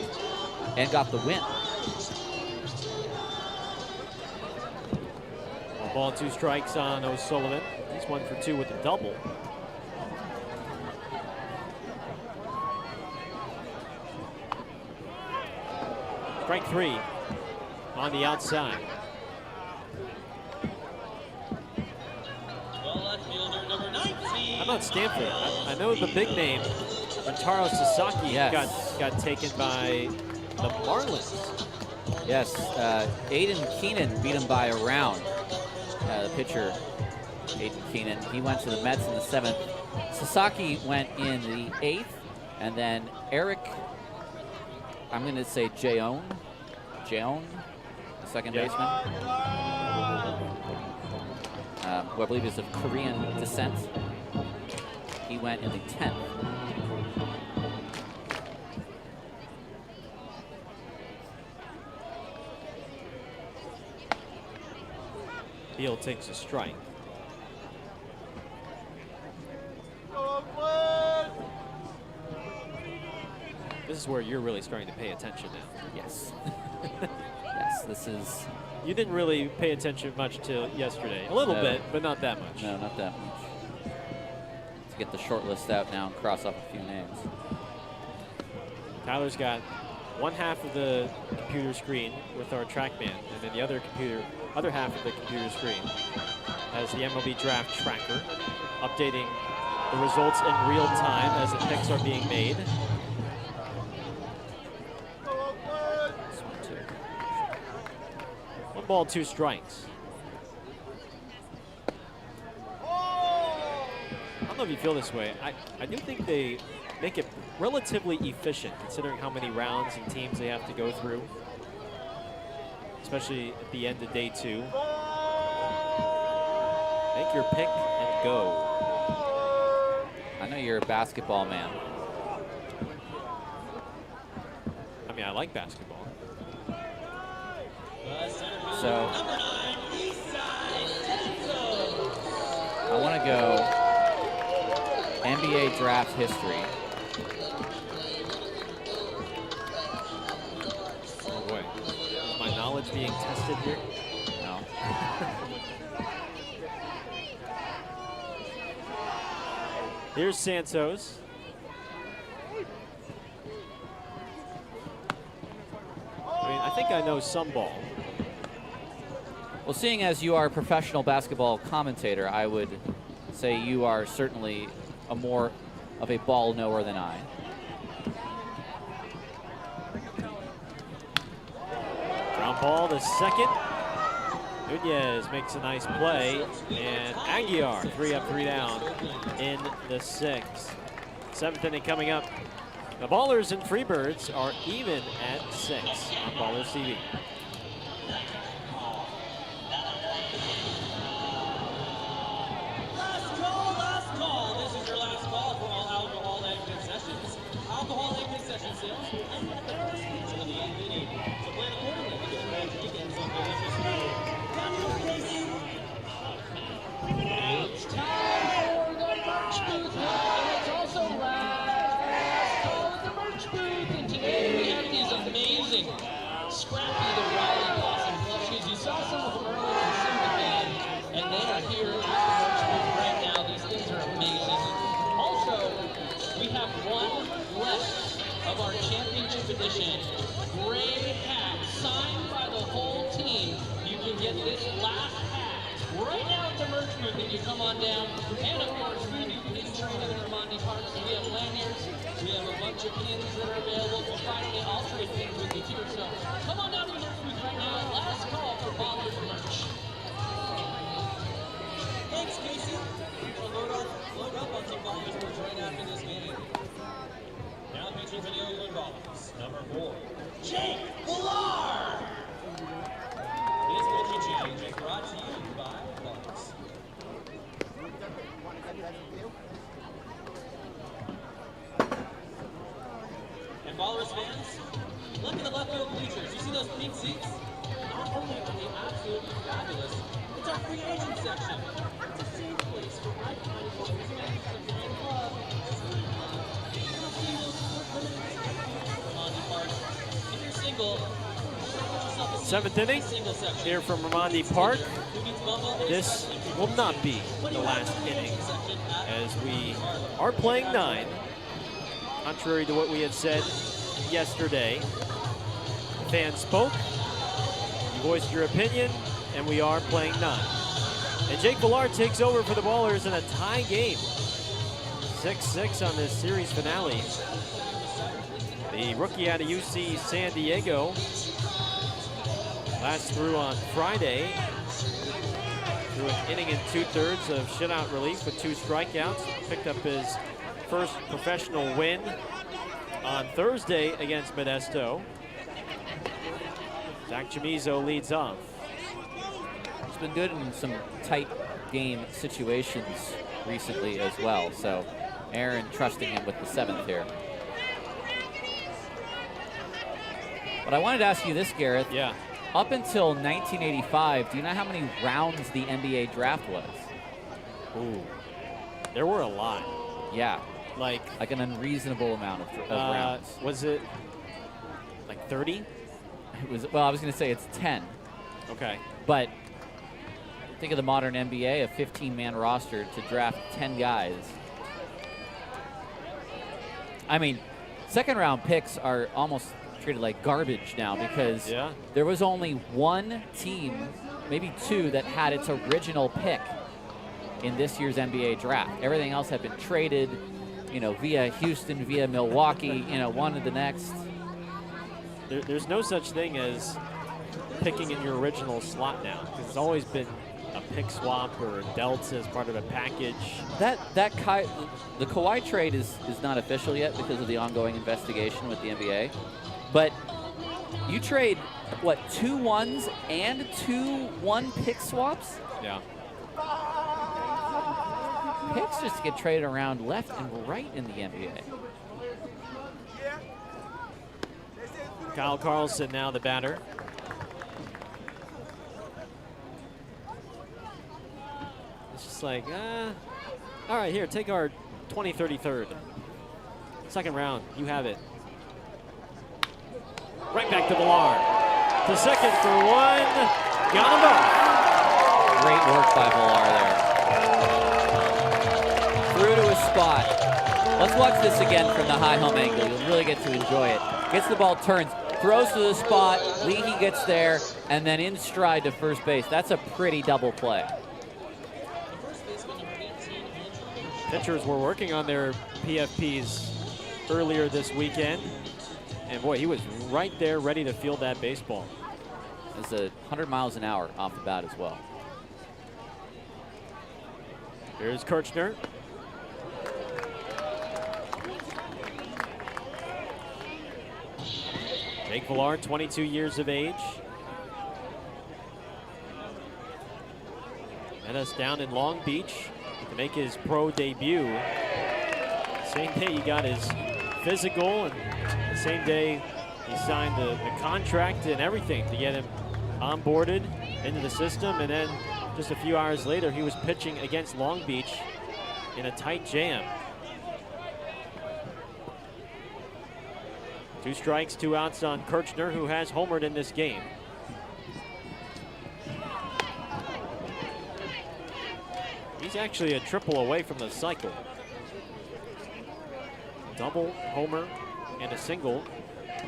and got the win. 1 ball, 2 strikes on O'Sullivan. He's 1 for 2 with a double. Strike 3 on the outside. How about Stanford? I know the big name, Rentaro Sasaki, got taken by the Marlins. Yes, Aiden Keenan beat him by a round. The pitcher, Aiden Keenan, he went to the Mets in the 7th. Sasaki went in the 8th, and then Eric, I'm going to say Jeon, the second baseman, who I believe is of Korean descent. He went in the 10th. Beal takes a strike. This is where you're really starting to pay attention now. Yes. Yes, this is... You didn't really pay attention much till yesterday. A little bit, but not that much. No, not that much. Let's get the short list out now and cross off a few names. Tyler's got one half of the computer screen with our TrackMan, and then the other half of the computer screen has the MLB Draft Tracker, updating the results in real time as the picks are being made. 1 ball, 2 strikes. I don't know if you feel this way. I do think they make it relatively efficient considering how many rounds and teams they have to go through, especially at the end of day 2. Make your pick and go. I know you're a basketball man. I mean, I like basketball. So I want to go NBA draft history. Oh boy, is my knowledge being tested here? No. Here's Santos. I mean, I think I know some ball. Well, seeing as you are a professional basketball commentator, I would say you are certainly a more of a ball knower than I. Ground ball to second. Nunez makes a nice play, and Aguiar 3 up, 3 down in the 6th. 7th inning coming up. The Ballers and Freebirds are even at 6 on Ballers TV. Last call. This is your last call for all alcohol and concessions. Alcohol and concession sales will end at the first pitch of the 8th inning. So plan accordingly to get a bad drink and some delicious food. Down to you, Casey. It's time for the merch booth, and it's also last call at the merch booth. And today we have these amazing Scrappy the Raleigh Blossom plushies. You saw some of them earlier in Sympathy, and they are here at the merch booth right now. These things are amazing. Also, we have one left of our championship edition gray hat signed by the whole team. You can get this last hat right now at the merch booth if you come on down. And of course, we do pin training in Ramondi Park, so we have lanyards, we have a bunch of pins that are available. We'll finally all trade pins with you too. So come on down to the merch booth right now. Last call for Ballers merch. 7th inning here from Ramondi Park. This will not be the last inning as we are playing 9. Contrary to what we had said yesterday, the fans spoke, you voiced your opinion, and we are playing 9. And Jake Villar takes over for the Ballers in a tie game. 6-6 on this series finale. The rookie out of UC San Diego last through on Friday through an inning and 2/3 of shutout relief with 2 strikeouts. Picked up his first professional win on Thursday against Modesto. Zach Chamizo leads off. He's been good in some tight game situations recently as well. So Aaron trusting him with the 7th here. But I wanted to ask you this, Gareth. Yeah. Up until 1985, do you know how many rounds the NBA draft was? Ooh, there were a lot. Yeah. Like an unreasonable amount of rounds. Was it like 30? It was. Well, I was going to say it's 10. Okay. But think of the modern NBA, a 15-man roster to draft 10 guys. I mean, second-round picks are almost treated like garbage now because there was only one team, maybe 2, that had its original pick in this year's NBA draft. Everything else had been traded, via Houston, via Milwaukee, one to the next. There's no such thing as picking in your original slot now, because it's always been a pick swap or dealt as part of a package. The Kawhi trade is not official yet because of the ongoing investigation with the NBA. But you trade, 2 1s and 2 1-pick swaps? Yeah. Picks just get traded around left and right in the NBA. Kyle Carlson now the batter. It's just like, all right, here, take our 33rd. Second round, you have it. Right back to Villar. To second for 1. Got him off. Great work by Villar there. Through to his spot. Let's watch this again from the high home angle. You'll really get to enjoy it. Gets the ball, turns, throws to the spot. Leahy gets there, and then in stride to first base. That's a pretty double play. Pitchers were working on their PFPs earlier this weekend. And boy, he was right there ready to field that baseball. It's 100 miles an hour off the bat as well. Here's Kirchner. Jake Villar, 22 years of age. Met us down in Long Beach to make his pro debut. Same day he got his physical, and the same day he signed the contract and everything to get him onboarded into the system. And then just a few hours later, he was pitching against Long Beach in a tight jam. 2 strikes, 2 outs on Kirchner, who has homered in this game. He's actually a triple away from the cycle. Double homer and a single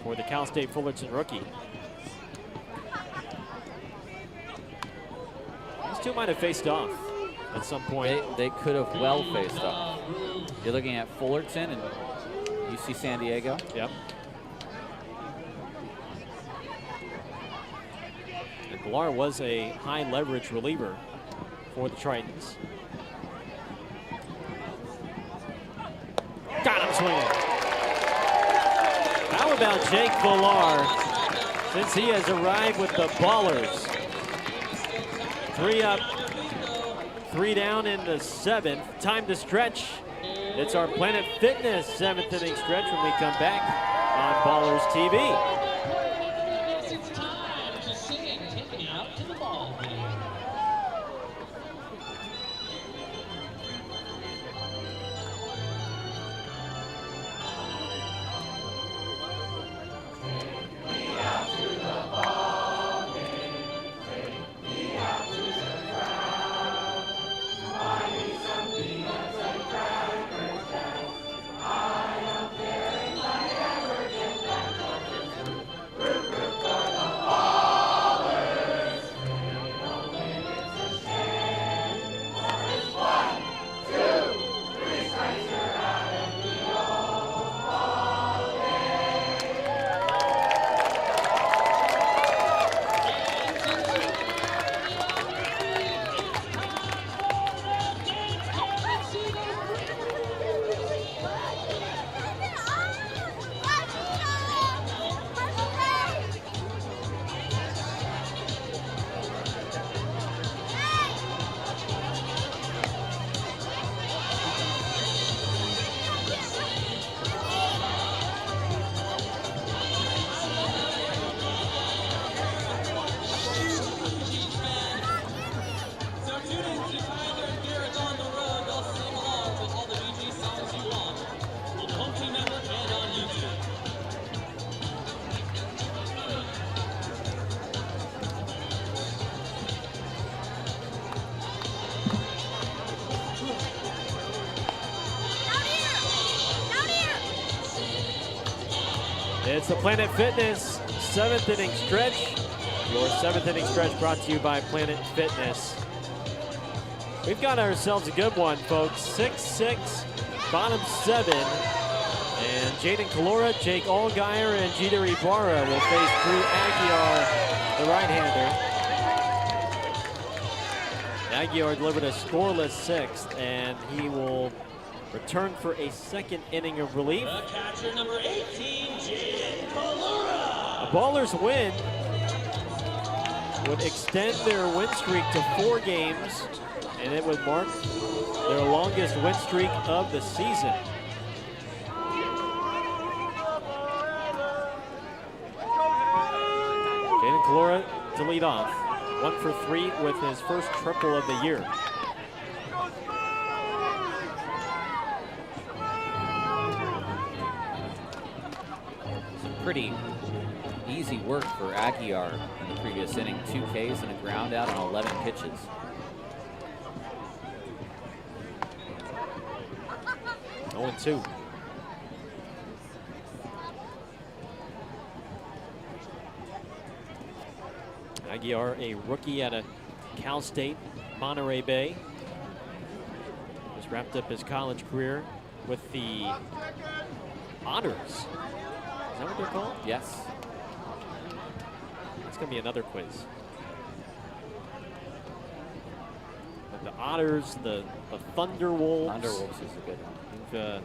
for the Cal State Fullerton rookie. These 2 might have faced off at some point. They could have well faced off. You're looking at Fullerton and UC San Diego. Yep. And Villar was a high leverage reliever for the Tritons. Got him swinging. How about Jake Villar, since he has arrived with the Ballers? 3 up, 3 down in the 7th. Time to stretch. It's our Planet Fitness 7th inning stretch when we come back on Ballers TV. It's time to sing, taking out to the ball game. It's the Planet Fitness 7th inning stretch. Your 7th inning stretch brought to you by Planet Fitness. We've got ourselves a good one, folks. 6-6, bottom 7. And Jaden Kalora, Jake Allgaier, and Jeter Ibarra will face Drew Aguiar, the right-hander. Aguiar delivered a scoreless 6th, and he will return for a 2nd inning of relief. The catcher number 18, Jaden Kalora. The Ballers win would extend their win streak to 4 games, and it would mark their longest win streak of the season. Jaden Kalora to lead off. 1 for 3 with his first triple of the year. Some pretty easy work for Aguiar in the previous inning. 2 Ks and a ground out on 11 pitches. Oh, 2. Aguiar, a rookie out of Cal State, Monterey Bay. Just wrapped up his college career with the Otters. Is that what they're called? Yes. It's going to be another quiz. But the Otters, the Thunderwolves. Thunderwolves is a good one.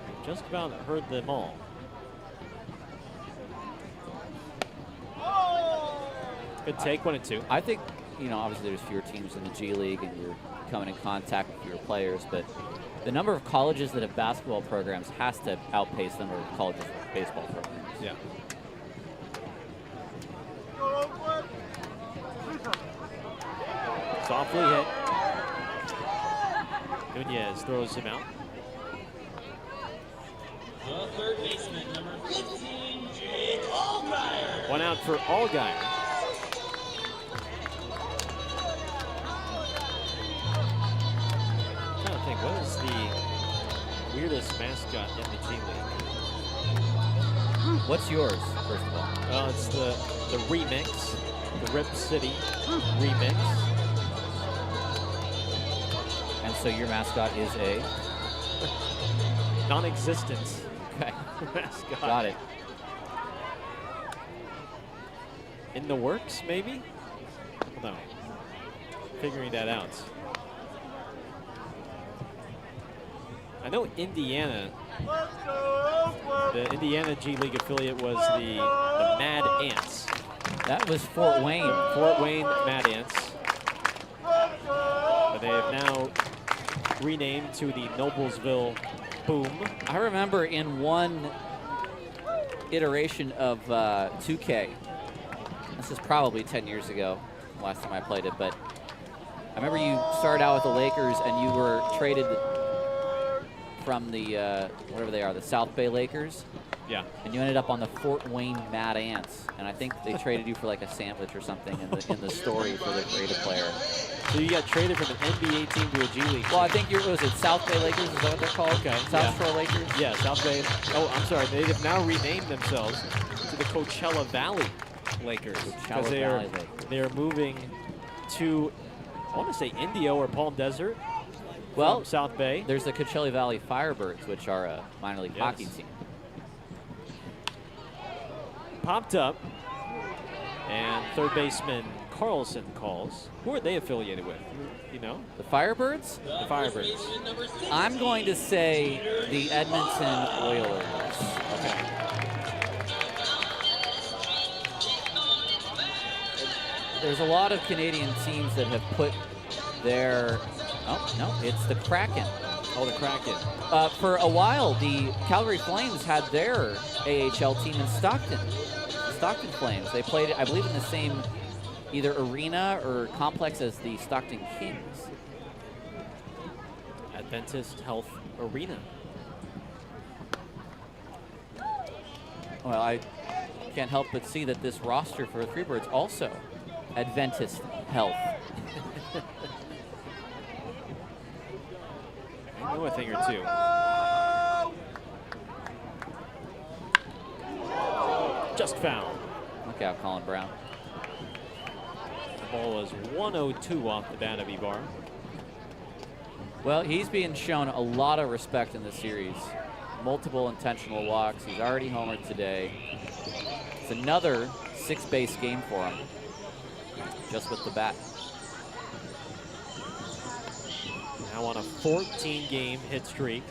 We've just about heard them all. Good take, 1-2. I think, you know, obviously there's fewer teams in the G League and you're coming in contact with fewer players, but the number of colleges that have basketball programs has to outpace the number of colleges with baseball programs. Yeah. Softly hit. Nunez throws him out. The third baseman, number 15, Jake Allgaier. 1 out for Allgaier. I'm trying to think, what is the weirdest mascot in the G League? What's yours, first of all? Well, it's the remix, the Rip City remix. And so your mascot is a? Non-existent Okay. mascot. Got it. In the works, maybe? Hold on. Figuring that out. I know Indiana, the Indiana G League affiliate was the Mad Ants. That was Fort Wayne. Fort Wayne Mad Ants. But they have now renamed to the Noblesville Boom. I remember in one iteration of 2K, this is probably 10 years ago, last time I played it, but I remember you started out with the Lakers and you were traded from the, whatever they are, the South Bay Lakers. Yeah. And you ended up on the Fort Wayne Mad Ants. And I think they traded you for like a sandwich or something in the story for the creative player. So you got traded from an NBA team to a G League. Well, I think was it South Bay Lakers? Is that what they're called? Okay. South Shore Lakers? Yeah, South Bay. Oh, I'm sorry. They have now renamed themselves to the Coachella Valley Lakers. Coachella Valley Lakers. They are moving to, I want to say Indio or Palm Desert. Well, South Bay. There's the Coachella Valley Firebirds, which are a minor league hockey team. Popped up, and third baseman Carlson calls. Who are they affiliated with? You know? The Firebirds? The Firebirds. I'm going to say the Edmonton Oilers. Okay. There's a lot of Canadian teams that have put their, oh, no, it's the Kraken. Oh, the Kraken. For a while, the Calgary Flames had their AHL team in Stockton. The Stockton Flames. They played, I believe, in the same either arena or complex as the Stockton Kings. Adventist Health Arena. Well, I can't help but see that this roster for the Freebirds also Adventist Health. I know a thing or two. just fouled. Look out, Colin Brown. The ball is 102 off the bat of Ibarra. Well, he's being shown a lot of respect in this series. Multiple intentional walks. He's already homered today. It's another 6-base game for him, just with the bat. Now on a 14-game hit streak.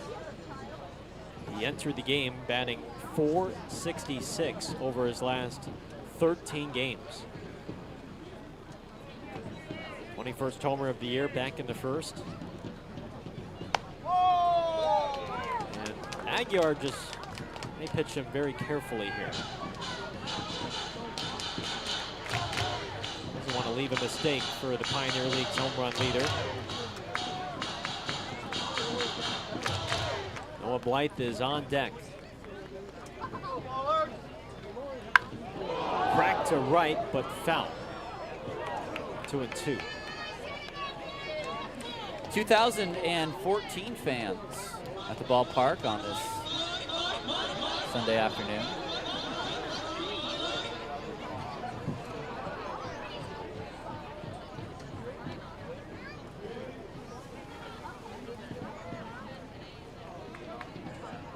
He entered the game batting .466 over his last 13 games. 21st homer of the year back in the first. And Aguiar just may pitch him very carefully here. Doesn't want to leave a mistake for the Pioneer League's home run leader. Noah Blythe is on deck. Crack to right, but foul. 2-2. 2014 fans at the ballpark on this Sunday afternoon.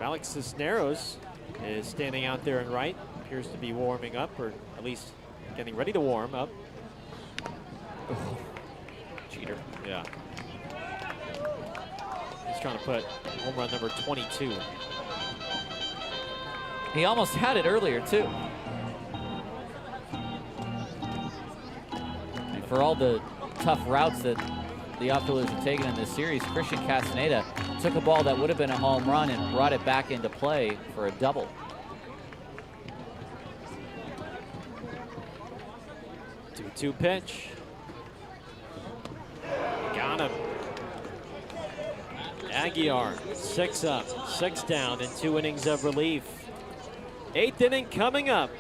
Alex Cisneros is standing out there in right. Appears to be warming up, or at least getting ready to warm up. Cheater. Yeah. He's trying to put home run number 22. He almost had it earlier, too. And for all the tough routes that the outfielders have taken in this series, Christian Castaneda took a ball that would have been a home run and brought it back into play for a double. Two pitch. Got him. Aguiar, 6 up, 6 down in 2 innings of relief. 8th inning coming up.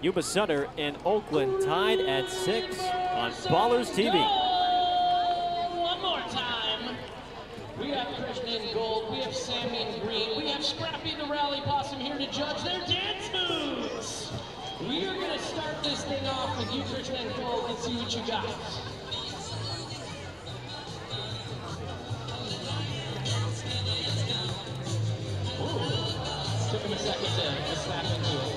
Yuba Sutter and Oakland tied at 6 on Ballers TV. One more time. We have Christian in gold, we have Sammy in green, we have Scrappy the Rally Possum here to judge their dance moves. We are going to start this thing off with you, Christian in gold. Let's see what you got. Took him a second to snap into it.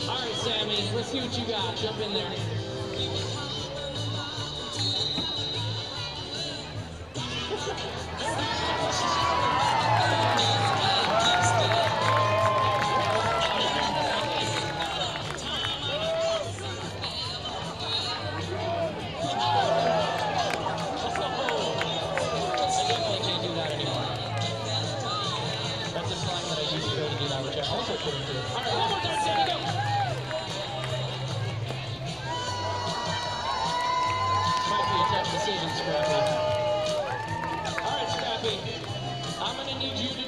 All right, Sammy, let's see what you got. Jump in there.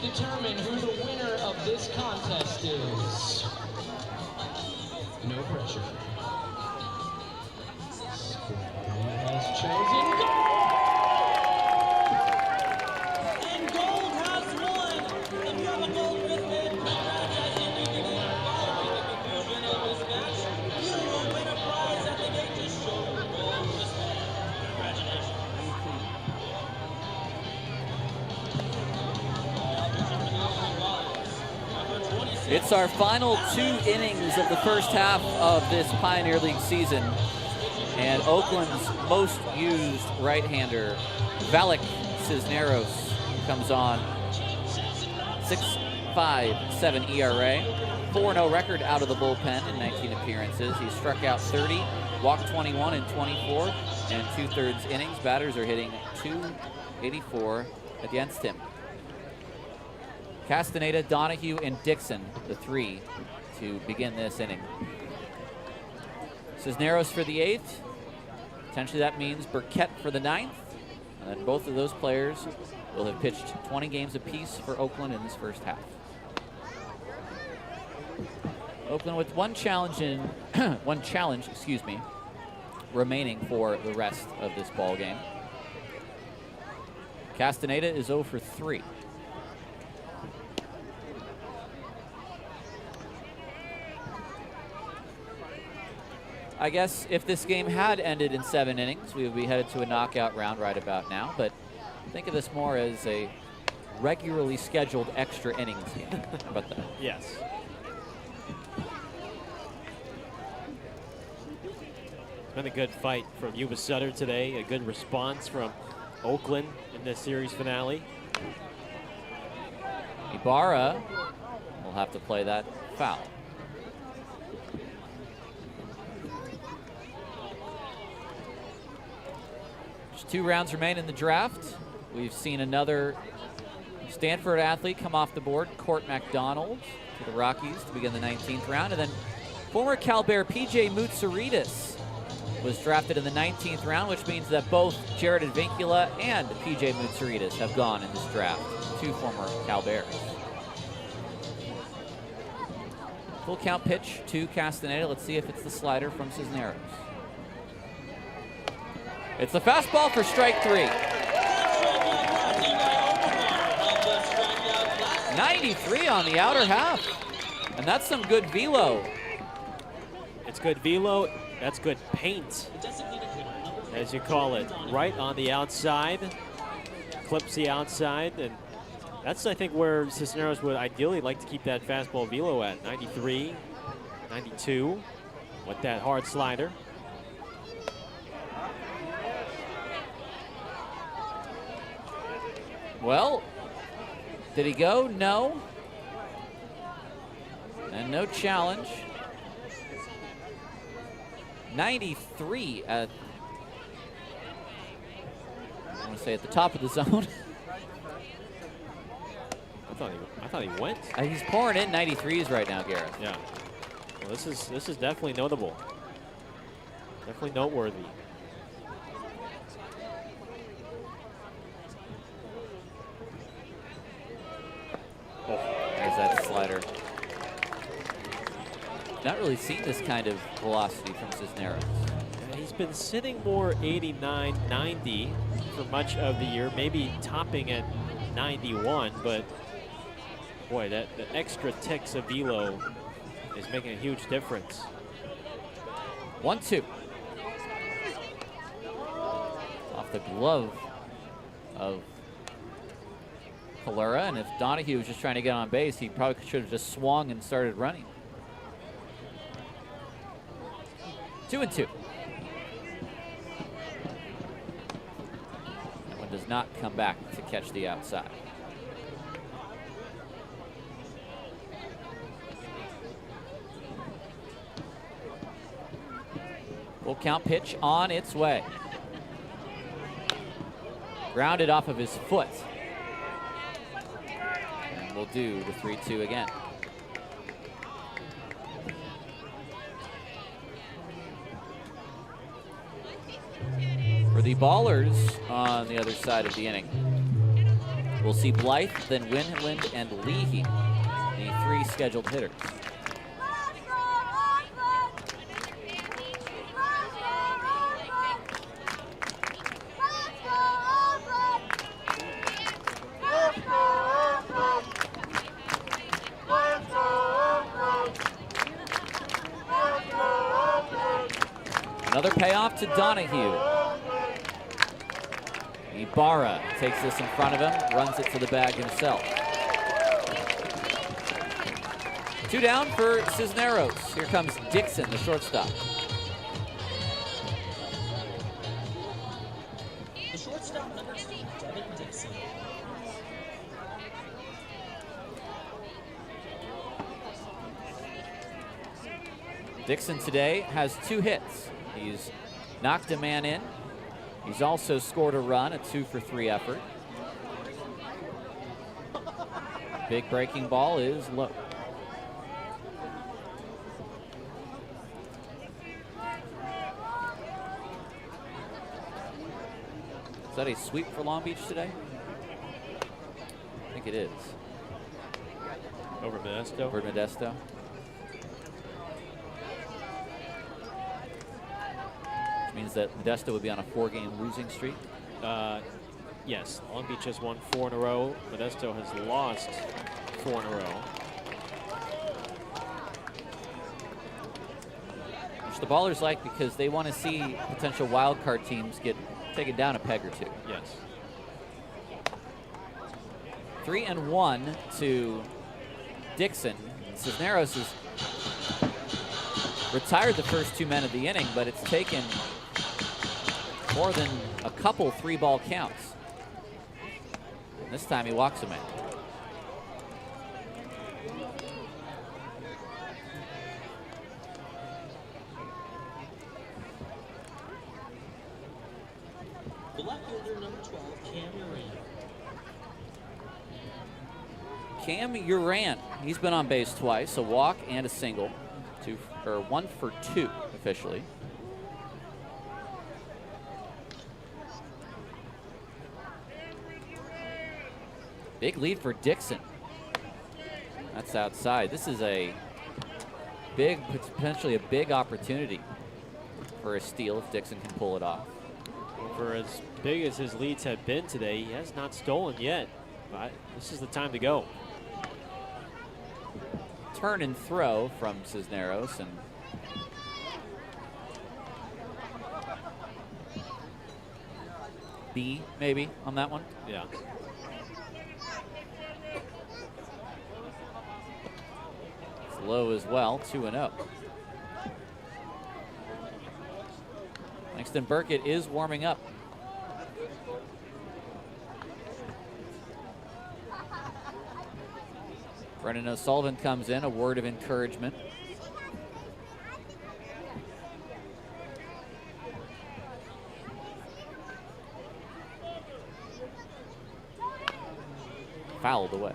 Determine who the winner of this contest is. No pressure. Scrappy has chosen gold! And gold has won! If you have a gold wristband, you will win a prize at the gate to show your gold wristband. Congratulations. It's our final 2 innings of the first half of this Pioneer League season. And Oakland's most used right-hander, Valek Cisneros, comes on. 6.57 ERA, 4-0 record out of the bullpen in 19 appearances. He struck out 30, walked 21 and 24, and 2/3 innings. Batters are hitting .284 against him. Castaneda, Donahue, and Dixon, the 3 to begin this inning. Cisneros for the 8th. Potentially that means Burkett for the 9th. And then both of those players will have pitched 20 games apiece for Oakland in this first half. Oakland with one challenge, remaining for the rest of this ball game. Castaneda is 0 for 3. I guess if this game had ended in 7 innings, we would be headed to a knockout round right about now, but think of this more as a regularly scheduled extra innings game. How about that? Yes. It's been a good fight from Yuba Sutter today, a good response from Oakland in this series finale. Ibarra will have to play that foul. Just 2 rounds remain in the draft. We've seen another Stanford athlete come off the board, Court McDonald, to the Rockies to begin the 19th round. And then former Cal Bear P.J. Moutsouridis was drafted in the 19th round, which means that both Jared Advincula and P.J. Moutsouridis have gone in this draft, 2 former Cal Bears. Full count pitch to Castaneda. Let's see if it's the slider from Cisneros. It's the fastball for strike 3. 93 on the outer half. And that's some good velo. It's good velo. That's good paint, as you call it. Right on the outside. Clips the outside. And that's, I think, where Cisneros would ideally like to keep that fastball velo at. 93, 92 with that hard slider. Well, did he go? No. And no challenge. 93 at, I want to say at the top of the zone. I thought he went. He's pouring in 93s right now, Gareth. Yeah. Well, this is definitely notable. Definitely noteworthy. Oh, there's that slider. Not really seen this kind of velocity from Cisneros. And he's been sitting more 89, 90 for much of the year, maybe topping at 91, but boy, the extra ticks of velo is making a huge difference. 1-2. Off the glove of Calera, and if Donahue was just trying to get on base, he probably should have just swung and started running. 2-2. That one does not come back to catch the outside. Full count pitch on its way. Grounded off of his foot. And we'll do the 3-2 again. For the Ballers on the other side of the inning, we'll see Blythe, then Winland and Leahy, the 3 scheduled hitters. Another payoff to Donahue. Ibarra takes this in front of him, runs it to the bag himself. 2 down for Cisneros. Here comes Dixon, the shortstop. The shortstop, number 2, Devin Dixon. Dixon today has 2 hits. He's knocked a man in. He's also scored a run, a 2-for-3 effort. Big breaking ball is low. Is that a sweep for Long Beach today? I think it is. Over Modesto. Over Modesto. Which means that Modesto would be on a 4-game losing streak. Yes, Long Beach has won 4 in a row. Modesto has lost 4 in a row. Which the Ballers like because they want to see potential wild card teams get taken down a peg or two. Yes. 3-1 to Dixon. Cisneros has retired the first 2 men of the inning, but it's taken more than a couple 3-ball counts. And this time he walks a man. The left fielder, number 12, Cam Uran. Cam Uran, he's been on base twice, a walk and a single. 1 for 2 officially. Big lead for Dixon. That's outside. This is a big, potentially a big opportunity for a steal if Dixon can pull it off. For as big as his leads have been today, he has not stolen yet. But this is the time to go. Turn and throw from Cisneros, and B maybe on that one. Yeah. It's low as well, 2-0. Langston Burkett is warming up. Brennan O'Sullivan comes in, a word of encouragement. Fouled away.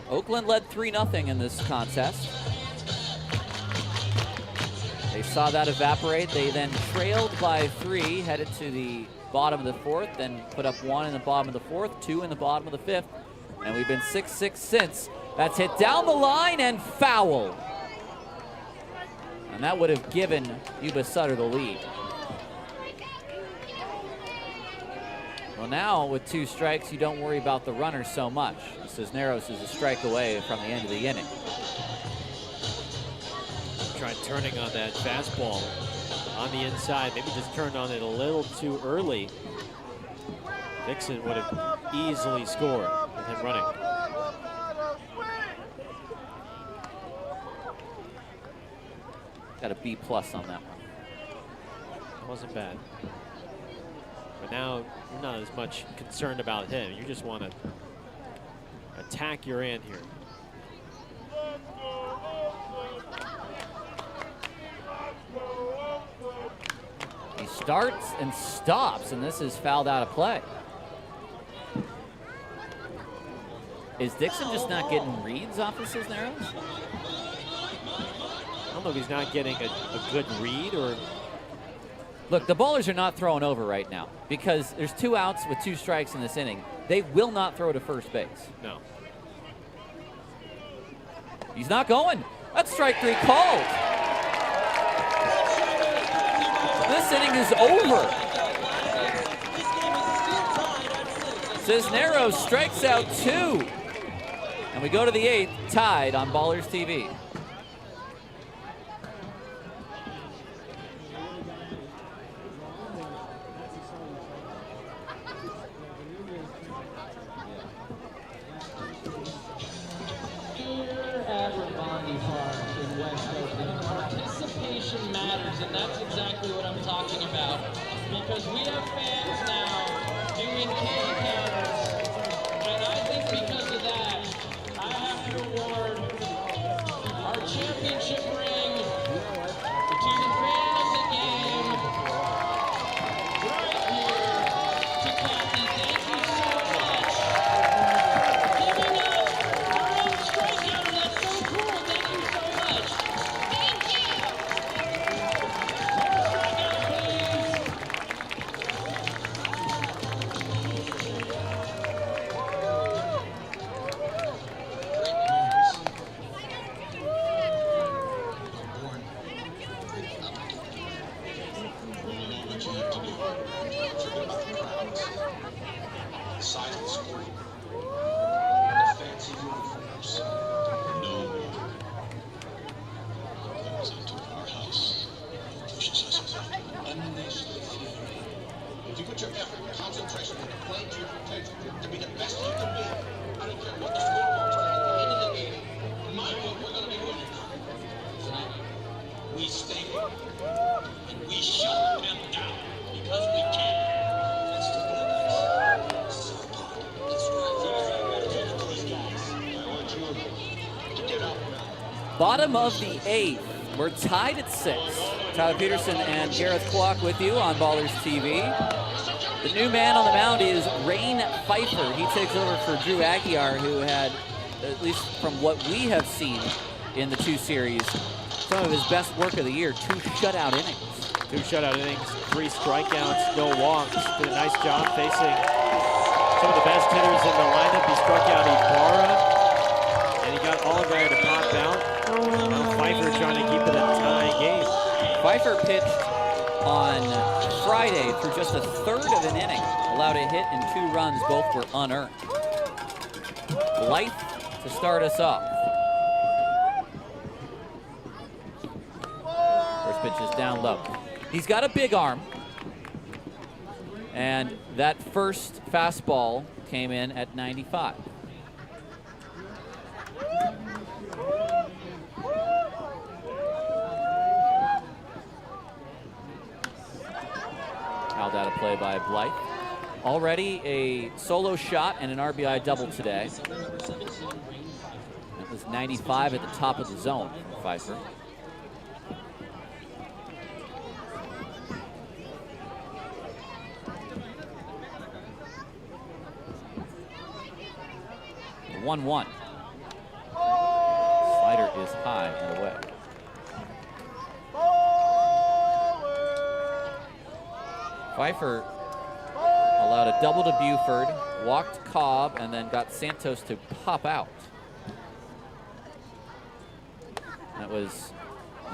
Oakland led 3-0 in this contest. They saw that evaporate. They then trailed by 3, headed to the bottom of the 4th, then put up 1 in the bottom of the 4th, 2 in the bottom of the 5th, and we've been 6-6 since. That's hit down the line and foul. And that would have given Yuba Sutter the lead. Well, now with 2 strikes, you don't worry about the runner so much. Cisneros is a strike away from the end of the inning. Tried turning on that fastball on the inside. Maybe just turned on it a little too early. Dixon would have easily scored with him running. Got a B+ on that one. Wasn't bad. But now you're not as much concerned about him. You just want to attack your end here. He starts and stops, and this is fouled out of play. Is Dixon just not getting reads off of Cisneros? I don't know if he's not getting a good read or... Look, the Ballers are not throwing over right now because there's 2 outs with 2 strikes in this inning. They will not throw to first base. No. He's not going. That's strike 3 called. This inning is over. Cisneros strikes out 2. And we go to the 8th, tied on Ballers TV. Participation matters, and that's exactly what I'm talking about. Because we have fans now doing can counters, and I think because of that, I have to award our championship ring to the fan of the game, right here, to Kathy. Thank you so much. Giving us our own strikeout, that's so cool. Thank you so much. Thank you. side of the screen. The fancy uniforms. No. Comes into our house. Pushes us unleash the fury. If you put your effort and concentration into playing to your potential, to be the best you can be, I don't care what the scoreboard tells you at the end of the game. In my book, we're going to be winners. Tonight, we stay here, and we shut them down because we can. Let's do it, guys. Let's run. These guys. I want you to get up now. Bottom of the 8th. We're tied at 6. Tyler Peterson and Gareth Kwok with you on Ballers TV. The new man on the mound is Rain Pfeiffer. He takes over for Drew Aguiar, who had, at least from what we have seen in the 2 series, some of his best work of the year. 2 shutout innings. 2 shutout innings, 3 strikeouts, no walks. Did a nice job facing some of the best hitters in the lineup. He struck out Ibarra, and he got Oliver to pop out. Now Pfeiffer trying to keep it a tie game. Pfeiffer pitched on Friday through just a third of an inning. Allowed a hit and 2 runs, both were unearned. Blythe to start us off. First pitch is down low. He's got a big arm. And that first fastball came in at 95. Foul out of play by Blythe. Already a solo shot and an RBI double today. That was 95 at the top of the zone for Pfeiffer. The 1-1. Slider is high and away. Pfeiffer allowed a double to Buford, walked Cobb, and then got Santos to pop out. That was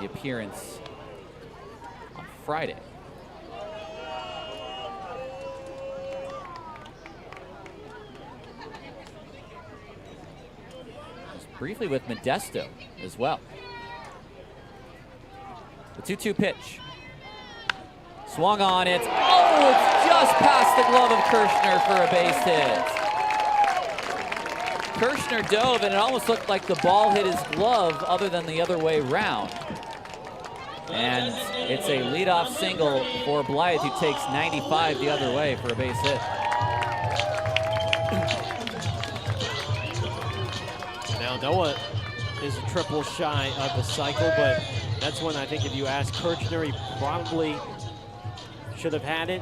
the appearance on Friday. Was briefly with Modesto as well. The 2-2 pitch. Swung on, it's just past the glove of Kirshner for a base hit. Kirshner dove, and it almost looked like the ball hit his glove other than the other way round. And it's a leadoff single for Blythe, who takes 95 the other way for a base hit. Now Noah is a triple shy of the cycle, but that's when I think if you ask Kirchner, he probably should have had it.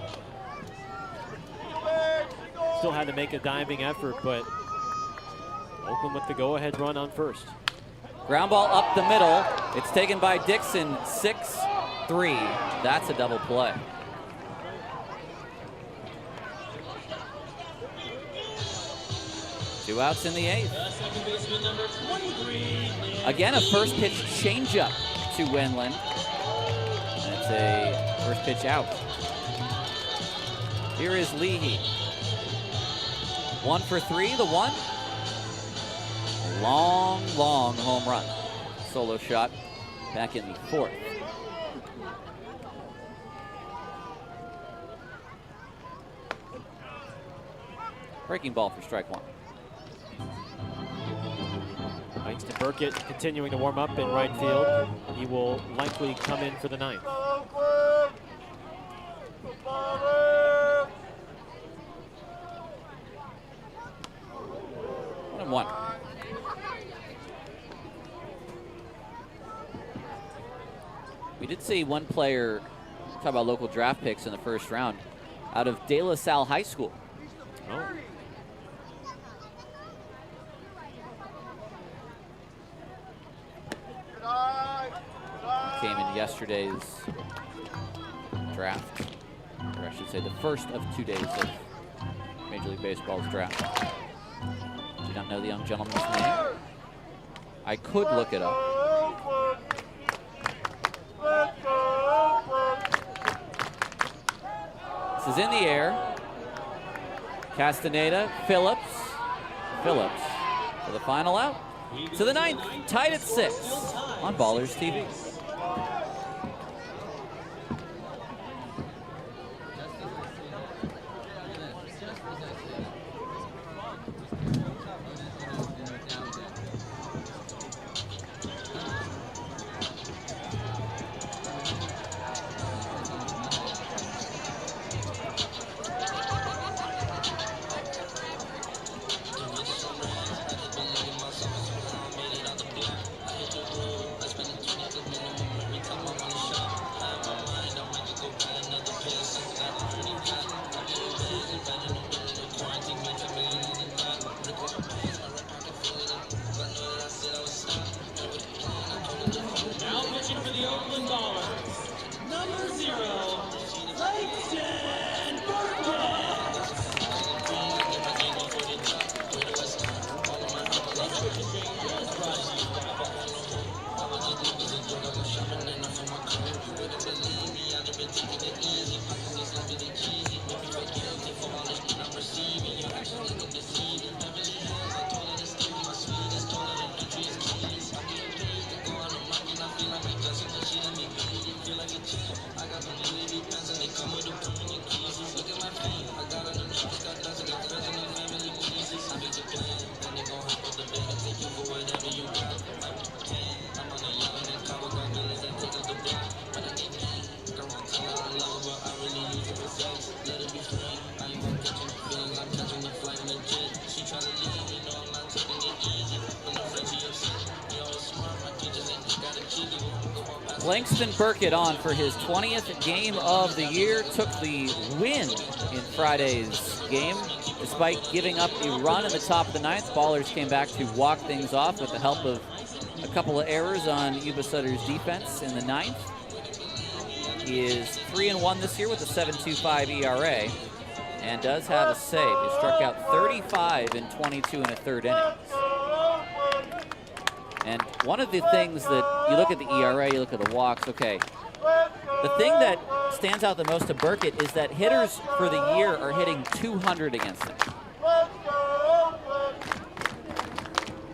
Still had to make a diving effort, but Oakland with the go-ahead run on first. Ground ball up the middle. It's taken by Dixon, 6-3. That's a double play. Two outs in the 8th. Again, a first pitch changeup to Wendland. That's a first pitch out. Here is Leahy. 1 for 3, the 1. A long home run. Solo shot back in the 4th. Breaking ball for strike 1. Langston Burkett continuing to warm up in right field. He will likely come in for the 9th. 1-1. We did see one player, talk about local draft picks in the first round, out of De La Salle High School. Oh. Came in yesterday's draft, or I should say the first of 2 days of Major League Baseball's draft. Do not know the young gentleman's name. I could look it up. This is in the air. Castaneda, Phillips for the final out. To the 9th, tied at 6 on Ballers TV. Now pitching for the Oakland Ballers, number 0, Langston Burkett. Langston Burkett on for his 20th game of the year. Took the win in Friday's game. Despite giving up a run in the top of the 9th, Ballers came back to walk things off with the help of a couple of errors on Yuba Sutter's defense in the 9th. He is 3-1 this year with a 7.25 ERA and does have a save. He struck out 35 in 22 and a third innings. And one of the things that you look at the ERA, you look at the walks, okay. The thing that stands out the most to Burkett is that hitters for the year are hitting 200 against him.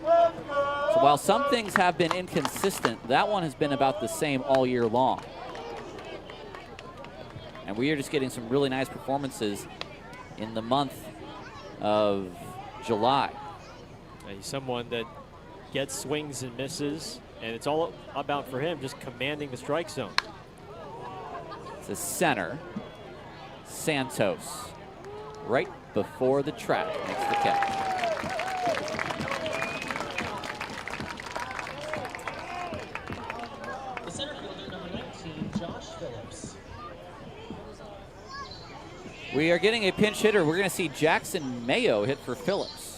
So while some things have been inconsistent, that one has been about the same all year long. And we are just getting some really nice performances in the month of July. He's someone that gets swings and misses, and it's all about for him just commanding the strike zone. It's a center. Santos, right before the track, makes the catch. The center fielder, number 19, Josh Phillips. We are getting a pinch hitter. We're going to see Jackson Mayo hit for Phillips.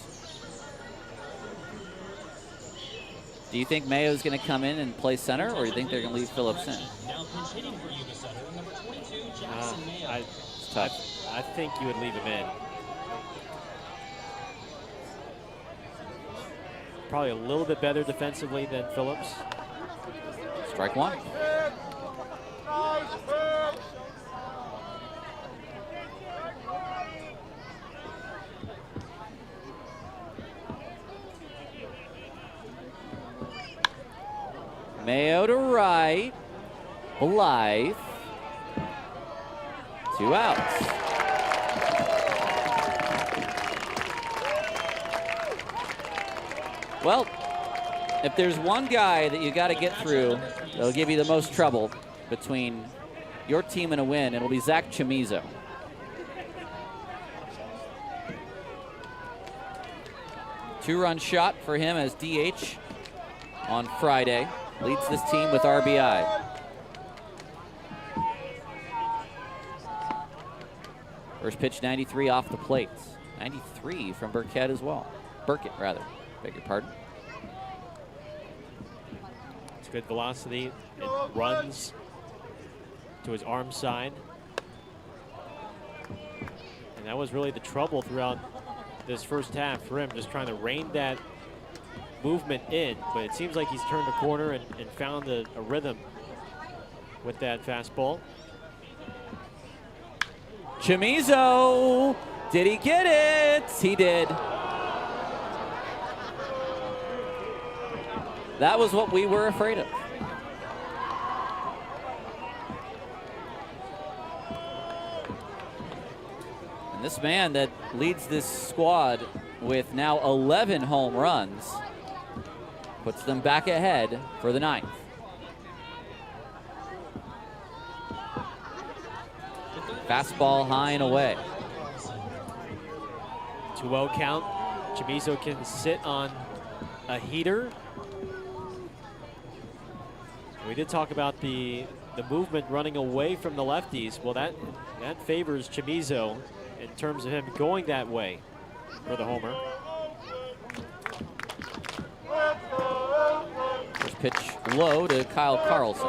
Do you think Mayo's going to come in and play center, or do you think they're going to leave Phillips in? Now pinch hitting for Yuba Sutter, number 22, Jackson Mayo. I think you would leave him in. Probably a little bit better defensively than Phillips. Strike one. Mayo to right. Blythe. 2 outs. Well, if there's one guy that you got to get through that'll give you the most trouble between your team and a win, it'll be Zach Chamizo. Two-run shot for him as DH on Friday. Leads this team with RBI. First pitch 93 off the plate. 93 from Burkett as well. Burkett, rather. Beg your pardon. It's good velocity. It runs to his arm side. And that was really the trouble throughout this first half for him, just trying to rein that movement in, but it seems like he's turned a corner and found a rhythm with that fastball. Chamizo Did he get it? He did. That was what we were afraid of. And this man that leads this squad with now 11 home runs puts them back ahead for the 9th. Fastball high and away. 2-0 count. Chamizo can sit on a heater. We did talk about the movement running away from the lefties. Well, that favors Chamizo in terms of him going that way for the homer. First pitch low to Kyle Carlson.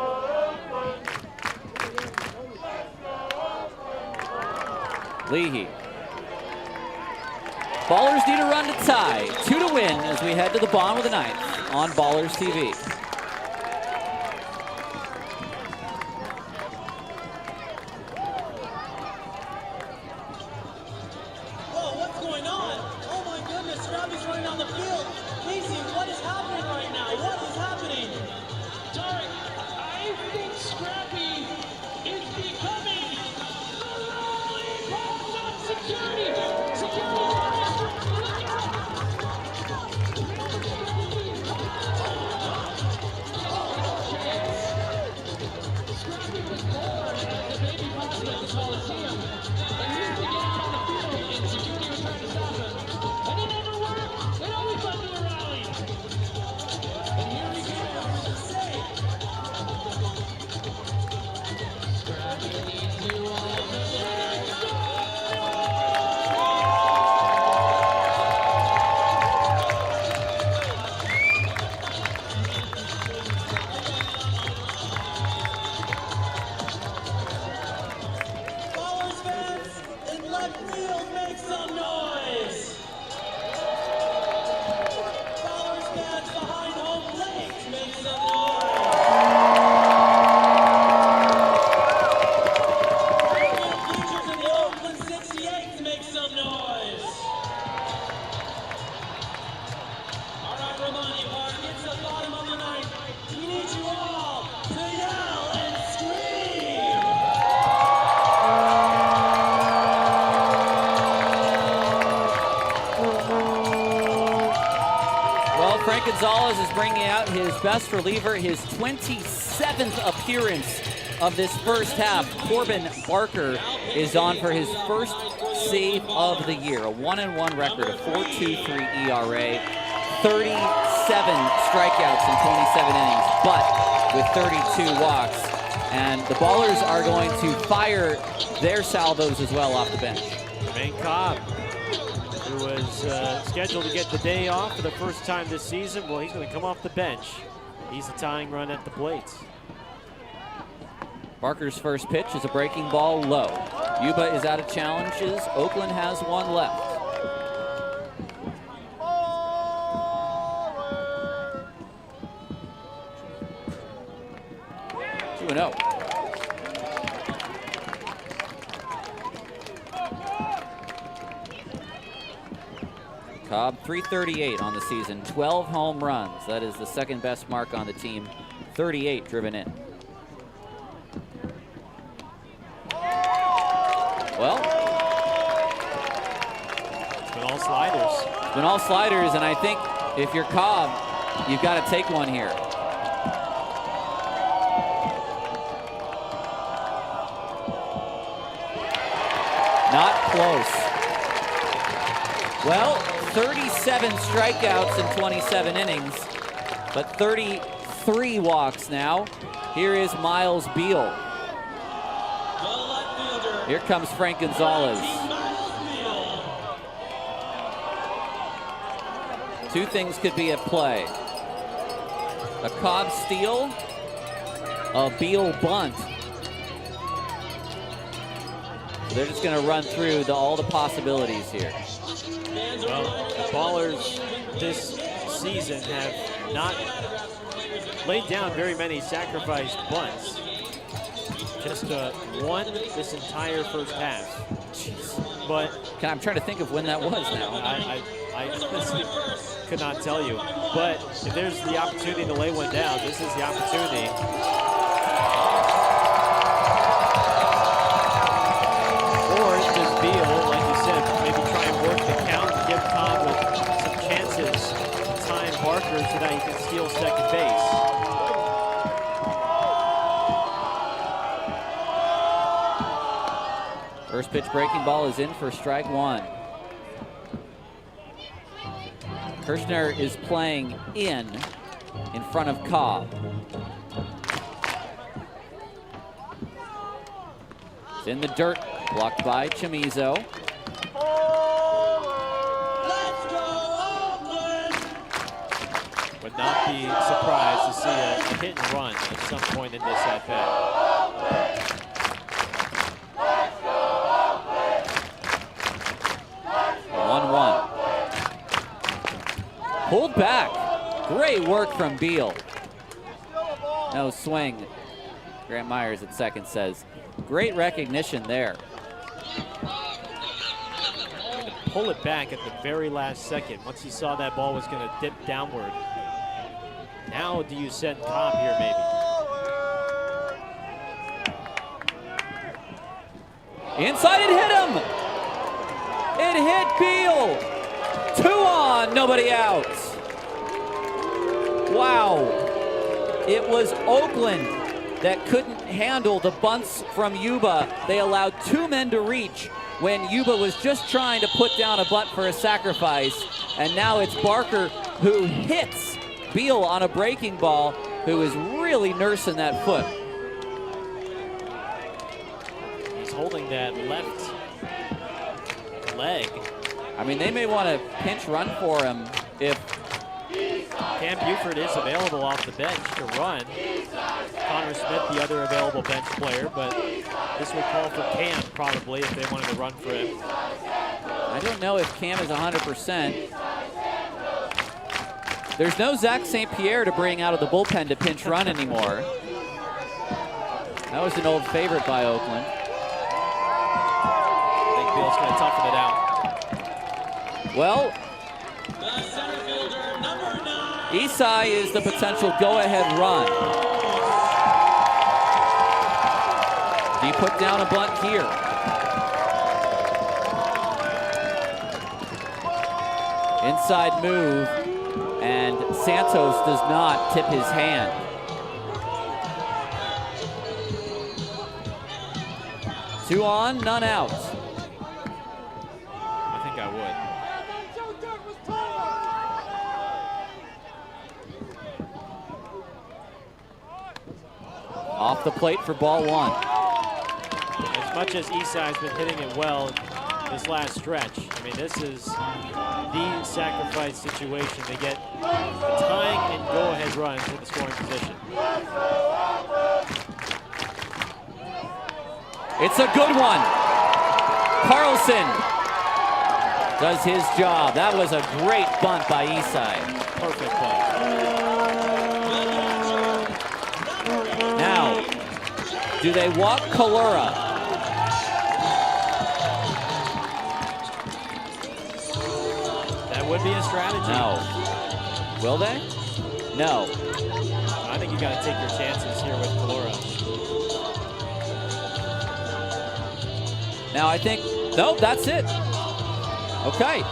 Leahy. Ballers need a run to tie. 2 to win as we head to the bottom of the 9th on Ballers TV. Whoa, what's going on? Oh my goodness, Scrappy's running down the field. Casey, what is happening right now? What is happening? Tarek, I think Scrappy is becoming the lollipop of security. Scrappy was born at the baby possum at the Coliseum, and he used to get out on the field, and security was trying to stop him. And it never worked. It always led to a rally. And here we go. Scrappy leads you on the next Ballers fans in left field, make some noise. Ballers fans behind home plate, make some noise. Field bleachers in the Oakland 68, make some noise. All right, Romani Park, it's the bottom of the 9th. We need you all to yell and scream. Well, Frank Gonzalez is bringing out his best reliever, his 27th appearance of this first half. Corbin Barker is on for his first save of the year, a 1-1 record, a 4.23 ERA, 37 strikeouts in 27 innings, but with 32 walks. And the Ballers are going to fire their salvos as well off the bench. Jermaine Cobb, who was scheduled to get the day off for the first time this season, well, he's going to come off the bench. He's the tying run at the plate. Barker's first pitch is a breaking ball low. Yuba is out of challenges. Oakland has one left. 2-0. Cobb, 338 on the season, 12 home runs. That is the second best mark on the team, 38 driven in. Well, It's been all sliders. it's been all sliders, and I think if you're Cobb, you've got to take one here. Not close. Well, 37 strikeouts in 27 innings, but 33 walks now. Here is Miles Beal. The left fielder. Here comes Frank Gonzalez. Two things could be at play. A Cobb steal, a Beal bunt. They're just going to run through all the possibilities here. Well, the Ballers this season have not laid down very many sacrifice bunts. just won this entire first half. Jeez. But I'm trying to think of when that was now. I could not tell you. But if there's the opportunity to lay one down, this is the opportunity. Or just Beal, like you said, maybe try and work the count and give Cobb some chances to time Barker so that he can steal second base. First pitch breaking ball is in for strike one. Kirshner is playing in front of Cobb. It's in the dirt, blocked by Chamizo. Would not be surprised to see a hit and run at some point in this at-bat. 1-1. Pulled back. Great work from Beal. No swing. Grant Myers at second says, great recognition there. Pull it back at the very last second once he saw that ball was going to dip downward. Now do you send Cobb here maybe? Inside, it hit him! It hit Beal! 2 on, nobody out. Wow. It was Oakland that couldn't handle the bunts from Yuba. They allowed 2 men to reach when Yuba was just trying to put down a bunt for a sacrifice. And now it's Barker who hits Beal on a breaking ball, who is really nursing that foot. He's holding that left leg. I mean, they may want to pinch run for him if Cam Buford is available off the bench to run. Connor Smith, the other available bench player, but this would call for Cam probably if they wanted to run for him. I don't know if Cam is 100%. There's no Zach St. Pierre to bring out of the bullpen to pinch run anymore. That was an old favorite by Oakland. I think Beal's going to toughen it out. Well, Isai is the potential go-ahead run. Do you put down a bunt here? Inside move, and Santos does not tip his hand. Two on, none out. I think I would. Off the plate for ball one. As much as Isai's been hitting it well this last stretch, I mean, this is the sacrifice situation to get a tying and go-ahead runs in the scoring position. It's a good one. Carlson does his job. That was a great bunt by Isai. Perfect bunt. Now, do they walk Kalura? That would be a strategy. No. Will they? No. I think you got to take your chances here with Kalura. Now I think, nope, that's it. Okay,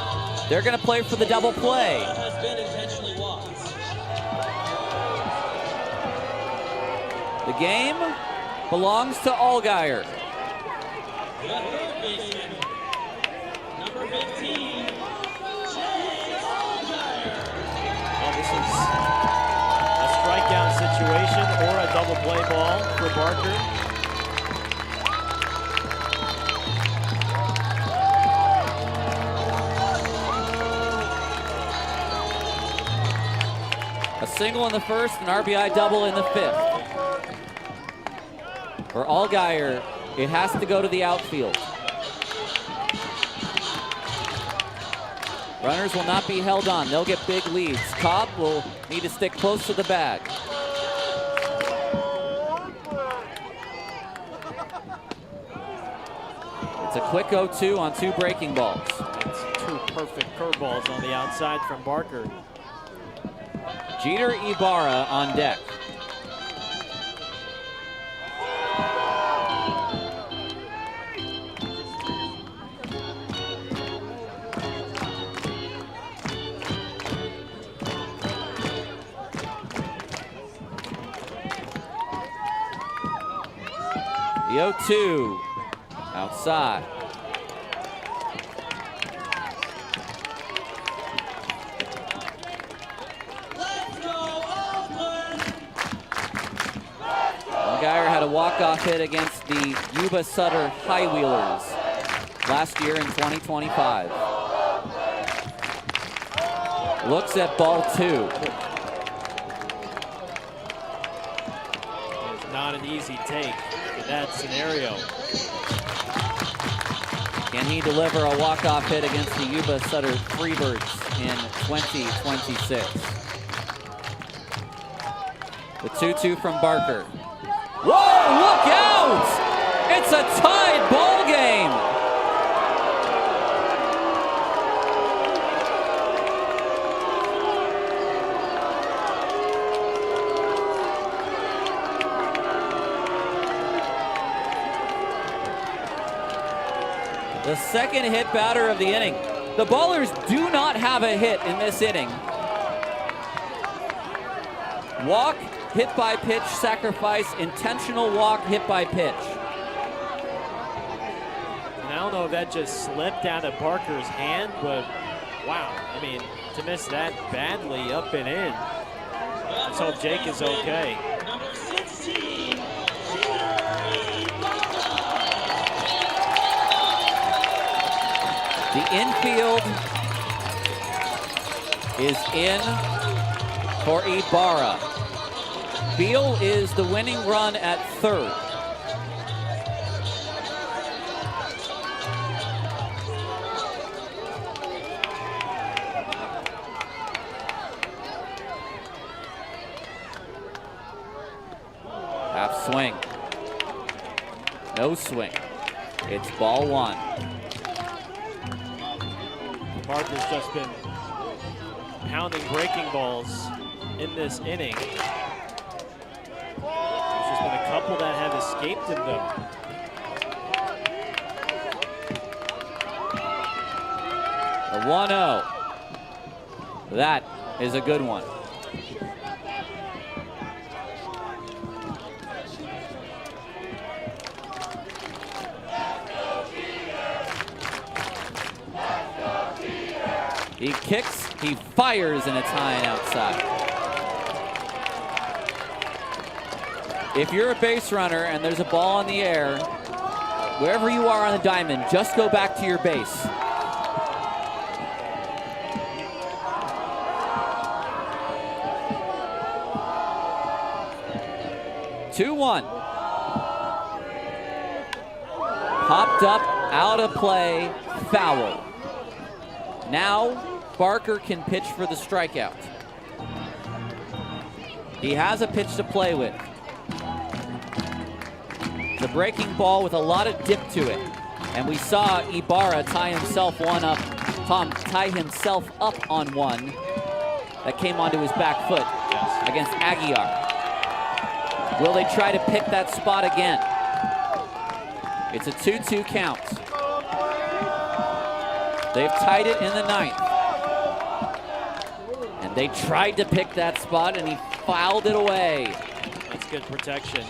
they're gonna play for the double play. Has been intentionally walked. The game belongs to Allgaier. Number 15. Well, this is a strikeout situation or a double play ball for Barker. A single in the first, an RBI double in the fifth. For Allgaier, it has to go to the outfield. Runners will not be held on. They'll get big leads. Cobb will need to stick close to the bag. It's a quick 0-2 on 2 breaking balls. It's 2 perfect curveballs on the outside from Barker. Jeter Ibarra on deck. The 0-2 outside. Geyer had a walk-off hit against the Yuba Sutter High Wheelers last year in 2025. Looks at ball 2. It's not an easy take in that scenario. Can he deliver a walk-off hit against the Yuba Sutter Freebirds in 2026? The 2-2 from Barker. Whoa, look out! It's a tied ball game. The second hit batter of the inning. The Ballers do not have a hit in this inning. Walk, hit by pitch, sacrifice, intentional walk, hit by pitch. And I don't know if that just slipped out of Barker's hand, but wow, I mean, to miss that badly up and in. Let's hope Jake is okay. Number 16, The infield is in for Ibarra. Beal is the winning run at third. Half swing. No swing. It's ball 1. Barker's just been pounding breaking balls in this inning. There's just been a couple that have escaped him, though. A 1-0. That is a good one. He kicks, he fires, and it's high and outside. If you're a base runner and there's a ball in the air, wherever you are on the diamond, just go back to your base. Two-1. Popped up, out of play, foul. Now, Barker can pitch for the strikeout. He has a pitch to play with. The breaking ball with a lot of dip to it. And we saw Ibarra tie himself up on one that came onto his back foot against Aguiar. Will they try to pick that spot again? It's a 2-2 count. They've tied it in the 9th. And they tried to pick that spot, and he fouled it away. That's good protection.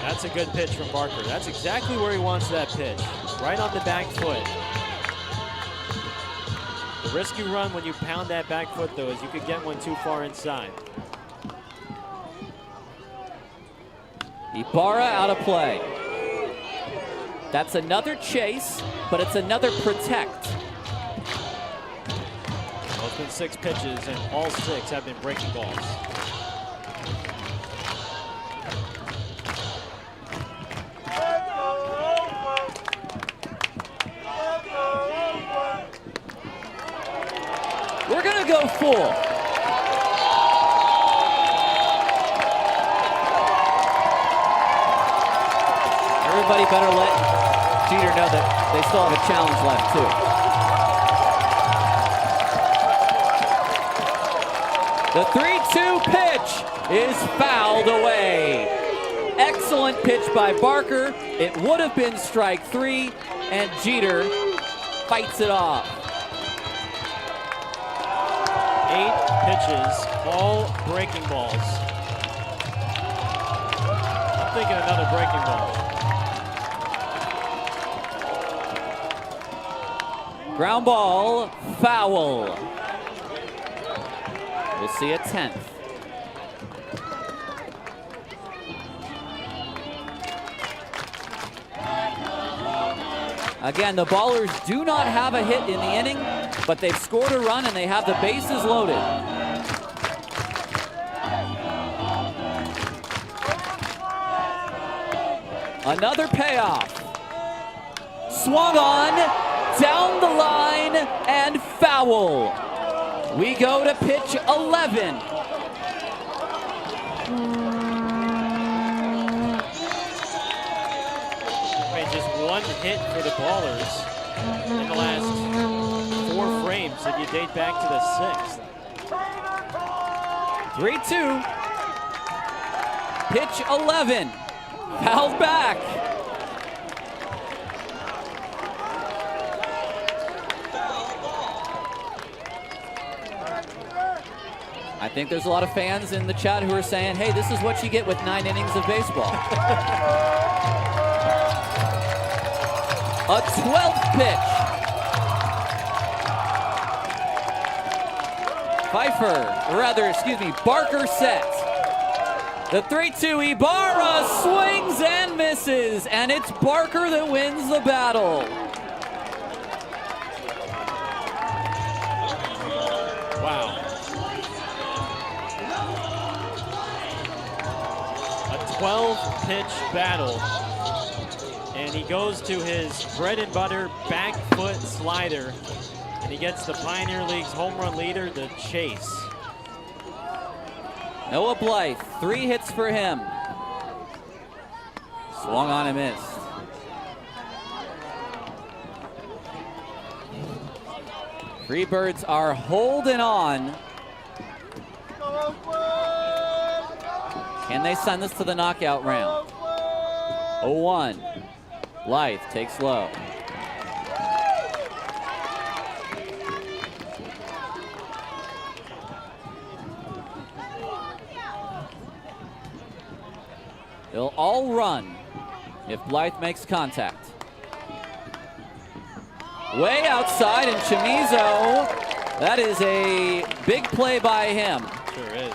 That's a good pitch from Barker. That's exactly where he wants that pitch. Right on the back foot. The risk you run when you pound that back foot, though, is you could get one too far inside. Ibarra out of play. That's another chase, but it's another protect. Well, it's been 6 pitches, and all 6 have been breaking balls. We're gonna go full. Somebody better let Jeter know that they still have a challenge left, too. The 3-2 pitch is fouled away. Excellent pitch by Barker. It would have been strike 3, and Jeter fights it off. 8 pitches, all breaking balls. I'm thinking another breaking ball. Ground ball, foul. We'll see a 10th. Again, the Ballers do not have a hit in the inning, but they've scored a run and they have the bases loaded. Another payoff. Swung on, down the line, and foul. We go to pitch 11. Just one hit for the Ballers in the last 4 frames if you date back to the 6th. 3-2. Pitch 11. Fouled back. I think there's a lot of fans in the chat who are saying, hey, this is what you get with 9 innings of baseball. A 12th pitch. Barker sets. The 3-2 Ibarra swings and misses, and it's Barker that wins the battle. Wow. A 12-pitch battle. And he goes to his bread and butter back foot slider, and he gets the Pioneer League's home run leader, the chase. Noah Blythe, 3 hits for him. Swung on and missed. Freebirds are holding on. Can they send this to the knockout round? 0-1. Blythe takes low. They'll all run if Blythe makes contact. Way outside, and Chamizo, that is a big play by him. Sure is.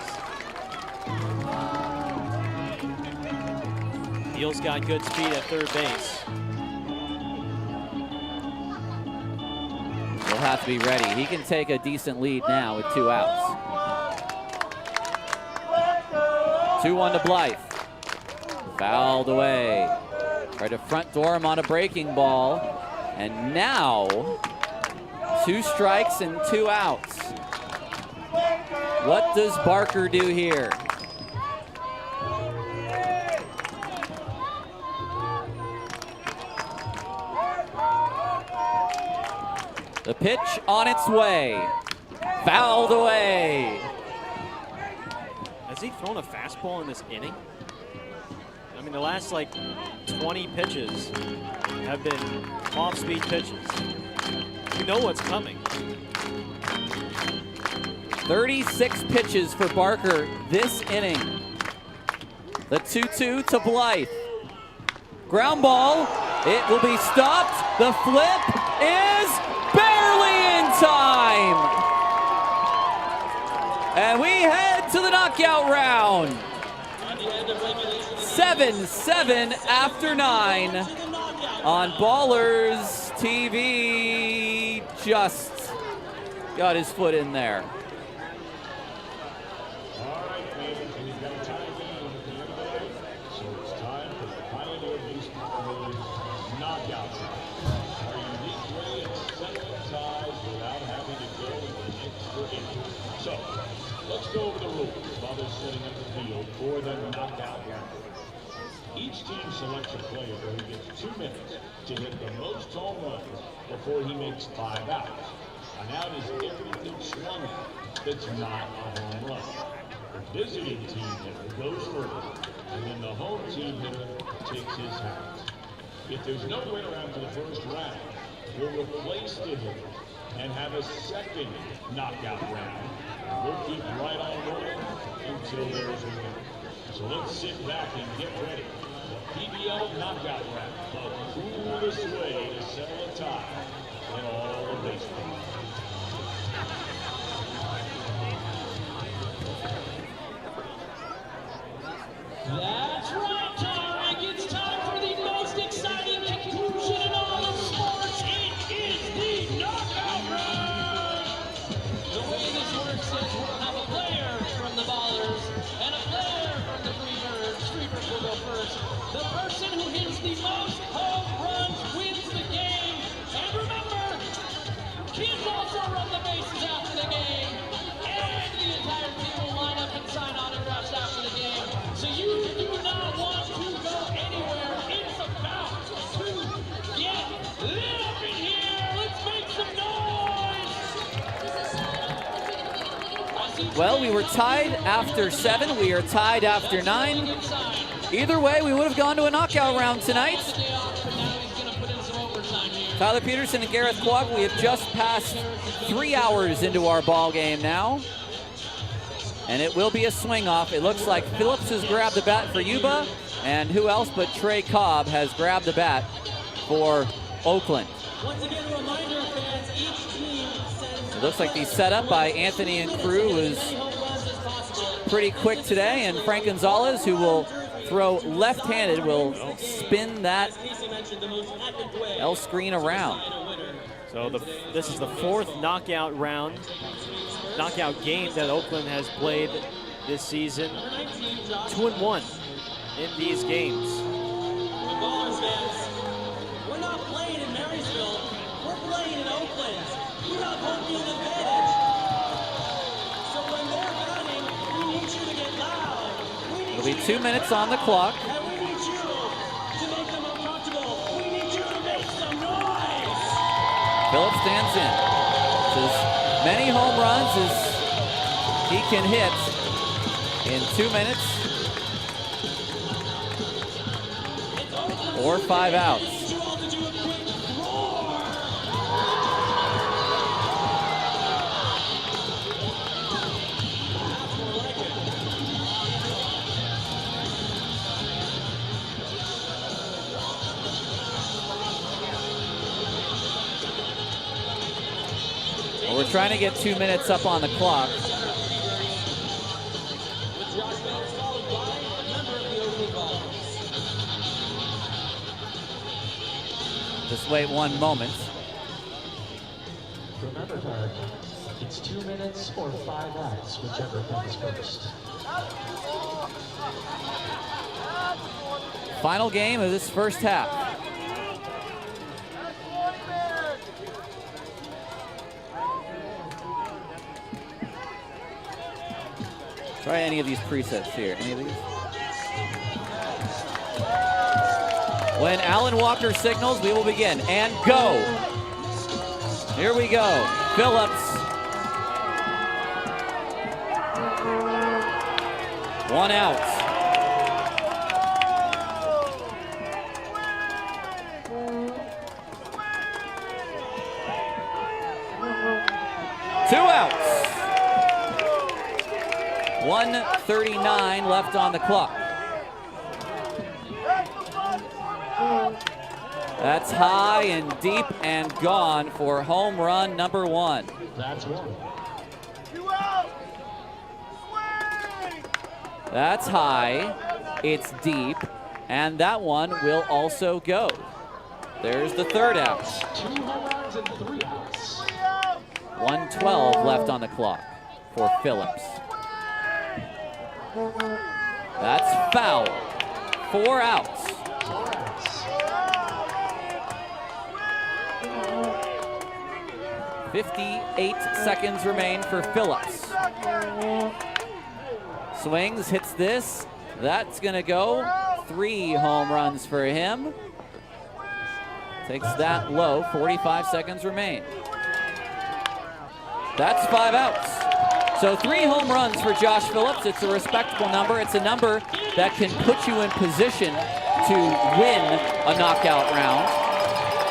Neal's got good speed at third base. He'll have to be ready. He can take a decent lead now with 2 outs. 2-1 to Blythe. Fouled away. Tried to front door him on a breaking ball. And now, 2 strikes and 2 outs. What does Barker do here? The pitch on its way. Fouled away. Has he thrown a fastball in this inning? I mean, the last like 20 pitches have been off-speed pitches. You know what's coming. 36 pitches for Barker this inning. The 2-2 to Blythe. Ground ball. It will be stopped. The flip is barely in time. And we head to the knockout round. 7-7 after 9 on Ballers TV. Just got his foot in there. Let's go over the rules while they're setting up the field for the knockout round. Each team selects a player who gets 2 minutes to hit the most home runs before he makes 5 outs. An out is everything swung at that's not a home run. The visiting team hitter goes first, and then the home team hitter takes his hat. If there's no winner after the first round, we'll replace the hitter and have a second knockout round. We'll keep right on rolling until there's a winner. So let's sit back and get ready. The PBL knockout round, the coolest way to settle a tie in all of baseball. That's right, Tarek. It's time for the most exciting conclusion in all of sports. It is the knockout round. The way this works is we'll have a player from the Ballers and a player from the Freebirds. Freebirds will go first. The person who hits the most home runs wins the game. And remember, kids also run the bases after the game. And the entire team will line up and sign autographs after the game. So you do not want to go anywhere. It's about to get lit up in here. Let's make some noise. Well, we were tied after 7. We are tied after 9. Either way, we would have gone to a knockout round tonight. Tyler Peterson and Gareth Quagg, we have just passed 3 hours into our ball game now. And it will be a swing off. It looks like Phillips has grabbed the bat for Yuba, and who else but Trey Cobb has grabbed the bat for Oakland. Once again, a reminder, fans, each team sends It looks like the setup by Anthony and crew was pretty quick today, and Frank Gonzalez, who will throw left-handed, will spin that L screen around. So this is the 4th knockout round, knockout game that Oakland has played this season. 2-1 in these games. Ballers, fans, we're not playing in Marysville. We're playing in Oakland. We have home field advantage. So when they're batting, we need you to get loud. It'll be 2 minutes on the clock. And we need you to make them uncomfortable. We need you to make some noise. Phillips stands in. It's as many home runs as he can hit in 2 minutes or 5 outs. We're trying to get 2 minutes up on the clock. Just wait 1 moment. Remember, Tarek, it's 2 minutes or 5 outs, whichever comes first. Final game of this first half. Try any of these presets here. Any of these? When Alan Walker signals, we will begin. And go. Here we go. Phillips. 1 out. Two outs. 1:39 left on the clock. That's high and deep and gone for home run number 1. That's 1. That's high, it's deep, and that one will also go. There's the 3rd out. 2 home runs and 3 outs. 1:12 left on the clock for Phillips. That's foul. 4 outs. 58 seconds remain for Phillips. Swings, hits this. That's gonna go 3 home runs for him. Takes that low. 45 seconds remain. That's 5 outs. So 3 home runs for Josh Phillips. It's a respectable number. It's a number that can put you in position to win a knockout round.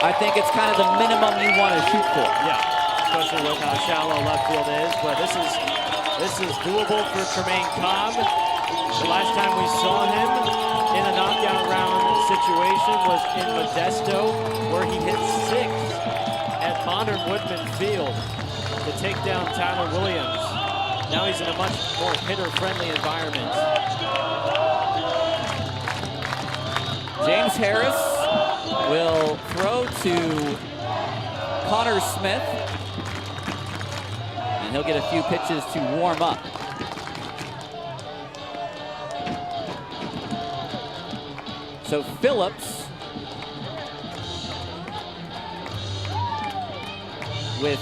I think it's kind of the minimum you want to shoot for. Yeah, especially with how shallow left field is. But this is doable for Tremaine Cobb. The last time we saw him in a knockout round situation was in Modesto, where he hit 6 at Modern Woodman Field to take down Tyler Williams. Now he's in a much more hitter-friendly environment. James Harris will throw to Connor Smith, and he'll get a few pitches to warm up. So Phillips with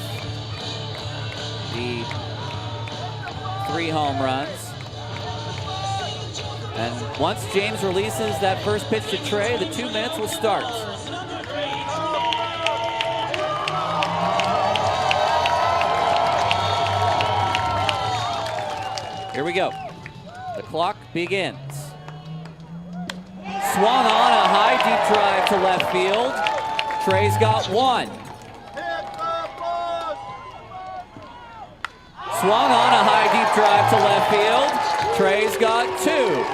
the 3 home runs. And once James releases that first pitch to Trey, the 2 minutes will start. Here we go. The clock begins. Swung on a high deep drive to left field. Trey's got 1. Swung on a high deep drive to left field. Trey's got 2.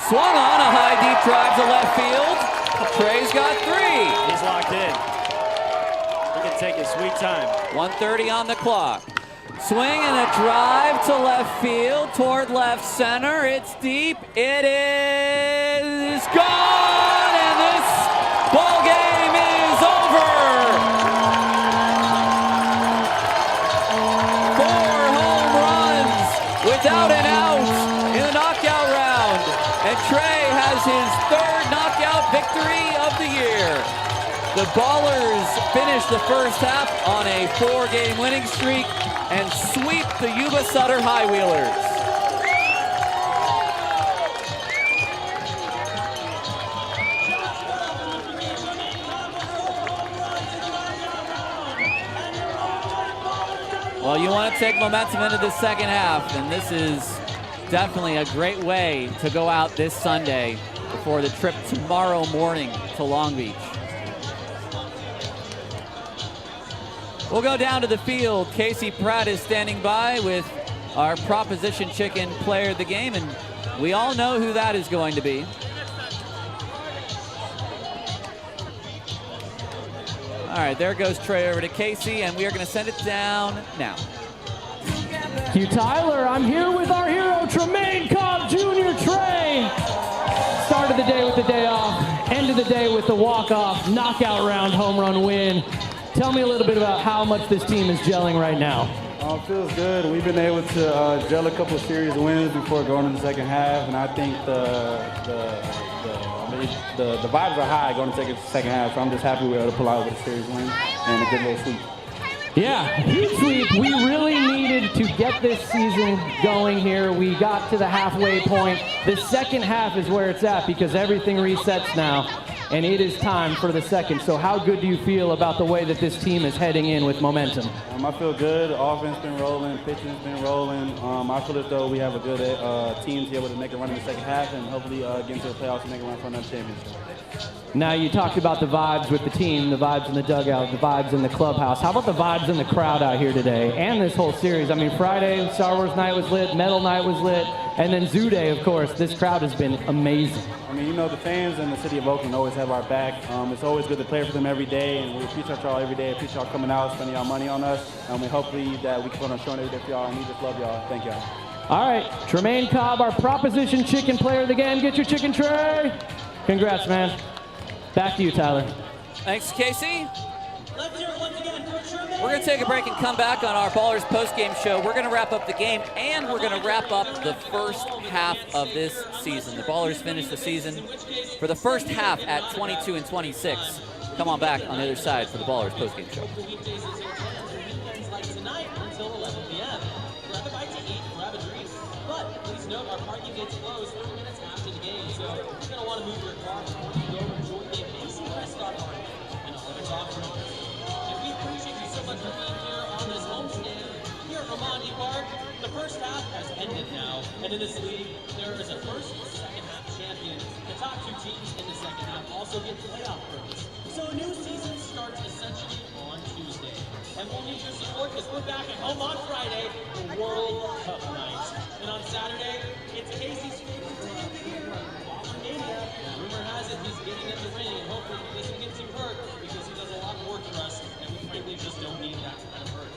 Swung on a high deep drive to left field. Trey's got 3. He's locked in. He can take his sweet time. 1:30 on the clock. Swing and a drive to left field toward left center. It's deep. It is gone, and this ball game is over. 4 home runs without an out in the knockout round, and Trey has his 3rd knockout victory of the year. The Ballers finish the first half on a 4-game winning streak and sweep the Yuba Sutter High Wheelers. Well, you want to take momentum into the second half, and this is definitely a great way to go out this Sunday before the trip tomorrow morning to Long Beach. We'll go down to the field. Casey Pratt is standing by with our Proposition Chicken player of the game, and we all know who that is going to be. All right, there goes Trey over to Casey, and we are going to send it down now. Thank you, Tyler. I'm here with our hero, Tremaine Cobb Jr. Trey. Started the day with the day off, ended the day with the walk-off knockout round home run win. Tell me a little bit about how much this team is gelling right now. It feels good. We've been able to gel a couple of series wins before going into the second half, and I think the vibes are high going into the second half, so I'm just happy we were able to pull out with a series win and a good little sweep. Yeah, huge sweep. We really needed to get this season going here. We got to the halfway point. The second half is where it's at because everything resets now, and it is time for the second. So how good do you feel about the way that this team is heading in with momentum? I feel good. Offense been rolling, pitching's been rolling. I feel as though we have a good team to be able to make a run in the second half and hopefully get into the playoffs and make a run for another championship. Now, you talked about the vibes with the team, the vibes in the dugout, the vibes in the clubhouse. How about the vibes in the crowd out here today and this whole series? I mean, Friday, Star Wars night was lit, Metal night was lit, and then Zoo Day, of course. This crowd has been amazing. I mean, you know, the fans in the city of Oakland always have our back. It's always good to play for them every day, and we appreciate y'all every day. Appreciate y'all coming out, spending y'all money on us, and we hopefully that we can put on a show every day for y'all, and we just love y'all. Thank y'all. All right, Tremaine Cobb, our Proposition Chicken player of the game. Get your chicken tray. Congrats, man. Back to you, Tyler. Thanks, Casey. We're going to take a break and come back on our Ballers postgame show. We're going to wrap up the game, and we're going to wrap up the first half of this season. The Ballers finished the season for the first half at 22-26. Come on back on the other side for the Ballers postgame show. Tonight until 11 p.m. Grab a bite to eat. And in this league, there is a first and second half champion. The top 2 teams in the second half also get playoff berths. So a new season starts essentially on Tuesday. And we'll need your support because we're back at home on Friday for World Cup night. And on Saturday, it's Casey's favorite day of the year, Mania. Rumor has it he's getting in the ring, and hopefully he doesn't get too hurt because he does a lot of work for us, and we frankly just don't need that kind of hurt.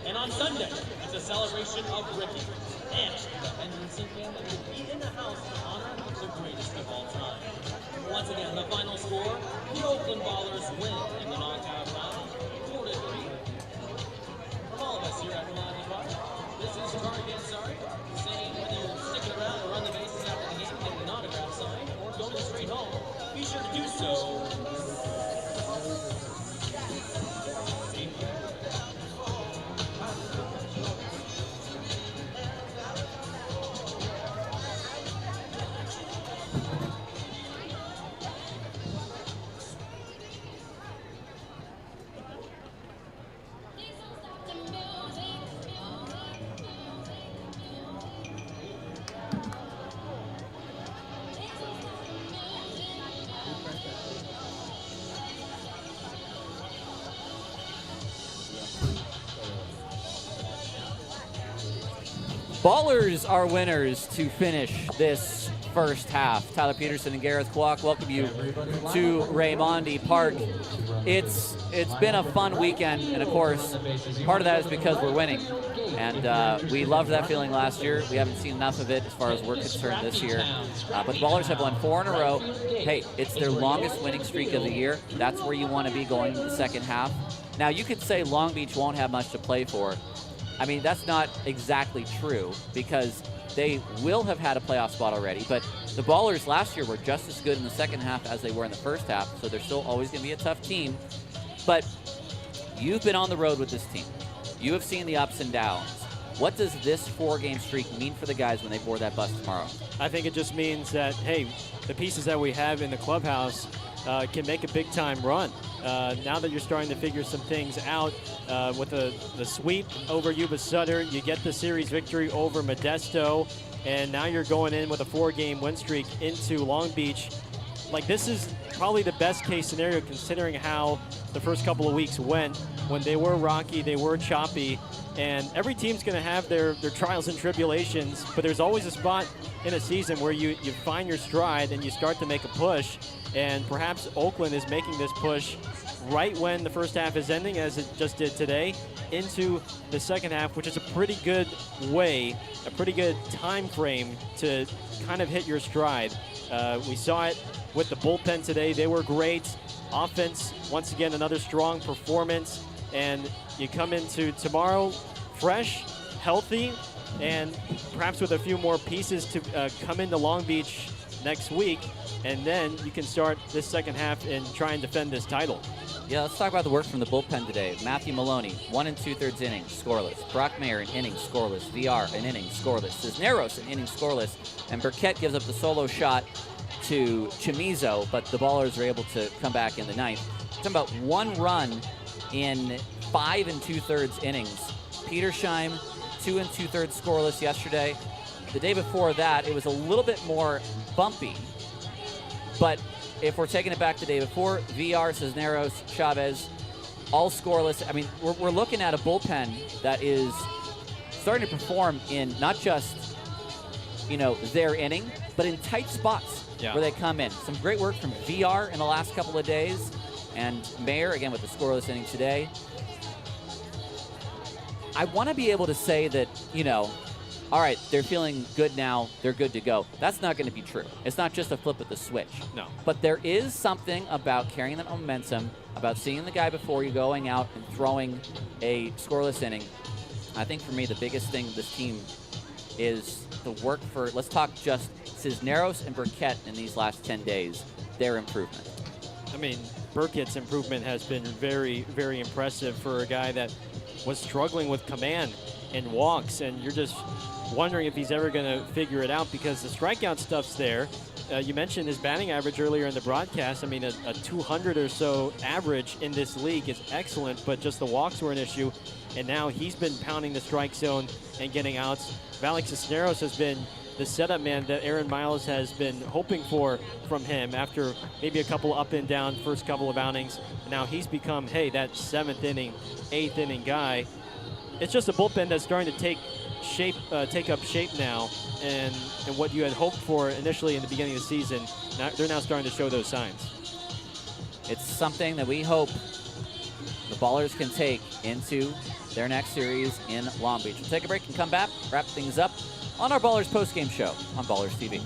And on Sunday, it's a celebration of Ricky. And the Henderson family will be in the house to honor the greatest of all time. Once again, the final score, the Oakland Ballers win in the knockout round, 4-3. From all of us here at Milani Park, this is Target Sorry, saying whether you're sticking around or run the bases after the game, getting an autograph signed, or going straight home, be sure to do so. Ballers are winners to finish this first half. Tyler Peterson and Gareth Kwok welcome you to Raimondi Park. It's been a fun weekend, and of course, part of that is because we're winning. And we loved that feeling last year. We haven't seen enough of it as far as we're concerned this year. But the Ballers have won 4 in a row. Hey, it's their longest winning streak of the year. That's where you want to be going into the second half. Now, you could say Long Beach won't have much to play for. I mean, that's not exactly true because they will have had a playoff spot already, but the Ballers last year were just as good in the second half as they were in the first half, so they're still always going to be a tough team. But you've been on the road with this team. You have seen the ups and downs. What does this 4-game streak mean for the guys when they board that bus tomorrow? I think it just means that, hey, the pieces that we have in the clubhouse can make a big-time run. Now that you're starting to figure some things out with the sweep over Yuba Sutter, you get the series victory over Modesto, and now you're going in with a 4-game win streak into Long Beach. Like, this is probably the best-case scenario considering how the first couple of weeks went when they were rocky, they were choppy, and every team's going to have their trials and tribulations, but there's always a spot in a season where you find your stride and you start to make a push. And perhaps Oakland is making this push right when the first half is ending, as it just did today, into the second half, which is a pretty good way, a pretty good time frame to kind of hit your stride. We saw it with the bullpen today. They were great. Offense, once again, another strong performance. And you come into tomorrow fresh, healthy, and perhaps with a few more pieces to come into Long Beach next week, and then you can start this second half and try and defend this title. Yeah, let's talk about the work from the bullpen today. Matthew Maloney, 1 2/3 innings, scoreless. Brock Mayer, an inning, scoreless. VR, an inning, scoreless. Cisneros, an inning, scoreless. And Burkett gives up the solo shot to Chamizo, but the Ballers are able to come back in the ninth. Talking about 1 run in 5 2/3 innings. Petersheim, 2 2/3 scoreless yesterday. The day before that, it was a little bit more bumpy. But if we're taking it back the day before, VR, Cisneros, Chavez, all scoreless. I mean, we're looking at a bullpen that is starting to perform in not just, their inning, but in tight spots where they come in. Some great work from VR in the last couple of days. And Mayer, again, with the scoreless inning today. I want to be able to say that, all right, they're feeling good now, they're good to go. That's not going to be true. It's not just a flip of the switch. No. But there is something about carrying that momentum, about seeing the guy before you going out and throwing a scoreless inning. I think for me, the biggest thing this team is the work for, let's talk just Cisneros and Burkett in these last 10 days, their improvement. I mean, Burkett's improvement has been very, very impressive for a guy that was struggling with command and walks, and you're just wondering if he's ever going to figure it out because the strikeout stuff's there. You mentioned his batting average earlier in the broadcast. I mean, a 200 or so average in this league is excellent, but just the walks were an issue, and now he's been pounding the strike zone and getting outs. Alex Cisneros has been the setup man that Aaron Miles has been hoping for from him after maybe a couple up and down first couple of outings. Now he's become, hey, that 7th inning, 8th inning guy. It's just a bullpen that's starting to take up shape now, and what you had hoped for initially in the beginning of the season, they're now starting to show those signs. It's something that we hope the Ballers can take into their next series in Long Beach. We'll take a break and come back, wrap things up on our Ballers postgame show on Ballers TV.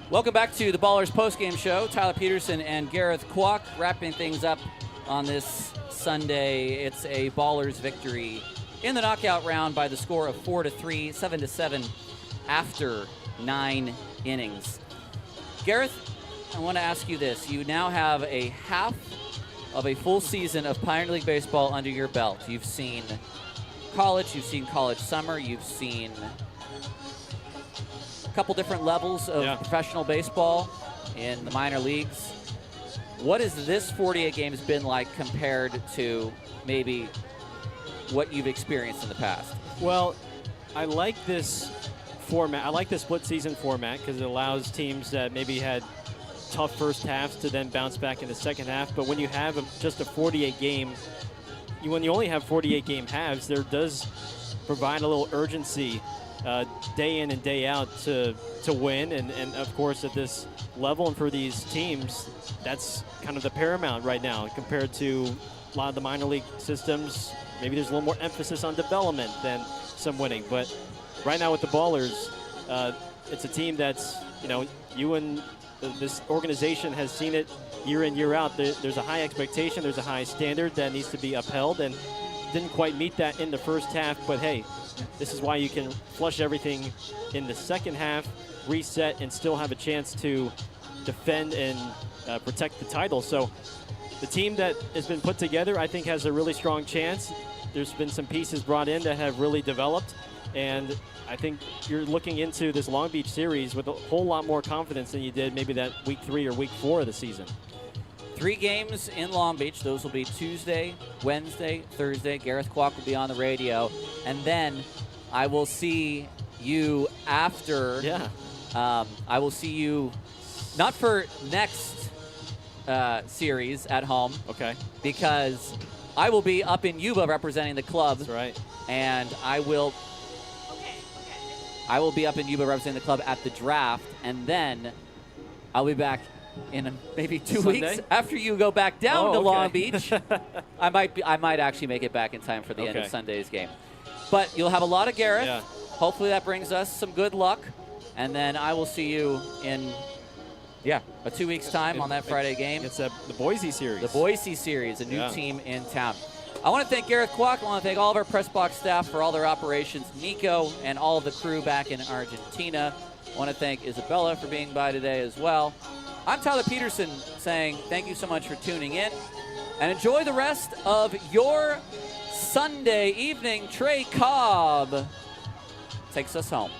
Welcome back to the Ballers postgame show. Tyler Peterson and Gareth Kwok wrapping things up on this Sunday. It's a Ballers victory in the knockout round by the score of 4-3, 7-7 after 9 innings. Gareth, I want to ask you this. You now have a half of a full season of Pioneer League baseball under your belt. You've seen college, you've seen college summer, you've seen couple different levels of professional baseball in the minor leagues. What has this 48 games been like compared to maybe what you've experienced in the past? Well, I like this format. I like the split season format because it allows teams that maybe had tough first halves to then bounce back in the second half. But when you have just a 48 game, when you only have 48 game halves, there does provide a little urgency day in and day out to win, and of course at this level and for these teams, that's kind of the paramount right now compared to a lot of the minor league systems. Maybe there's a little more emphasis on development than some winning, but right now with the Ballers, it's a team that's, you and this organization has seen it year in, year out. There's a high expectation, there's a high standard that needs to be upheld, and didn't quite meet that in the first half, but hey, this is why you can flush everything in the second half, reset, and still have a chance to defend and protect the title. So the team that has been put together, I think, has a really strong chance. There's been some pieces brought in that have really developed, and I think you're looking into this Long Beach series with a whole lot more confidence than you did maybe that week 3 or week 4 of the season. 3 games in Long Beach. Those will be Tuesday, Wednesday, Thursday. Gareth Kwok will be on the radio. And then I will see you after. Yeah. I will see you not for next series at home. Okay. Because I will be up in Yuba representing the club. That's right. And I will be up in Yuba representing the club at the draft, and then I'll be back in maybe 2 weeks after you go back down to Long Beach. I might actually make it back in time for the end of Sunday's game. But you'll have a lot of Gareth. Yeah. Hopefully that brings us some good luck, and then I will see you in a 2 weeks time on that Friday game. It's the Boise series. The Boise series, a new team in town. I want to thank Gareth Kwok. I want to thank all of our press box staff for all their operations, Nico and all of the crew back in Argentina. I want to thank Isabella for being by today as well. I'm Tyler Peterson saying thank you so much for tuning in, and enjoy the rest of your Sunday evening. Trey Cobb takes us home.